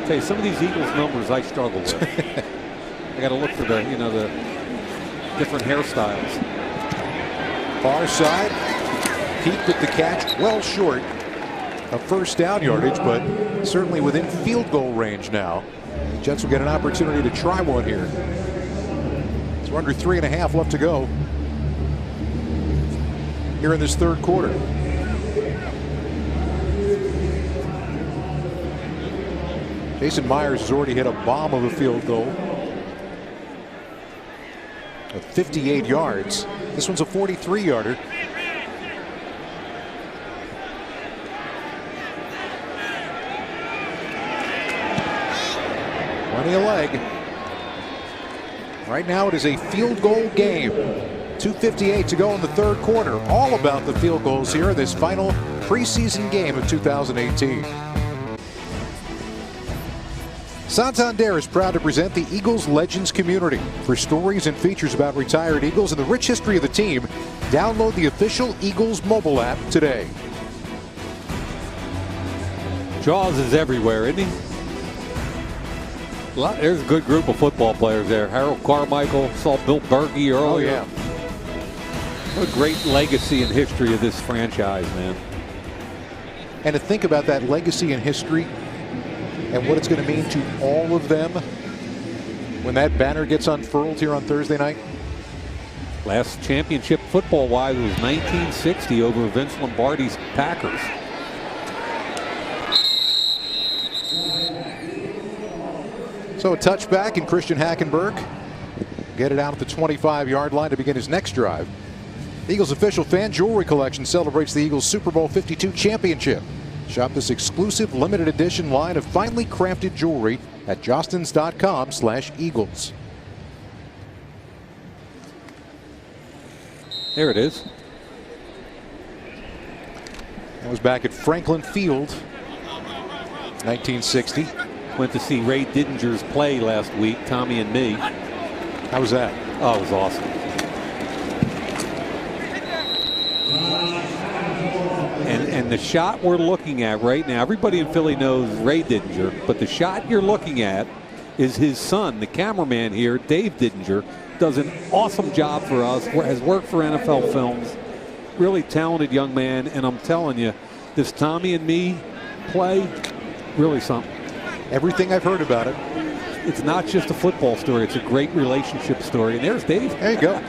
Tell you, some of these Eagles numbers I struggle with. I got to look for the different hairstyles. Far side, Pete with the catch, well short. of first down yardage, but certainly within field goal range now. The Jets will get an opportunity to try one here. So we're under 3.5 left to go here in this third quarter. Jason Myers has already hit a bomb of a field goal of 58 yards. This one's a 43-yarder. Plenty of leg. Right now it is a field goal game. 2:58 to go in the third quarter. All about the field goals here in this final preseason game of 2018. Santander is proud to present the Eagles Legends community. For stories and features about retired Eagles and the rich history of the team, download the official Eagles mobile app today. Jaws is everywhere, isn't he? There's a good group of football players there. Harold Carmichael, saw Bill Berkey earlier. Oh, yeah. What a great legacy and history of this franchise, man. And to think about that legacy and history and what it's going to mean to all of them when that banner gets unfurled here on Thursday night. Last championship football-wise was 1960 over Vince Lombardi's Packers. So a touchback, and Christian Hackenberg get it out at the 25-yard line to begin his next drive. The Eagles official fan jewelry collection celebrates the Eagles Super Bowl 52 championship. Shop this exclusive limited edition line of finely crafted jewelry at jostens.com/Eagles. There it is. That was back at Franklin Field, 1960. Went to see Ray Didinger's play last week, Tommy and Me. How was that? Oh, it was awesome. And the shot we're looking at right now, everybody in Philly knows Ray Didinger, but the shot you're looking at is his son, the cameraman here, Dave Didinger, does an awesome job for us, has worked for NFL Films, really talented young man, and I'm telling you, this Tommy and Me play, really something. Everything I've heard about it. It's not just a football story, it's a great relationship story, and there's Dave. There you go.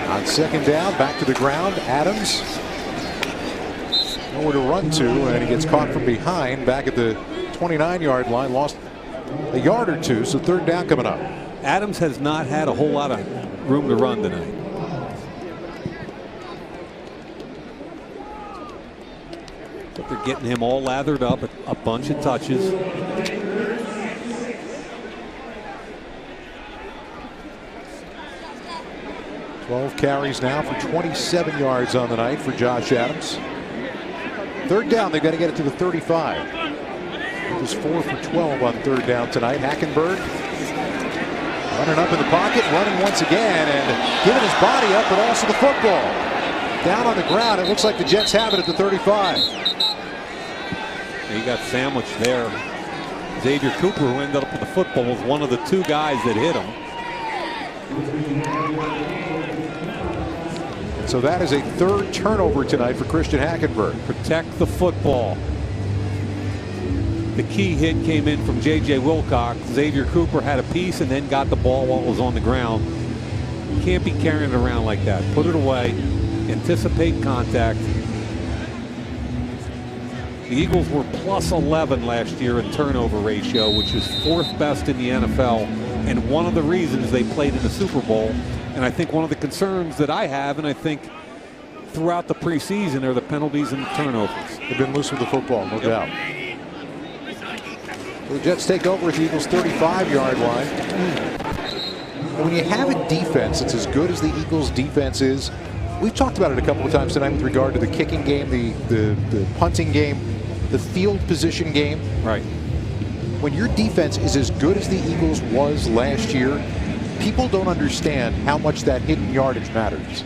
On second down, back to the ground, Adams. Nowhere to run to, and he gets caught from behind back at the 29-yard line. Lost a yard or two, so third down coming up. Adams has not had a whole lot of room to run tonight. But they're getting him all lathered up, a bunch of touches. Twelve carries now for 27 yards on the night for Josh Adams. Third down, they've got to get it to the 35. Just 4 for 12 on third down tonight. Hackenberg running up in the pocket, running once again, and giving his body up, but also the football. Down on the ground, it looks like the Jets have it at the 35. He got sandwiched there. Xavier Cooper, who ended up with the football, was one of the two guys that hit him. So that is a third turnover tonight for Christian Hackenberg. Protect the football. The key hit came in from J.J. Wilcox. Xavier Cooper had a piece and then got the ball while it was on the ground. You can't be carrying it around like that. Put it away. Anticipate contact. The Eagles were plus 11 last year in turnover ratio, which is 4th best in the NFL, and one of the reasons they played in the Super Bowl. And I think one of the concerns that I have, and I think throughout the preseason, are the penalties and the turnovers. They've been loose with the football, no doubt. The Jets take over at the Eagles' 35-yard line. And when you have a defense that's as good as the Eagles' defense is, we've talked about it a couple of times tonight with regard to the kicking game, the punting game, the field position game. Right. When your defense is as good as the Eagles was last year, people don't understand how much that hidden yardage matters.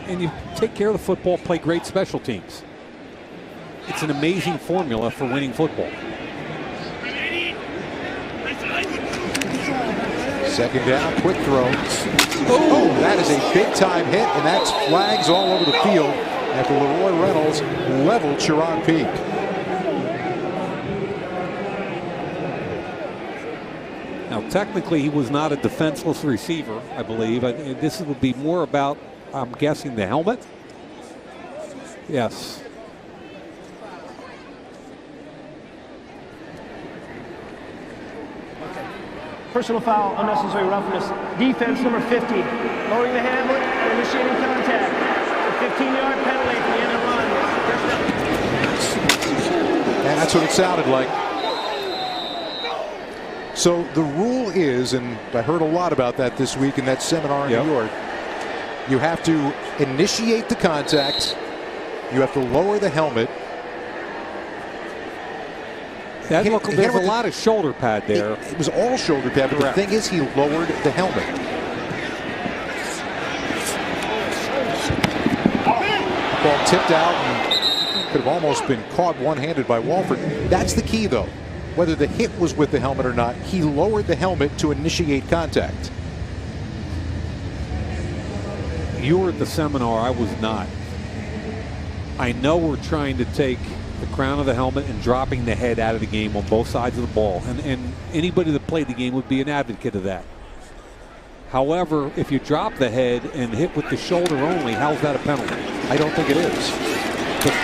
And you take care of the football, play great special teams. It's an amazing formula for winning football. Second down, quick throw. Oh, that is a big-time hit, and that's flags all over the field after Leroy Reynolds leveled Sherrod Peak. Now, technically, he was not a defenseless receiver, I believe. This would be more about, I'm guessing, the helmet. Yes. Personal foul, unnecessary roughness. Defense number 50, lowering the helmet and initiating contact. A 15-yard penalty at the end of the run. And that's what it sounded like. So the rule is, and I heard a lot about that this week in that seminar in New York, you have to initiate the contact, you have to lower the helmet. There's a lot of shoulder pad there. It was all shoulder pad, but the thing is he lowered the helmet. Ball tipped out and could have almost been caught one-handed by Walford. That's the key, though. Whether the hit was with the helmet or not, he lowered the helmet to initiate contact. You were at the seminar, I was not. I know we're trying to take the crown of the helmet and dropping the head out of the game on both sides of the ball. And anybody that played the game would be an advocate of that. However, if you drop the head and hit with the shoulder only, how's that a penalty? I don't think it is. But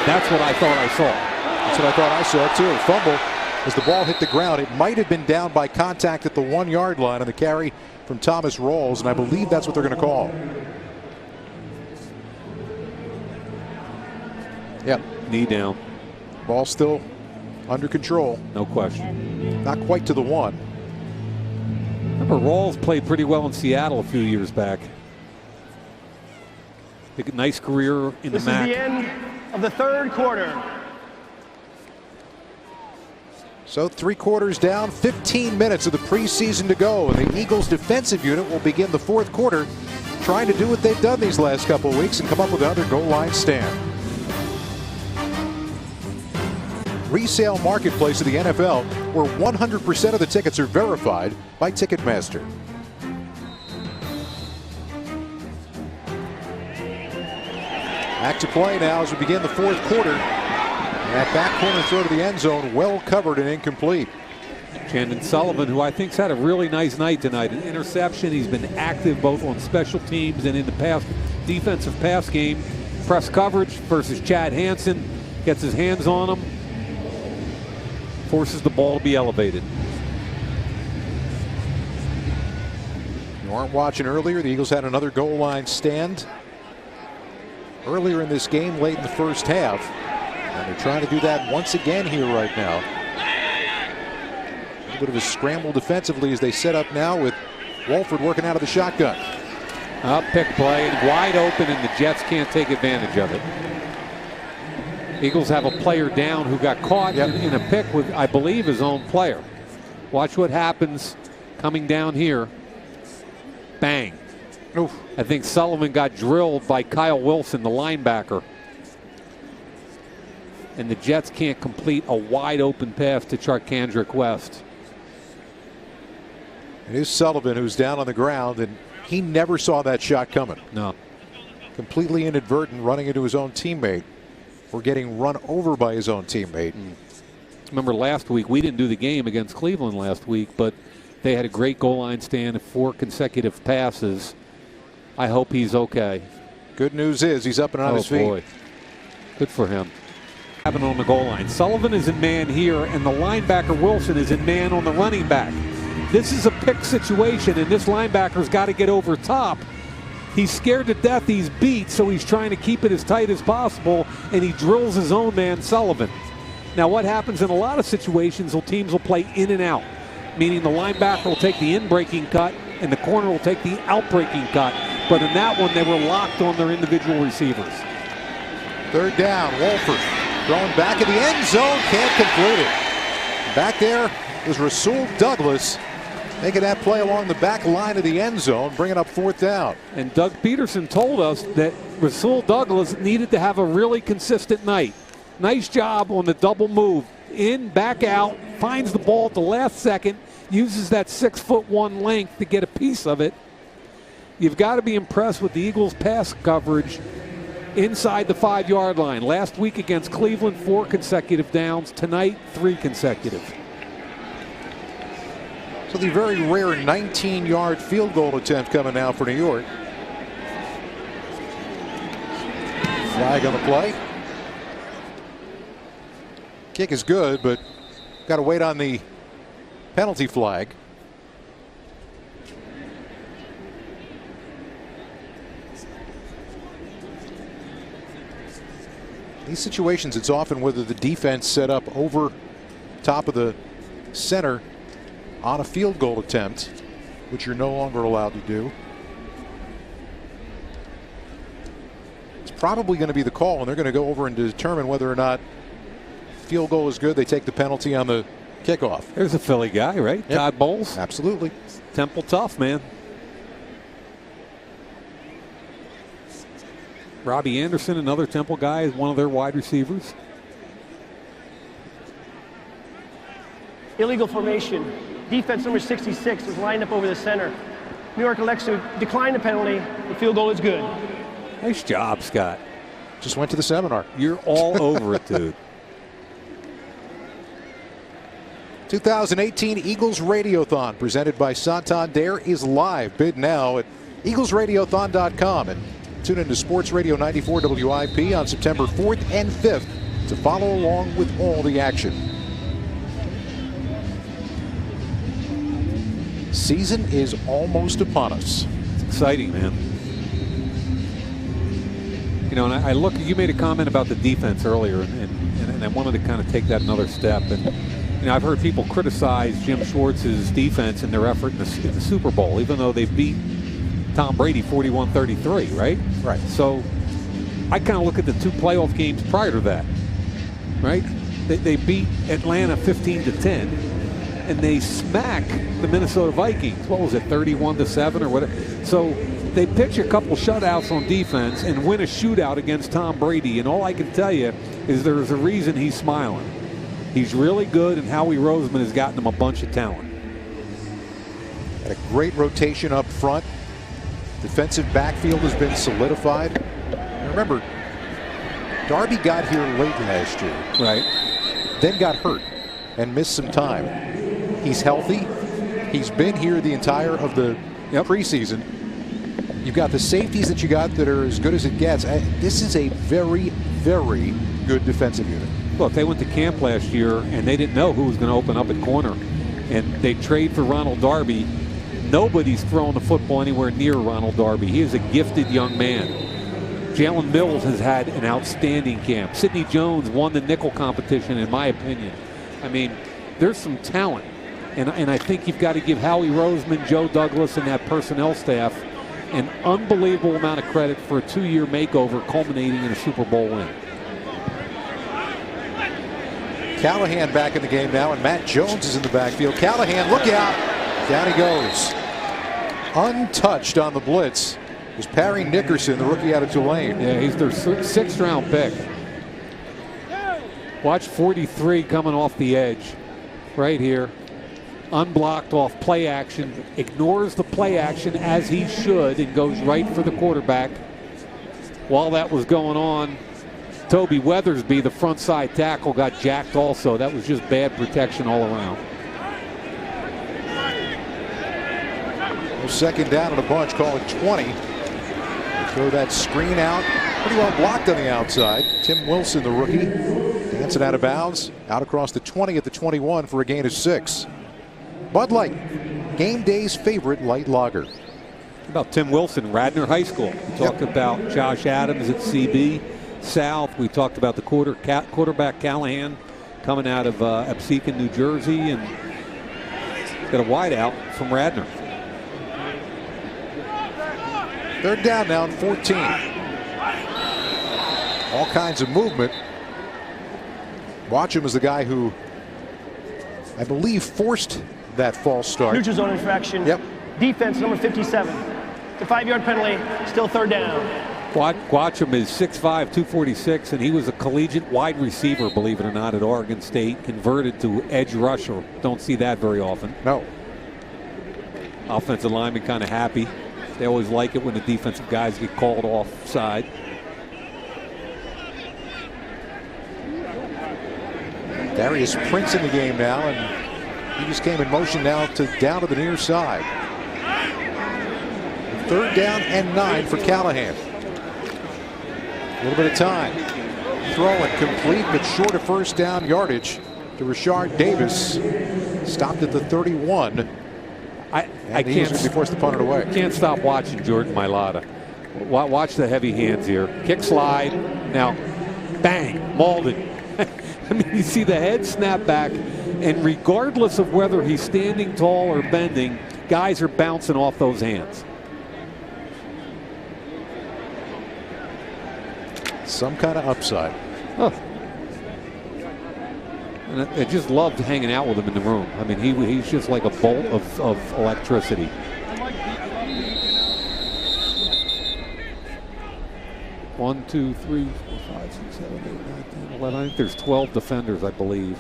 that's what I thought I saw. That's what I thought I saw, too. Fumble as the ball hit the ground. It might have been down by contact at the 1-yard line on the carry from Thomas Rawls, and I believe that's what they're going to call. Yep. Knee down. Ball still under control. No question. Not quite to the 1. Remember, Rawls played pretty well in Seattle a few years back. Nice career in the MAC. This is the end of the third quarter. So 3 quarters down, 15 minutes of the preseason to go, and the Eagles defensive unit will begin the 4th quarter trying to do what they've done these last couple of weeks and come up with another goal line stand. Resale marketplace of the NFL, where 100% of the tickets are verified by Ticketmaster. Back to play now as we begin the 4th quarter. That back corner throw to the end zone, well covered and incomplete. Chandon Sullivan, who I think's had a really nice night tonight. An interception. He's been active both on special teams and in the defensive pass game. Press coverage versus Chad Hansen. Gets his hands on him. Forces the ball to be elevated. You aren't watching earlier. The Eagles had another goal line stand earlier in this game, late in the first half. And they're trying to do that once again here right now. A little bit of a scramble defensively as they set up now with Walford working out of the shotgun. Pick play and wide open, and the Jets can't take advantage of it. Eagles have a player down who got caught in a pick with, I believe, his own player. Watch what happens coming down here. Bang. Oof. I think Sullivan got drilled by Kyle Wilson, the linebacker. And the Jets can't complete a wide open pass to Charkandrick West. It is Sullivan who's down on the ground, and he never saw that shot coming. No. Completely inadvertent, running into his own teammate, or getting run over by his own teammate. Remember last week, we didn't do the game against Cleveland last week, but they had a great goal line stand, 4 consecutive passes. I hope he's okay. Good news is he's up and on his feet. Boy. Good for him. Happened on the goal line. Sullivan is in man here, and the linebacker Wilson is in man on the running back. This is a pick situation, and this linebacker's got to get over top. He's scared to death. He's beat, so he's trying to keep it as tight as possible, and he drills his own man, Sullivan. Now, what happens in a lot of situations, teams will play in and out, meaning the linebacker will take the in-breaking cut, and the corner will take the out-breaking cut. But in that one, they were locked on their individual receivers. 3rd down, Walford throwing back in the end zone, can't complete it. Back there is Rasul Douglas making that play along the back line of the end zone, bringing up 4th down. And Doug Peterson told us that Rasul Douglas needed to have a really consistent night. Nice job on the double move. In, back out, finds the ball at the last second, uses that 6'1" length to get a piece of it. You've got to be impressed with the Eagles' pass coverage inside the 5-yard line. Last week against Cleveland, 4 consecutive downs. Tonight, 3 consecutive. So the very rare 19-yard field goal attempt coming now for New York. Flag on the play. Kick is good, but got to wait on the penalty flag. These situations, it's often whether the defense set up over top of the center on a field goal attempt, which you're no longer allowed to do. It's probably going to be the call, and they're going to go over and determine whether or not field goal is good. They take the penalty on the kickoff. There's a Philly guy, right? Yep. Todd Bowles. Absolutely. Temple tough, man. Robbie Anderson, another Temple guy, is one of their wide receivers. Illegal formation. Defense number 66 is lined up over the center. New York elects to decline the penalty. The field goal is good. Nice job, Scott. Just went to the seminar. You're all over it, dude. 2018 Eagles Radiothon presented by Santander is live. Bid now at eaglesradiothon.com and tune into Sports Radio 94 WIP on September 4th and 5th to follow along with all the action. Season is almost upon us. It's exciting, man. You know, and I look, you made a comment about the defense earlier, and I wanted to kind of take that another step. And, you know, I've heard people criticize Jim Schwartz's defense and their effort in the Super Bowl, even though they beat Tom Brady 41-33, right? Right. So I kind of look at the 2 playoff games prior to that, right? They beat Atlanta 15-10. And they smack the Minnesota Vikings. What was it, 31-7 or whatever? So they pitch a couple shutouts on defense and win a shootout against Tom Brady. And all I can tell you is there's a reason he's smiling. He's really good, and Howie Roseman has gotten him a bunch of talent. Had a great rotation up front. Defensive backfield has been solidified. And remember, Darby got here late last year. Right. Then got hurt and missed some time. He's healthy. He's been here the entire of the preseason. You've got the safeties that you got that are as good as it gets. This is a very, very good defensive unit. Look, they went to camp last year, and they didn't know who was going to open up at corner. And they trade for Ronald Darby. Nobody's throwing the football anywhere near Ronald Darby. He is a gifted young man. Jalen Mills has had an outstanding camp. Sidney Jones won the nickel competition, in my opinion. I mean, there's some talent. And I think you've got to give Howie Roseman, Joe Douglas, and that personnel staff an unbelievable amount of credit for a 2-year makeover culminating in a Super Bowl win. Callahan back in the game now, and Matt Jones is in the backfield. Callahan, look out. Down he goes. Untouched on the blitz is Parry Nickerson, the rookie out of Tulane. Yeah, he's their 6th-round pick. Watch 43 coming off the edge right here. Unblocked off play action, ignores the play action as he should, and goes right for the quarterback. While that was going on, Toby Weathersby, the front side tackle, got jacked also. That was just bad protection all around. Second down and a bunch, call it 20. They throw that screen out. Pretty well blocked on the outside. Tim Wilson, the rookie, dancing out of bounds. Out across the 20 at the 21 for a gain of 6. Bud Light, game day's favorite light lager. About Tim Wilson, Radnor High School. We talked about Josh Adams at CB South. We talked about the quarterback Callahan coming out of Absecon, New Jersey, and got a wideout from Radnor. 3rd down now and 14. All kinds of movement. Watch him as the guy who, I believe, forced that false start. Neutral zone infraction. Yep. Defense number 57. It's a 5-yard penalty. Still 3rd down. Quatcham is 6'5", 246, and he was a collegiate wide receiver, believe it or not, at Oregon State, converted to edge rusher. Don't see that very often. No. Offensive lineman kind of happy. They always like it when the defensive guys get called offside. Darius Prince in the game now, and he just came in motion now down to the near side. 3rd down and 9 for Callahan. A little bit of time. Throw it complete, but short of 1st down yardage to Rashard Davis. Stopped at the 31. I can't be forced to punt it away. Can't stop watching Jordan Mailata. Watch the heavy hands here. Kick slide. Now, bang, Malden. I mean, you see the head snap back, and regardless of whether he's standing tall or bending, guys are bouncing off those hands. Some kind of upside. Oh. And I just loved hanging out with him in the room. I mean, he's just like a bolt of electricity. One, 2, 3, 4, 5, 6, 7, 8, 9, 10, 11. I think there's 12 defenders, I believe.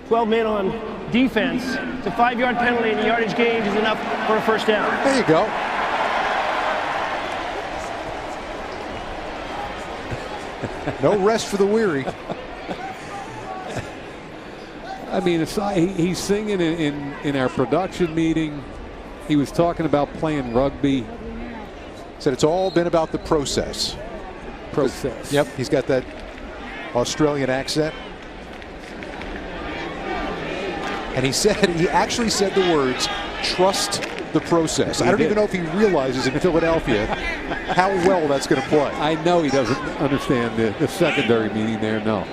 12 men on defense. It's a 5-yard penalty, and the yardage gained is enough for a 1st down. There you go. No rest for the weary. I mean, he's singing in our production meeting. He was talking about playing rugby. Said it's all been about the process. Yep, he's got that Australian accent. And he actually said the words, trust the process. I don't even know if he realizes in Philadelphia how well that's going to play. I know he doesn't understand the secondary meaning there, no.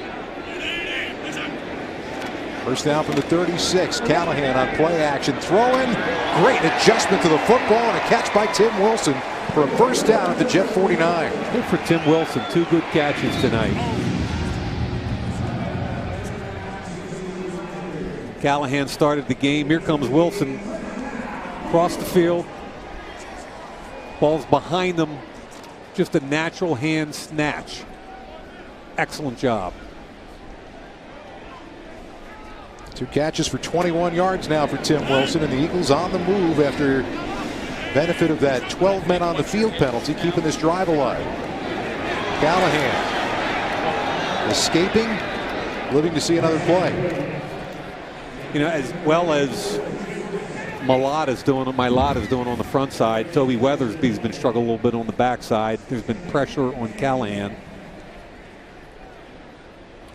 1st down from the 36. Callahan on play action. Throwing. Great adjustment to the football and a catch by Tim Wilson for a 1st down at the Jet 49. Good for Tim Wilson. 2 good catches tonight. Callahan started the game. Here comes Wilson. Across the field. Ball's behind them. Just a natural hand snatch. Excellent job. 2 catches for 21 yards now for Tim Wilson, and the Eagles on the move after benefit of that 12 men on the field penalty, keeping this drive alive. Callahan escaping, living to see another play. You know, as well as Mailata's doing on the front side, Toby Weathersby's been struggling a little bit on the backside. There's been pressure on Callahan.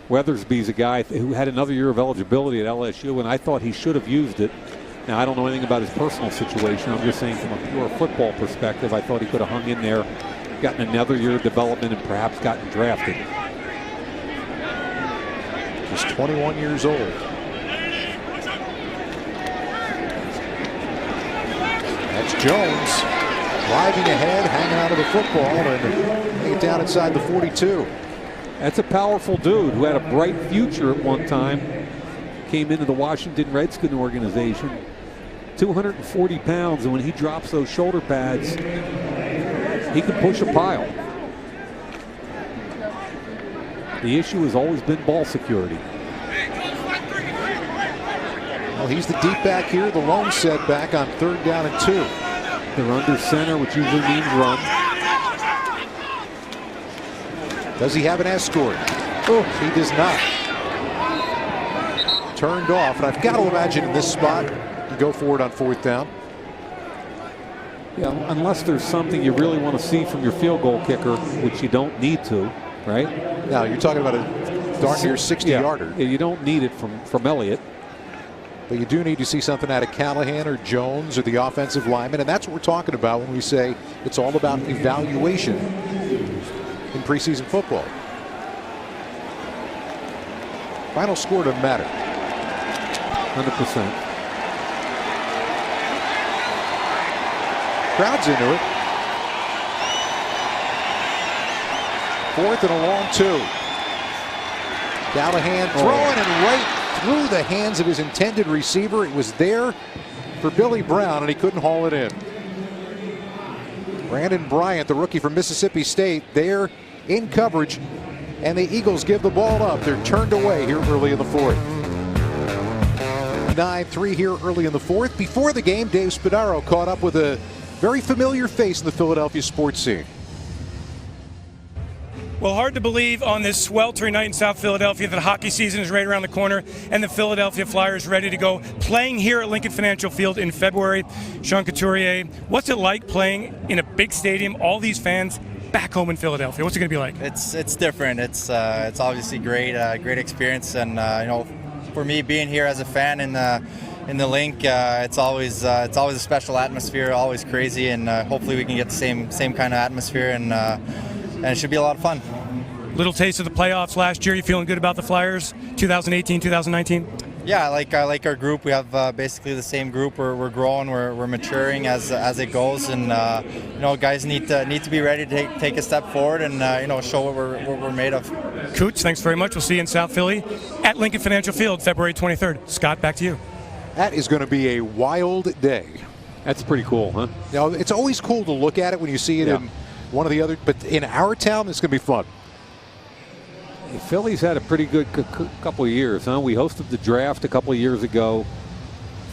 Weathersby's a guy who had another year of eligibility at LSU, and I thought he should have used it. Now, I don't know anything about his personal situation. I'm just saying from a pure football perspective, I thought he could have hung in there, gotten another year of development, and perhaps gotten drafted. Just 21 years old. That's Jones driving ahead, hanging out of the football, and getting it down inside the 42. That's a powerful dude who had a bright future at one time. Came into the Washington Redskins organization. 240 pounds, and when he drops those shoulder pads, he can push a pile. The issue has always been ball security. Well, he's the deep back here, the lone setback on 3rd down and 2. They're under center, which usually means run. Does he have an escort? Oh, he does not. Turned off, and I've got to imagine in this spot, you go for it on 4th down. Yeah, unless there's something you really want to see from your field goal kicker, which you don't need to, right? Now, you're talking about a darn near 60-yarder. Yeah, you don't need it from Elliott. But you do need to see something out of Callahan or Jones or the offensive lineman, and that's what we're talking about when we say it's all about evaluation in preseason football. Final score doesn't matter. 100%. Crowd's into it. 4th and a long 2. Callahan throwing and right through the hands of his intended receiver. It was there for Billy Brown, and he couldn't haul it in. Brandon Bryant, the rookie from Mississippi State, there in coverage, and the Eagles give the ball up. They're turned away here early in the fourth. 9-3 here early in the fourth. Before the game, Dave Spadaro caught up with a very familiar face in the Philadelphia sports scene. Well, hard to believe on this sweltering night in South Philadelphia that hockey season is right around the corner and the Philadelphia Flyers ready to go, playing here at Lincoln Financial Field in February. Sean Couturier, what's it like playing in a big stadium, all these fans back home in Philadelphia? What's it going to be like? It's different. It's obviously great experience, and for me being here as a fan in the link, it's always a special atmosphere, always crazy, and hopefully we can get the same kind of atmosphere, and it should be a lot of fun. Little taste of the playoffs last year. You feeling good about the Flyers 2018, 2019? Yeah, I like our group. We have basically the same group. We're growing, we're maturing as it goes, and guys need to be ready to take a step forward and show what we're made of. Coots, thanks very much. We'll see you in South Philly at Lincoln Financial Field, February 23rd. Scott, back to you. That is going to be a wild day. That's pretty cool, huh? It's always cool to look at it when you see it in one of the other, but in our town, it's going to be fun. Philly's had a pretty good couple of years, huh? We hosted the draft a couple of years ago.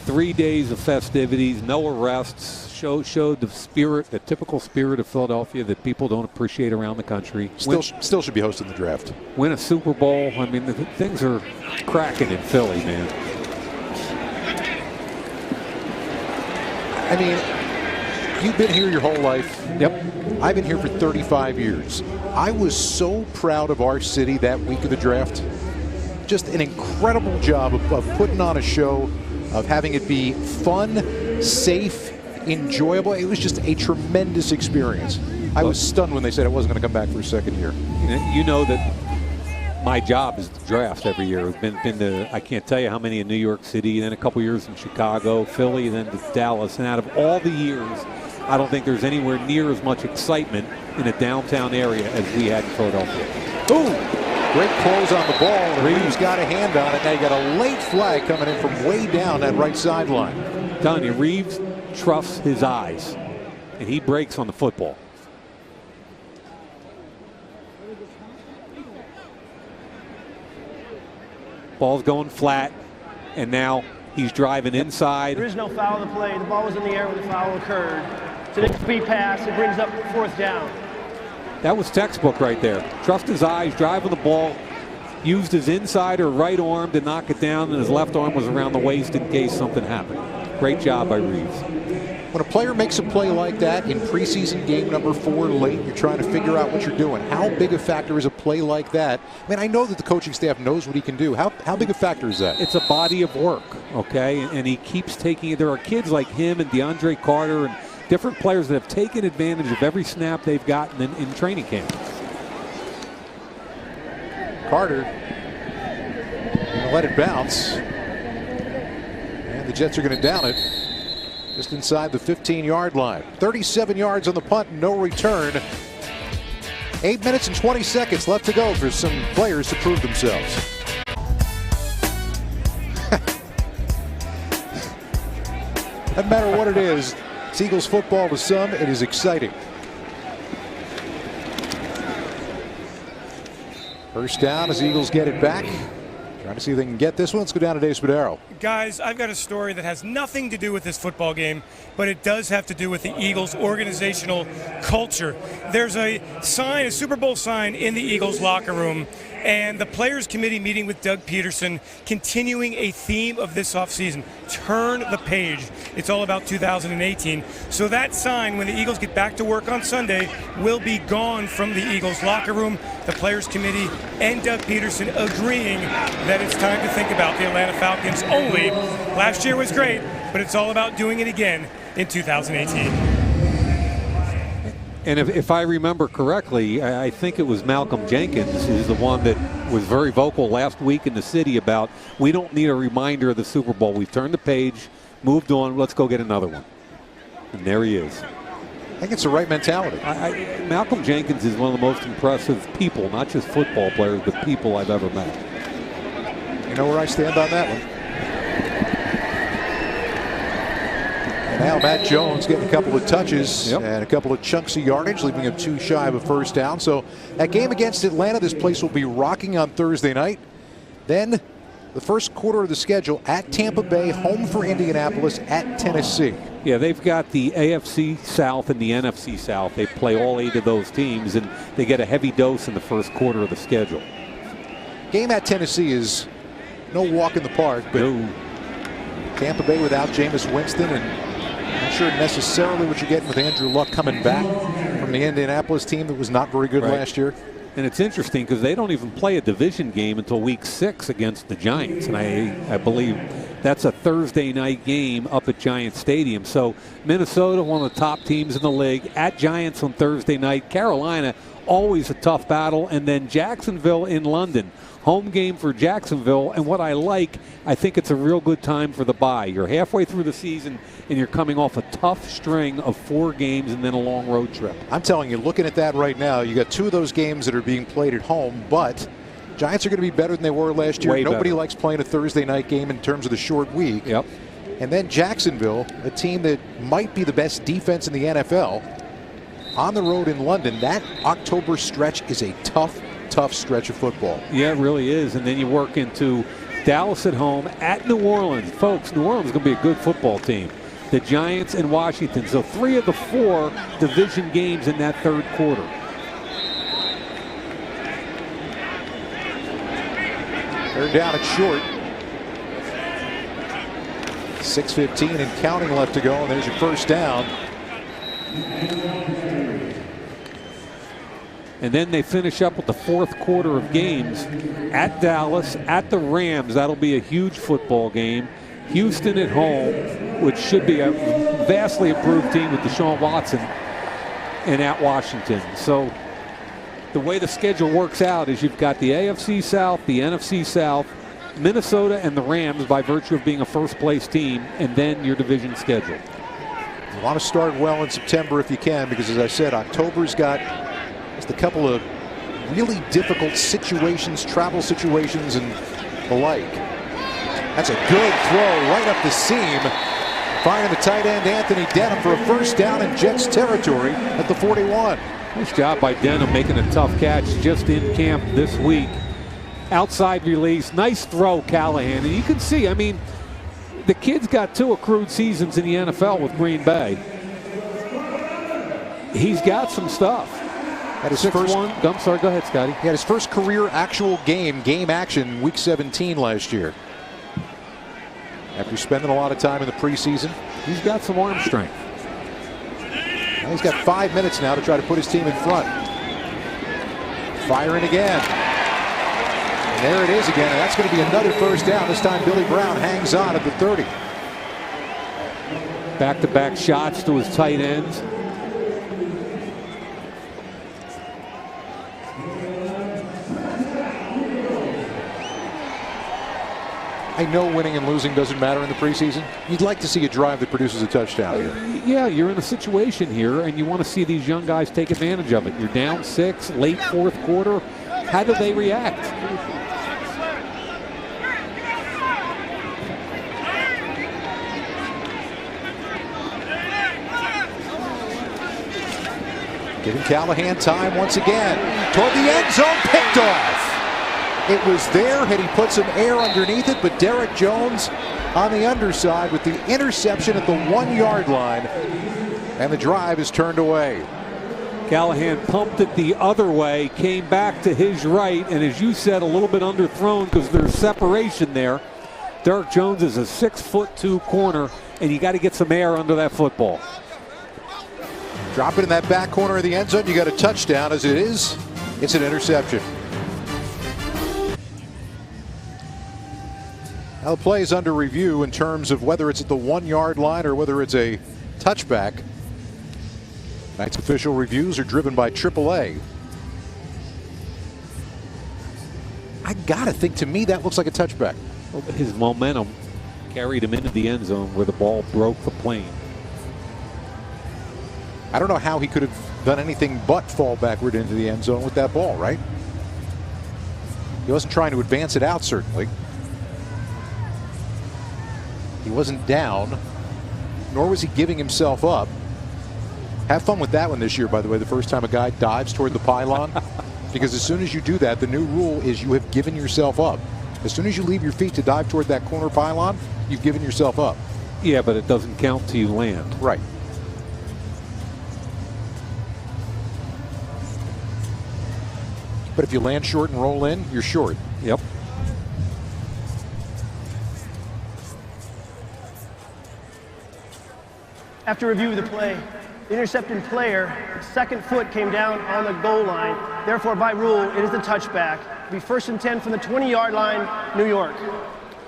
3 days of festivities, no arrests. Showed the typical spirit of Philadelphia that people don't appreciate around the country. Still should be hosting the draft. Win a Super Bowl. I mean, things are cracking in Philly, man. I mean, you've been here your whole life. Yep. I've been here for 35 years. I was so proud of our city that week of the draft. Just an incredible job of putting on a show, of having it be fun, safe, enjoyable. It was just a tremendous experience. I was stunned when they said it wasn't going to come back for a second year. You know that my job is the draft every year. I've been to, I can't tell you how many in New York City, then a couple years in Chicago, Philly, then to Dallas. And out of all the years, I don't think there's anywhere near as much excitement in a downtown area as we had in Philadelphia. Ooh, great close on the ball. Reeves got a hand on it. Now you got a late flag coming in from way down that right sideline. I'm telling you, Reeves trusts his eyes, and he breaks on the football. Ball's going flat, and now he's driving inside. There is no foul on the play. The ball was in the air when the foul occurred. It's an incomplete pass. It brings up 4th down. That was textbook right there. Trust his eyes, driving the ball, used his inside or right arm to knock it down, and his left arm was around the waist in case something happened. Great job by Reeves. When a player makes a play like that in preseason game number 4 late, you're trying to figure out what you're doing. How big a factor is a play like that? I mean, I know that the coaching staff knows what he can do. How big a factor is that? It's a body of work, okay? And he keeps taking it. There are kids like him and DeAndre Carter and different players that have taken advantage of every snap they've gotten in training camp. Carter going to let it bounce. And the Jets are going to down it just inside the 15-yard line. 37 yards on the punt, no return. 8 minutes and 20 seconds left to go for some players to prove themselves. Doesn't matter what it is. It's Eagles football to some. It is exciting. First down as the Eagles get it back. Trying to see if they can get this one. Let's go down to Dave Spadaro. Guys, I've got a story that has nothing to do with this football game, but it does have to do with the Eagles' organizational culture. There's a sign, a Super Bowl sign in the Eagles locker room, and the Players Committee meeting with Doug Peterson, continuing a theme of this offseason. Turn the page. It's all about 2018. So that sign, when the Eagles get back to work on Sunday, will be gone from the Eagles locker room. The Players Committee and Doug Peterson agreeing that it's time to think about the Atlanta Falcons only. Last year was great, but it's all about doing it again in 2018. And if I remember correctly, I think it was Malcolm Jenkins who's the one that was very vocal last week in the city about we don't need a reminder of the Super Bowl. We've turned the page, moved on, let's go get another one. And there he is. I think it's the right mentality. Malcolm Jenkins is one of the most impressive people, not just football players, but people I've ever met. You know where I stand on that one. Now Matt Jones getting a couple of touches and a couple of chunks of yardage, leaving him 2 shy of a first down. So that game against Atlanta, this place will be rocking on Thursday night. Then the first quarter of the schedule at Tampa Bay, home for Indianapolis, at Tennessee. Yeah, they've got the AFC South and the NFC South. They play all 8 of those teams, and they get a heavy dose in the first quarter of the schedule. Game at Tennessee is no walk in the park, but Tampa Bay without Jameis Winston, and not sure necessarily what you're getting with Andrew Luck coming back from the Indianapolis team that was not very good last year. And it's interesting because they don't even play a division game until week 6 against the Giants. And I believe that's a Thursday night game up at Giants Stadium. So Minnesota, one of the top teams in the league, at Giants on Thursday night. Carolina, always a tough battle. And then Jacksonville in London. Home game for Jacksonville. And what I like, I think it's a real good time for the bye. You're halfway through the season and you're coming off a tough string of 4 games and then a long road trip. I'm telling you, looking at that right now, you got 2 of those games that are being played at home, but Giants are going to be better than they were last year. Way Nobody better. likes playing a Thursday night game in terms of the short week. Yep. And then Jacksonville, a team that might be the best defense in the NFL, on the road in London. That October stretch is a tough stretch of football. Yeah, it really is. And then you work into Dallas at home, at New Orleans. Folks, New Orleans is going to be a good football team. The Giants and Washington. So 3 of the 4 division games in that third quarter. They're down at short. 6:15 and counting left to go, and there's your first down. And then they finish up with the fourth quarter of games at Dallas, at the Rams. That'll be a huge football game. Houston at home, which should be a vastly improved team with Deshaun Watson, and at Washington. So the way the schedule works out is you've got the AFC South, the NFC South, Minnesota, and the Rams by virtue of being a first-place team, and then your division schedule. You want to start well in September if you can, because as I said, October's got just a couple of really difficult situations, travel situations, and the like. That's a good throw right up the seam. Finding the tight end Anthony Denham for a first down in Jets territory at the 41. Nice job by Denham making a tough catch just in camp this week. Outside release, nice throw, Callahan. And you can see, I mean, the kid's got 2 accrued seasons in the NFL with Green Bay. He's got some stuff. At his first one. I'm sorry, go ahead, Scotty. He had his first career actual game action, week 17 last year. After spending a lot of time in the preseason. He's got some arm strength. Now he's got 5 minutes now to try to put his team in front. Firing again. And there it is again, and that's going to be another first down. This time Billy Brown hangs on at the 30. Back-to-back shots to his tight ends. I know winning and losing doesn't matter in the preseason. You'd like to see a drive that produces a touchdown here. Yeah, you're in a situation here, and you want to see these young guys take advantage of it. You're down 6, late fourth quarter. How do they react? Giving Callahan time once again. Toward the end zone, picked off. It was there had he put some air underneath it, but Derek Jones on the underside with the interception at the 1-yard line, and the drive is turned away. Callahan pumped it the other way, came back to his right, and as you said, a little bit underthrown because there's separation there. Derek Jones is a 6'2" corner, and you got to get some air under that football. Drop it in that back corner of the end zone. You got a touchdown. As it is, it's an interception. Now the play is under review in terms of whether it's at the 1-yard line or whether it's a touchback. Tonight's official reviews are driven by AAA. I gotta think, to me, that looks like a touchback. Well, his momentum carried him into the end zone where the ball broke the plane. I don't know how he could have done anything but fall backward into the end zone with that ball, right? He wasn't trying to advance it out, certainly. He wasn't down. nor was he giving himself up. Have fun with that one this year, by the way, the first time a guy dives toward the pylon. Because as soon as you do that, the new rule is you have given yourself up. As soon as you leave your feet to dive toward that corner pylon, you've given yourself up. Yeah, but it doesn't count till you land. Right. But if you land short and roll in, you're short. Yep. After review of the play, the intercepted player, second foot came down on the goal line. Therefore, by rule, it is the touchback. It'll be 1st and 10 from the 20-yard line, New York.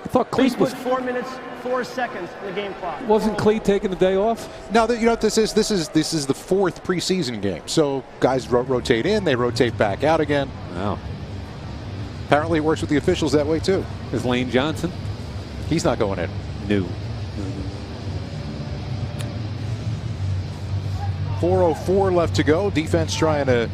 I thought Please Cleat put was 4 minutes, 4 seconds in the game clock. Wasn't Cleat taking the day off? Now, you know what this is? This is the 4th preseason game. So guys rotate in, they rotate back out again. Wow. Apparently it works with the officials that way too. Is Lane Johnson? He's not going in. No. 4:04 left to go. Defense trying to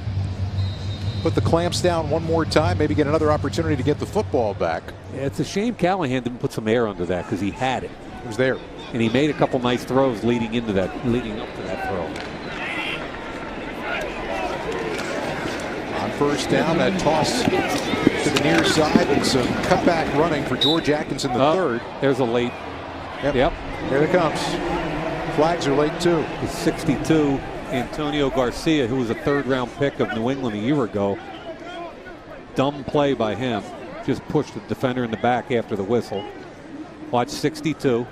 put the clamps down one more time, maybe get another opportunity to get the football back. Yeah, it's a shame Callahan didn't put some air under that because he had it. It was there. And he made a couple nice throws leading up to that throw. On first down, that toss to the near side and some cutback running for George Atkinson, the third. There's a late. Yep. Here it comes. Flags are late too. The 62, Antonio Garcia, who was a 3rd-round pick of New England a year ago. Dumb play by him. Just pushed the defender in the back after the whistle. Watch 62.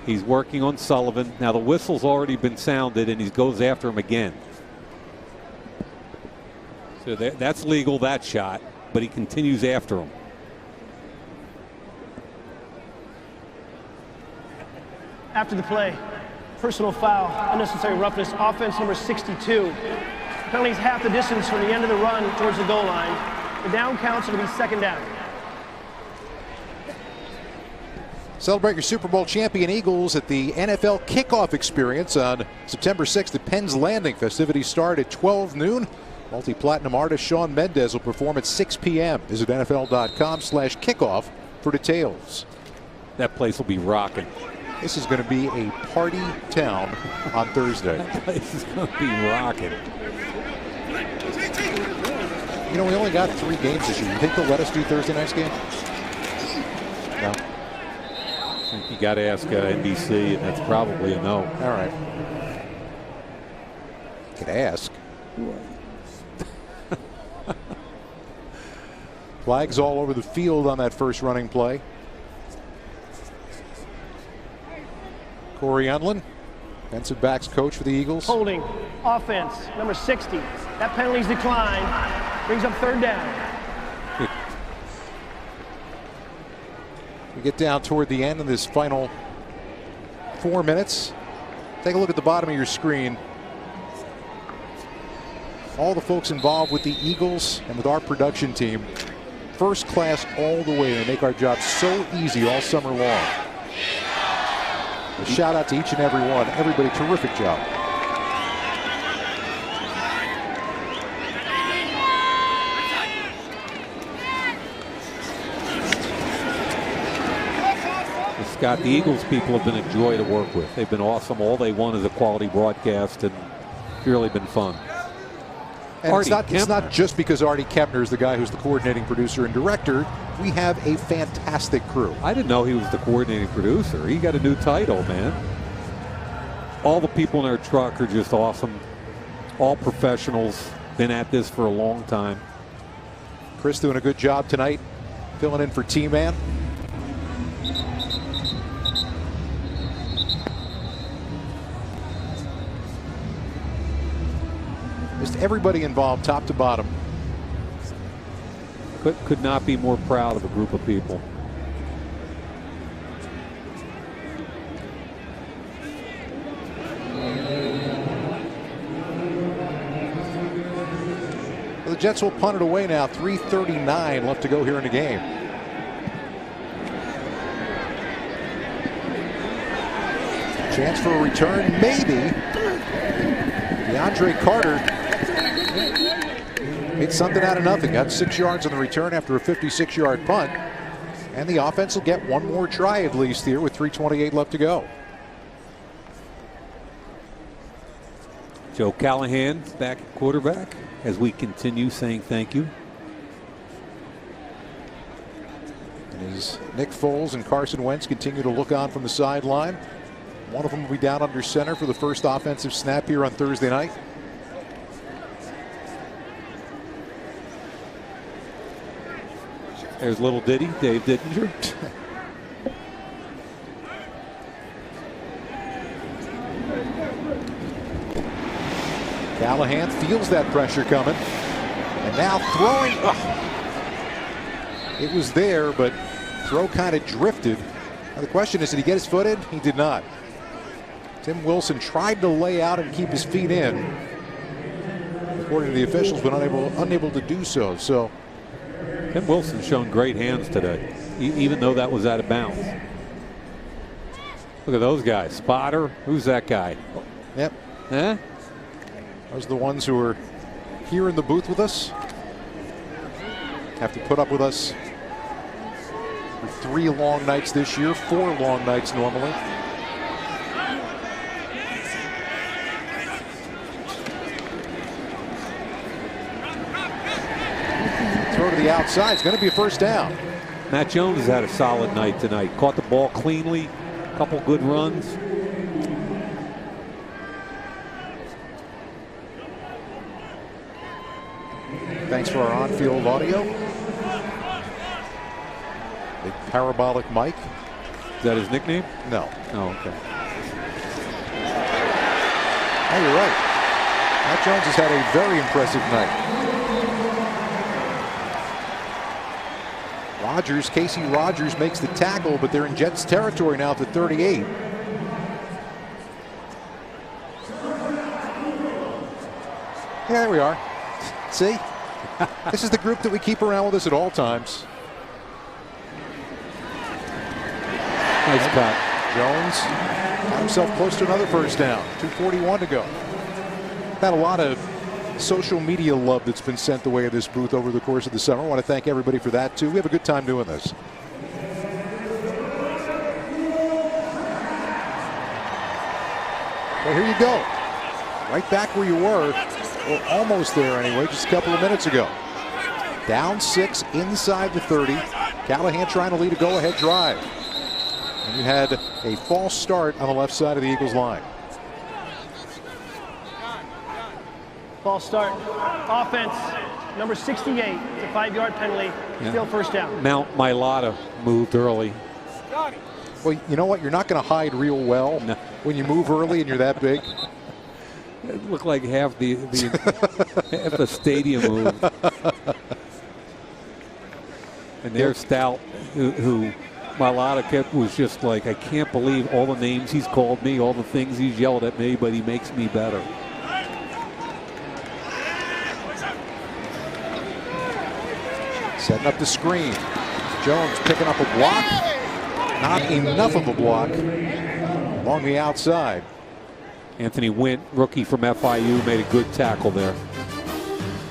He's working on Sullivan. Now the whistle's already been sounded and he goes after him again. So that's legal, that shot, but he continues after him. After the play, personal foul, unnecessary roughness, offense number 62. Penalty's half the distance from the end of the run towards the goal line. The down counts, it'll be 2nd down. Celebrate your Super Bowl champion Eagles at the NFL Kickoff Experience on September 6th at Penn's Landing. Festivities start at 12 noon. Multi-platinum artist Shawn Mendes will perform at 6 p.m. Visit NFL.com/kickoff for details. That place will be rocking. This is going to be a party town on Thursday. That place is going to be rocking. You know, we only got 3 games this year. You think they'll let us do Thursday night's game? No. I think you got to ask NBC, and that's probably a no. All right. Could ask. Flags all over the field on that first running play. Corey Unlin, defensive backs coach for the Eagles. Holding, offense, number 60. That penalty's declined. Brings up 3rd down. We get down toward the end of this final 4 minutes. Take a look at the bottom of your screen. All the folks involved with the Eagles and with our production team, first class all the way. They make our job so easy all summer long. A shout out to each and every one. Everybody, terrific job. Scott, the Eagles people have been a joy to work with. They've been awesome. All they want is a quality broadcast, and it's really been fun. And it's not just because Artie Kempner is the guy who's the coordinating producer and director. We have a fantastic crew. I didn't know he was the coordinating producer. He got a new title, man. All the people in our truck are just awesome. All professionals. Been at this for a long time. Chris doing a good job tonight, filling in for T-Man. Just everybody involved, top to bottom. Could not be more proud of a group of people. Well, the Jets will punt it away now. 3:39 left to go here in the game. Chance for a return, maybe. DeAndre Carter made something out of nothing. Got 6 yards on the return after a 56-yard punt. And the offense will get one more try at least here with 3:28 left to go. Joe Callahan back at quarterback as we continue saying thank you. And as Nick Foles and Carson Wentz continue to look on from the sideline, one of them will be down under center for the first offensive snap here on Thursday night. There's little Diddy, Dave Dittinger. Callahan feels that pressure coming. And now throwing. It was there, but throw kind of drifted. Now the question is, did he get his foot in? He did not. Tim Wilson tried to lay out and keep his feet in. According to the officials, but unable to do so. So Tim Wilson's shown great hands today, even though that was out of bounds. Look at those guys. Spotter, who's that guy? Yep. Huh? Those are the ones who are here in the booth with us. Have to put up with us for 3 long nights this year, 4 long nights normally. Throw to the outside. It's going to be a first down. Matt Jones has had a solid night tonight. Caught the ball cleanly, a couple good runs. Thanks for our on-field audio. Big parabolic mic. Is that his nickname? No. Oh, okay. Oh, you're right. Matt Jones has had a very impressive night. Casey Rogers makes the tackle, but they're in Jets territory now at the 38. Yeah, there we are. See? This is the group that we keep around with us at all times. Nice cut. Jones got himself close to another first down. 2:41 to go. Had a lot of social media love that's been sent the way of this booth over the course of the summer. I want to thank everybody for that too. We have a good time doing this. Well, here you go. Right back where you were, or almost there anyway, just a couple of minutes ago. Down 6 inside the 30. Callahan trying to lead a go-ahead drive. And you had a false start on the left side of the Eagles line. False start. Offense, number 68. It's a 5-yard penalty. Yeah. Still first down. Mount Mailata moved early. Well, you know what? You're not going to hide real well when you move early and you're that big. It looked like half the half the stadium moved. And there's Stout, who Mailata kept, was just like, I can't believe all the names he's called me, all the things he's yelled at me, but he makes me better. Setting up the screen. Jones picking up a block. Not enough of a block along the outside. Anthony Wint, rookie from FIU, made a good tackle there.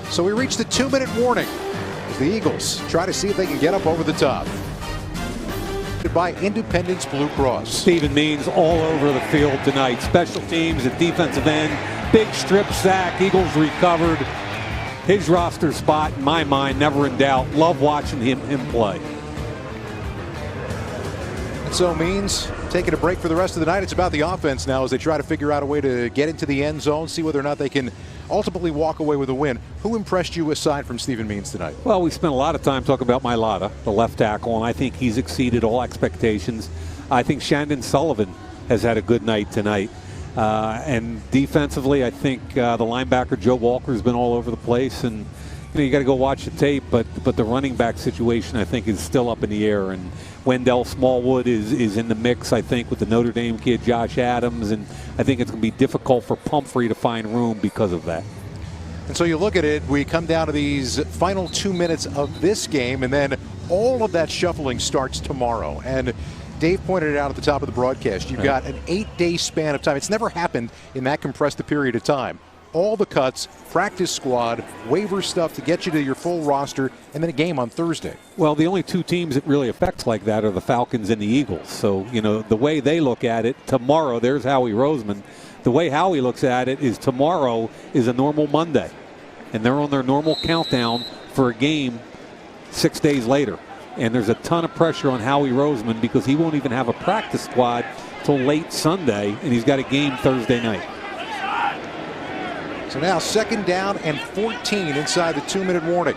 So we reached the 2-minute warning as the Eagles try to see if they can get up over the top. By Independence Blue Cross. Stephen Means all over the field tonight. Special teams at defensive end. Big strip sack. Eagles recovered. His roster spot, in my mind, never in doubt. Love watching him play. And so Means taking a break for the rest of the night. It's about the offense now as they try to figure out a way to get into the end zone, see whether or not they can ultimately walk away with a win. Who impressed you aside from Stephen Means tonight? Well, we spent a lot of time talking about Mailata, the left tackle, and I think he's exceeded all expectations. I think Shandon Sullivan has had a good night tonight. And defensively, I think the linebacker Joe Walker has been all over the place, and you got to go watch the tape. But the running back situation, I think, is still up in the air. And Wendell Smallwood is in the mix, I think, with the Notre Dame kid Josh Adams, and I think it's going to be difficult for Pumphrey to find room because of that. And so you look at it, we come down to these final 2 minutes of this game, and then all of that shuffling starts tomorrow. And Dave pointed it out at the top of the broadcast. You've got an 8-day span of time. It's never happened in that compressed a period of time. all the cuts, practice squad, waiver stuff to get you to your full roster, and then a game on Thursday. Well, the only two teams it really affects like that are the Falcons and the Eagles. So, you know, the way they look at it, tomorrow, there's Howie Roseman. The way Howie looks at it is tomorrow is a normal Monday. And they're on their normal countdown for a game 6 days later. And there's a ton of pressure on Howie Roseman because he won't even have a practice squad till late Sunday, and he's got a game Thursday night. So now 2nd down and 14 inside the 2-minute warning.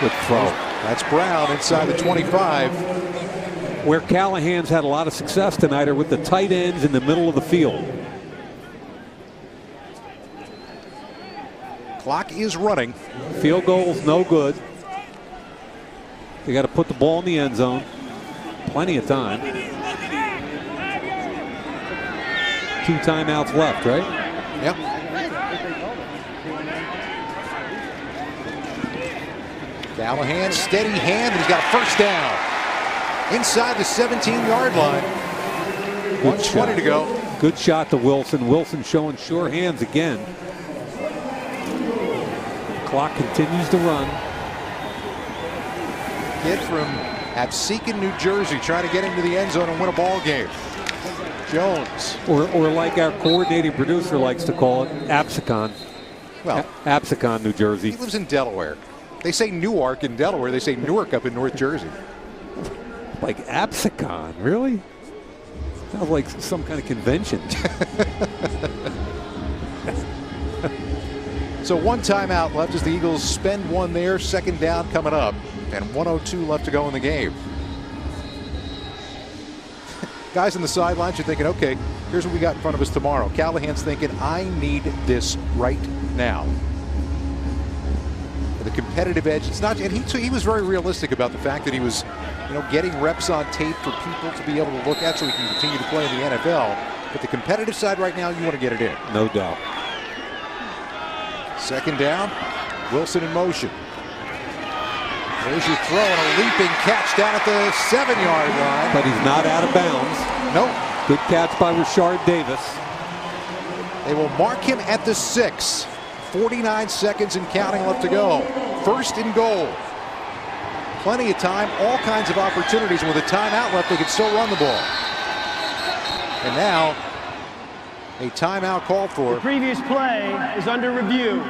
Good throw. That's Brown inside the 25. Where Callahan's had a lot of success tonight are with the tight ends in the middle of the field. Clock is running. Field goal's no good. They got to put the ball in the end zone. Plenty of time. 2 timeouts left, right? Yep. Callahan, steady hand, and he's got a first down. Inside the 17-yard line. 1:20 to go. Good shot to Wilson. Wilson showing sure hands again. Clock continues to run. Kid from Absecon, New Jersey, trying to get into the end zone and win a ball game. Jones. Or like our coordinating producer likes to call it, Absecon. Well, Absecon, New Jersey. He lives in Delaware. They say Newark in Delaware. They say Newark up in North Jersey. Like Absecon, really? Sounds like some kind of convention. So 1 timeout left as the Eagles spend 1 there. 2nd down coming up. And 1:02 left to go in the game. Guys on the sidelines are thinking, okay, here's what we got in front of us tomorrow. Callahan's thinking, I need this right now. The competitive edge, it's not, and he was very realistic about the fact that he was, you know, getting reps on tape for people to be able to look at so he can continue to play in the NFL. But the competitive side right now, you want to get it in. No doubt. 2nd down, Wilson in motion. There's your throw and a leaping catch down at the 7-yard line. But he's not out of bounds. Nope. Good catch by Rashard Davis. They will mark him at the 6. 49 seconds and counting left to go. 1st and goal. Plenty of time, all kinds of opportunities. With a timeout left, they can still run the ball. And now, a timeout called for. The previous play is under review.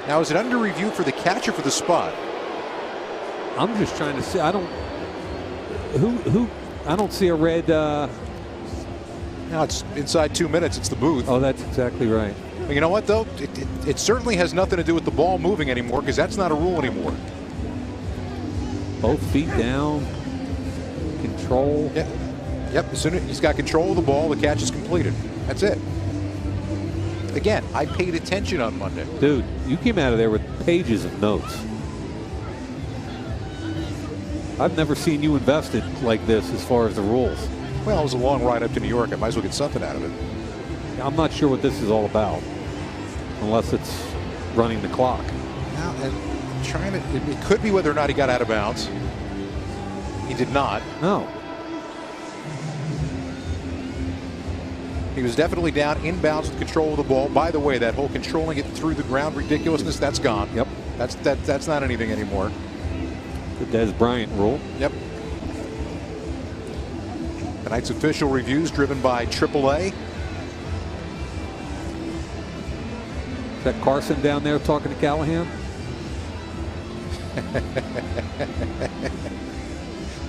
Now, is it under review for the catch or for the spot? I'm just trying to see. I don't. I don't see a red. Now it's inside 2 minutes. It's the booth. Oh, that's exactly right. But you know what, though? It certainly has nothing to do with the ball moving anymore, because that's not a rule anymore. Both feet down. Control. Yeah. Yep. As soon as he's got control of the ball, the catch is completed. That's it. Again, I paid attention on Monday. Dude, you came out of there with pages of notes. I've never seen you invested like this as far as the rules. Well, it was a long ride up to New York. I might as well get something out of it. I'm not sure what this is all about, unless it's running the clock. Now, and trying to, it could be whether or not he got out of bounds. He did not. No. He was definitely down inbounds with control of the ball. By the way, that whole controlling it through the ground ridiculousness, that's gone. Yep. That's not anything anymore. The Des Bryant rule. Yep. Tonight's official reviews driven by AAA. Is that Carson down there talking to Callahan?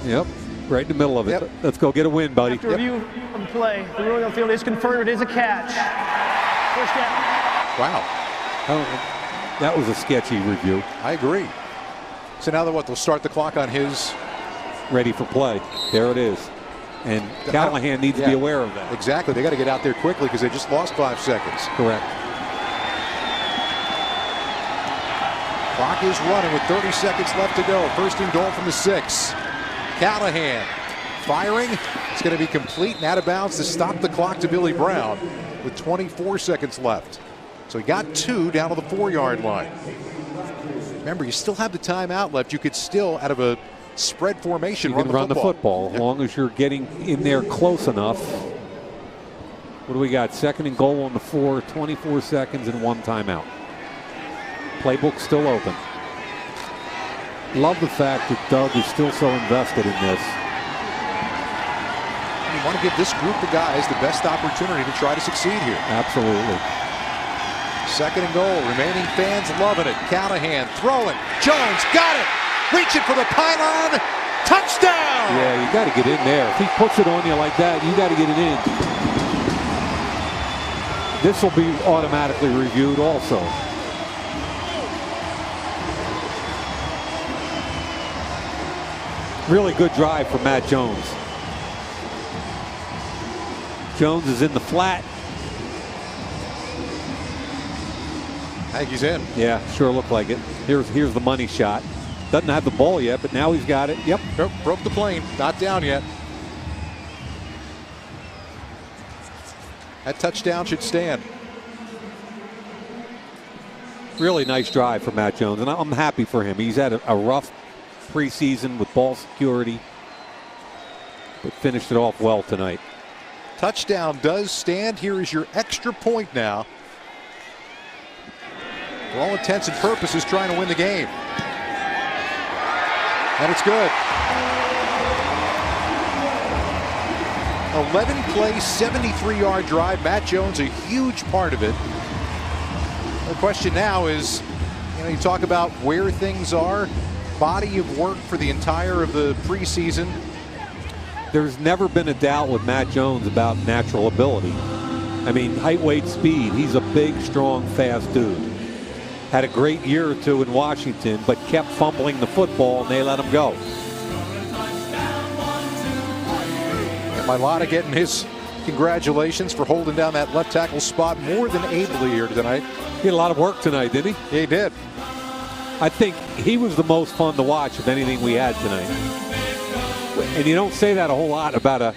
Yep. Right in the middle of it. Yep. Let's go get a win, buddy. After review of the play, the ruling on the field is confirmed. It is a catch. First down. Wow. That was a sketchy review. I agree. So now they'll start the clock on his. Ready for play. There it is. And Callahan needs to be aware of that. Exactly. They got to get out there quickly because they just lost 5 seconds. Correct. Clock is running with 30 seconds left to go. 1st and goal from the 6. Callahan firing. It's going to be complete and out of bounds to stop the clock to Billy Brown with 24 seconds left. So he got 2 down to the 4-yard line. Remember, you still have the timeout left. You could still, out of a spread formation. You can run the football as long as you're getting in there close enough. What do we got? 2nd and goal on the 4, 24 seconds and 1 timeout. Playbook still open. Love the fact that Doug is still so invested in this. You want to give this group of guys the best opportunity to try to succeed here. Absolutely. 2nd and goal. Remaining fans loving it. Callahan throwing. Jones got it. Reaching for the pylon. Touchdown! Yeah, you got to get in there. If he puts it on you like that, you got to get it in. This will be automatically reviewed also. Really good drive from Matt Jones. Jones is in the flat. I think he's in. Yeah, sure looked like it. Here's the money shot. Doesn't have the ball yet, but now he's got it. Yep. Nope, broke the plane. Not down yet. That touchdown should stand. Really nice drive for Matt Jones, and I'm happy for him. He's had a rough preseason with ball security, but finished it off well tonight. Touchdown does stand. Here is your extra point now. For all intents and purposes, trying to win the game. And it's good. 11-play, 73-yard drive. Matt Jones, a huge part of it. The question now is, you talk about where things are, body of work for the entire of the preseason. There's never been a doubt with Matt Jones about natural ability. I mean, height, weight, speed. He's a big, strong, fast dude. Had a great year or two in Washington, but kept fumbling the football, and they let him go. And Mailata getting his congratulations for holding down that left tackle spot more than ably here tonight. He had a lot of work tonight, didn't he? He did. I think he was the most fun to watch of anything we had tonight. And you don't say that a whole lot about an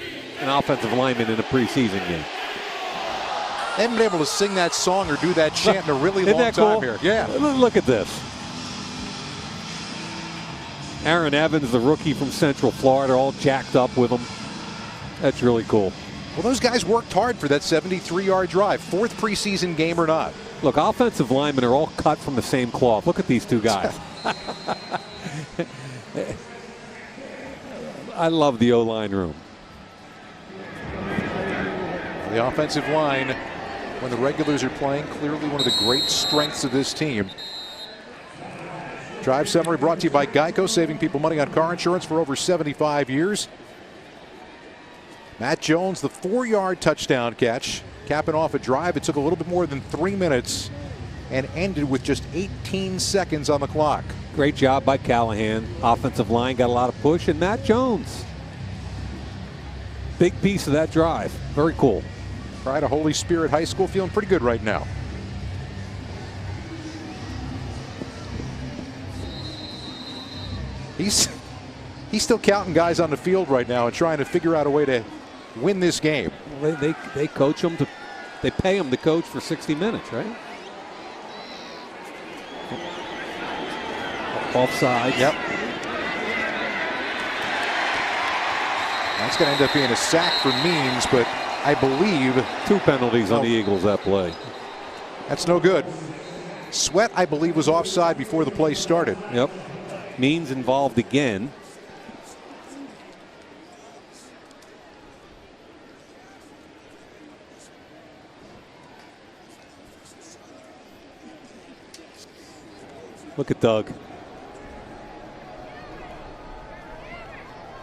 offensive lineman in a preseason game. They haven't been able to sing that song or do that chant in a really long time cool? here. Yeah. Look at this. Aaron Evans, the rookie from Central Florida, all jacked up with him. That's really cool. Well, those guys worked hard for that 73-yard drive, 4th preseason game or not. Look, offensive linemen are all cut from the same cloth. Look at these two guys. I love the O-line room. The offensive line, when the regulars are playing, clearly one of the great strengths of this team. Drive summary brought to you by Geico, saving people money on car insurance for over 75 years. Matt Jones, the 4-yard touchdown catch, capping off a drive. It took a little bit more than 3 minutes and ended with just 18 seconds on the clock. Great job by Callahan. Offensive line got a lot of push, and Matt Jones. Big piece of that drive. Very cool. Pride of Holy Spirit High School feeling pretty good right now. He's still counting guys on the field right now and trying to figure out a way to win this game. Well, they coach them to, they pay them to coach for 60 minutes, right? Offside. Yep. That's going to end up being a sack for Means, but I believe 2 penalties on the Eagles that play. That's no good. Sweat, I believe, was offside before the play started. Yep. Means involved again. Look at Doug.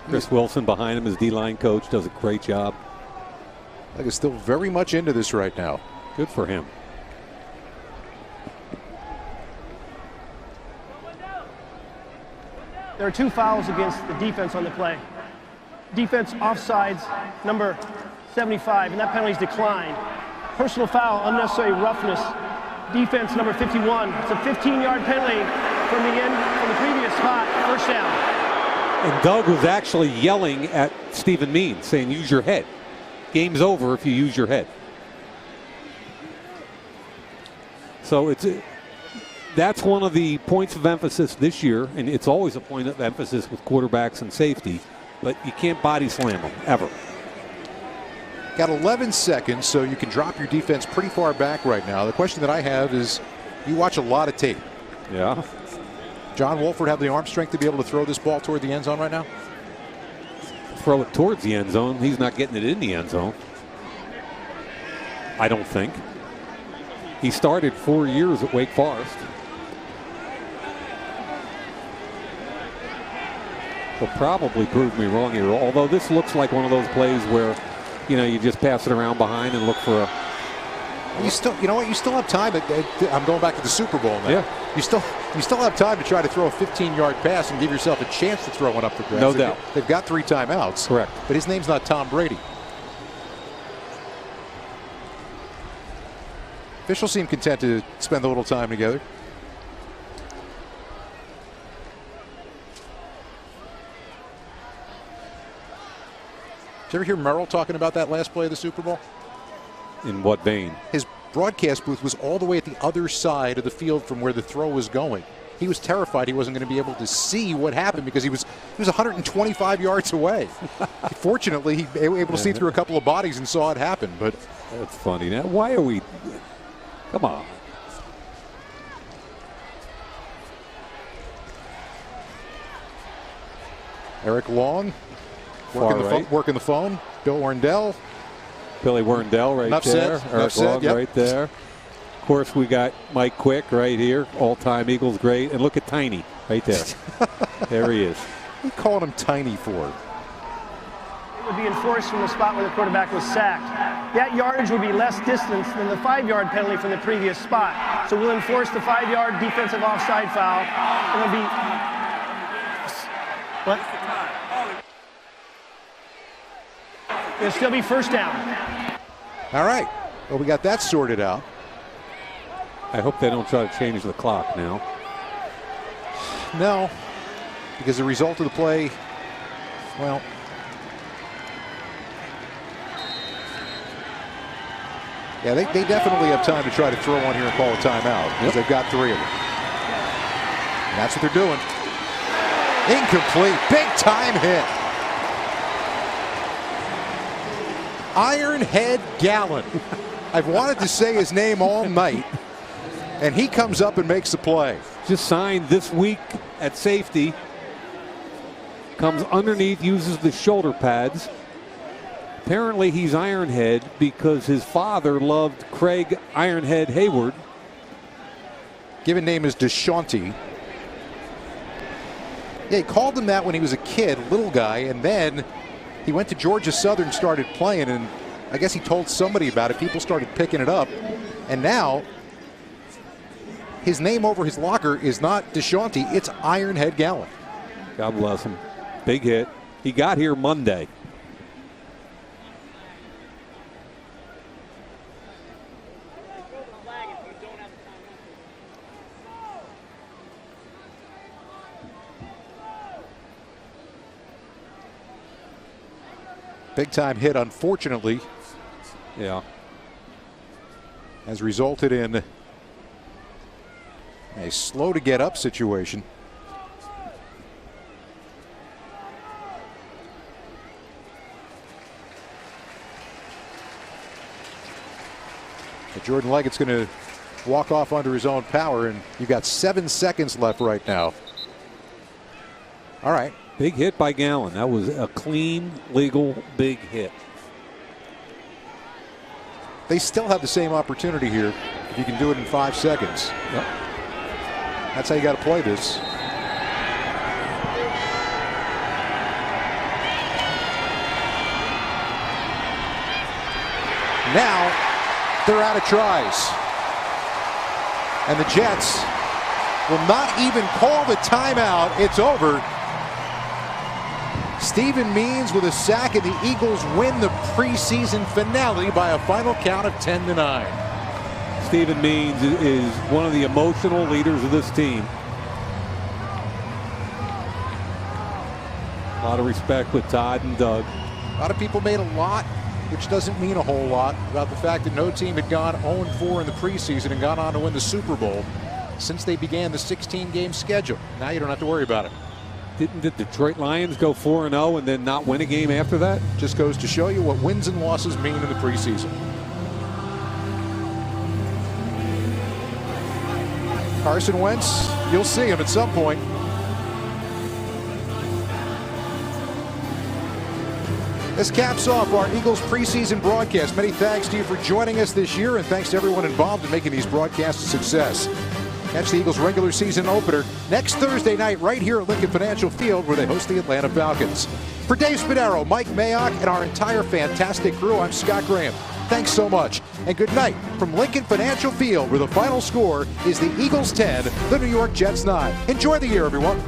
Chris Wilson behind him as D-line coach, does a great job. Doug is still very much into this right now. Good for him. There are 2 fouls against the defense on the play. Defense offsides, number 75, and that penalty's declined. Personal foul, unnecessary roughness. Defense, number 51. It's a 15-yard penalty from the previous spot, first down. And Doug was actually yelling at Stephen Means, saying, use your head. Game's over if you use your head. So that's one of the points of emphasis this year, and it's always a point of emphasis with quarterbacks and safety, but you can't body slam them, ever. Got 11 seconds, so you can drop your defense pretty far back right now. The question that I have is, you watch a lot of tape. Yeah. John Wolford have the arm strength to be able to throw this ball toward the end zone right now? Throw it towards the end zone. He's not getting it in the end zone. I don't think. He started 4 years at Wake Forest. Will probably prove me wrong here, although this looks like one of those plays where, you know, you just pass it around behind and look for a... You still, you know what? You still have time. I'm going back to the Super Bowl now. Yeah. You still have time to try to throw a 15-yard pass and give yourself a chance to throw one up the grass. No doubt. They've got 3 timeouts. Correct. But his name's not Tom Brady. Officials seem content to spend a little time together. Did you ever hear Merrill talking about that last play of the Super Bowl? In what vein? His broadcast booth was all the way at the other side of the field from where the throw was going. He was terrified he wasn't going to be able to see what happened because he was 125 yards away. Fortunately, he was able to see through a couple of bodies and saw it happen. But that's funny. Now, why are we? Come on. Eric Long working the phone. Bill Warndell. Billy Warndell right Enough there. said. Eric Long right there. Of course, we got Mike Quick right here. All-time Eagles great. And look at Tiny right there. There he is. What are you calling him Tiny for? It would be enforced from the spot where the quarterback was sacked. That yardage would be less distance than the 5-yard penalty from the previous spot. So we'll enforce the 5-yard defensive offside foul. It'll be... What? It'll still be first down. All right. Well, we got that sorted out. I hope they don't try to change the clock now. No, because the result of the play, well, yeah, they definitely have time to try to throw one here and call a timeout because they've got 3 of them. And that's what they're doing. Incomplete. Big time hit. Ironhead Gallen. I've wanted to say his name all night, and he comes up and makes the play. Just signed this week at safety. Comes underneath, uses the shoulder pads. Apparently he's Ironhead because his father loved Craig Ironhead Hayward. Given name is DeShaunty. Yeah, he called him that when he was a kid, little guy, and then he went to Georgia Southern, started playing, and I guess he told somebody about it. People started picking it up, and now his name over his locker is not DeShaunty, it's Ironhead Gallen. God bless him. Big hit. He got here Monday. Big time hit, unfortunately. Yeah. Has resulted in a slow to get up situation. But Jordan Leggett's going to walk off under his own power, and you've got 7 seconds left right now. All right. Big hit by Gallen. That was a clean, legal, big hit. They still have the same opportunity here if you can do it in 5 seconds. Yep. That's how you got to play this. Now they're out of tries. And the Jets will not even call the timeout. It's over. Stephen Means with a sack, and the Eagles win the preseason finale by a final count of 10-9. Stephen Means is one of the emotional leaders of this team. A lot of respect with Todd and Doug. A lot of people made a lot, which doesn't mean a whole lot, about the fact that no team had gone 0-4 in the preseason and gone on to win the Super Bowl. since they began the 16-game schedule. Now you don't have to worry about it. Didn't the Detroit Lions go 4-0 and then not win a game after that? Just goes to show you what wins and losses mean in the preseason. Carson Wentz, you'll see him at some point. This caps off our Eagles preseason broadcast. Many thanks to you for joining us this year, and thanks to everyone involved in making these broadcasts a success. Catch the Eagles regular season opener next Thursday night right here at Lincoln Financial Field, where they host the Atlanta Falcons. For Dave Spadaro, Mike Mayock, and our entire fantastic crew, I'm Scott Graham. Thanks so much, and good night from Lincoln Financial Field, where the final score is the Eagles 10, the New York Jets 9. Enjoy the year, everyone.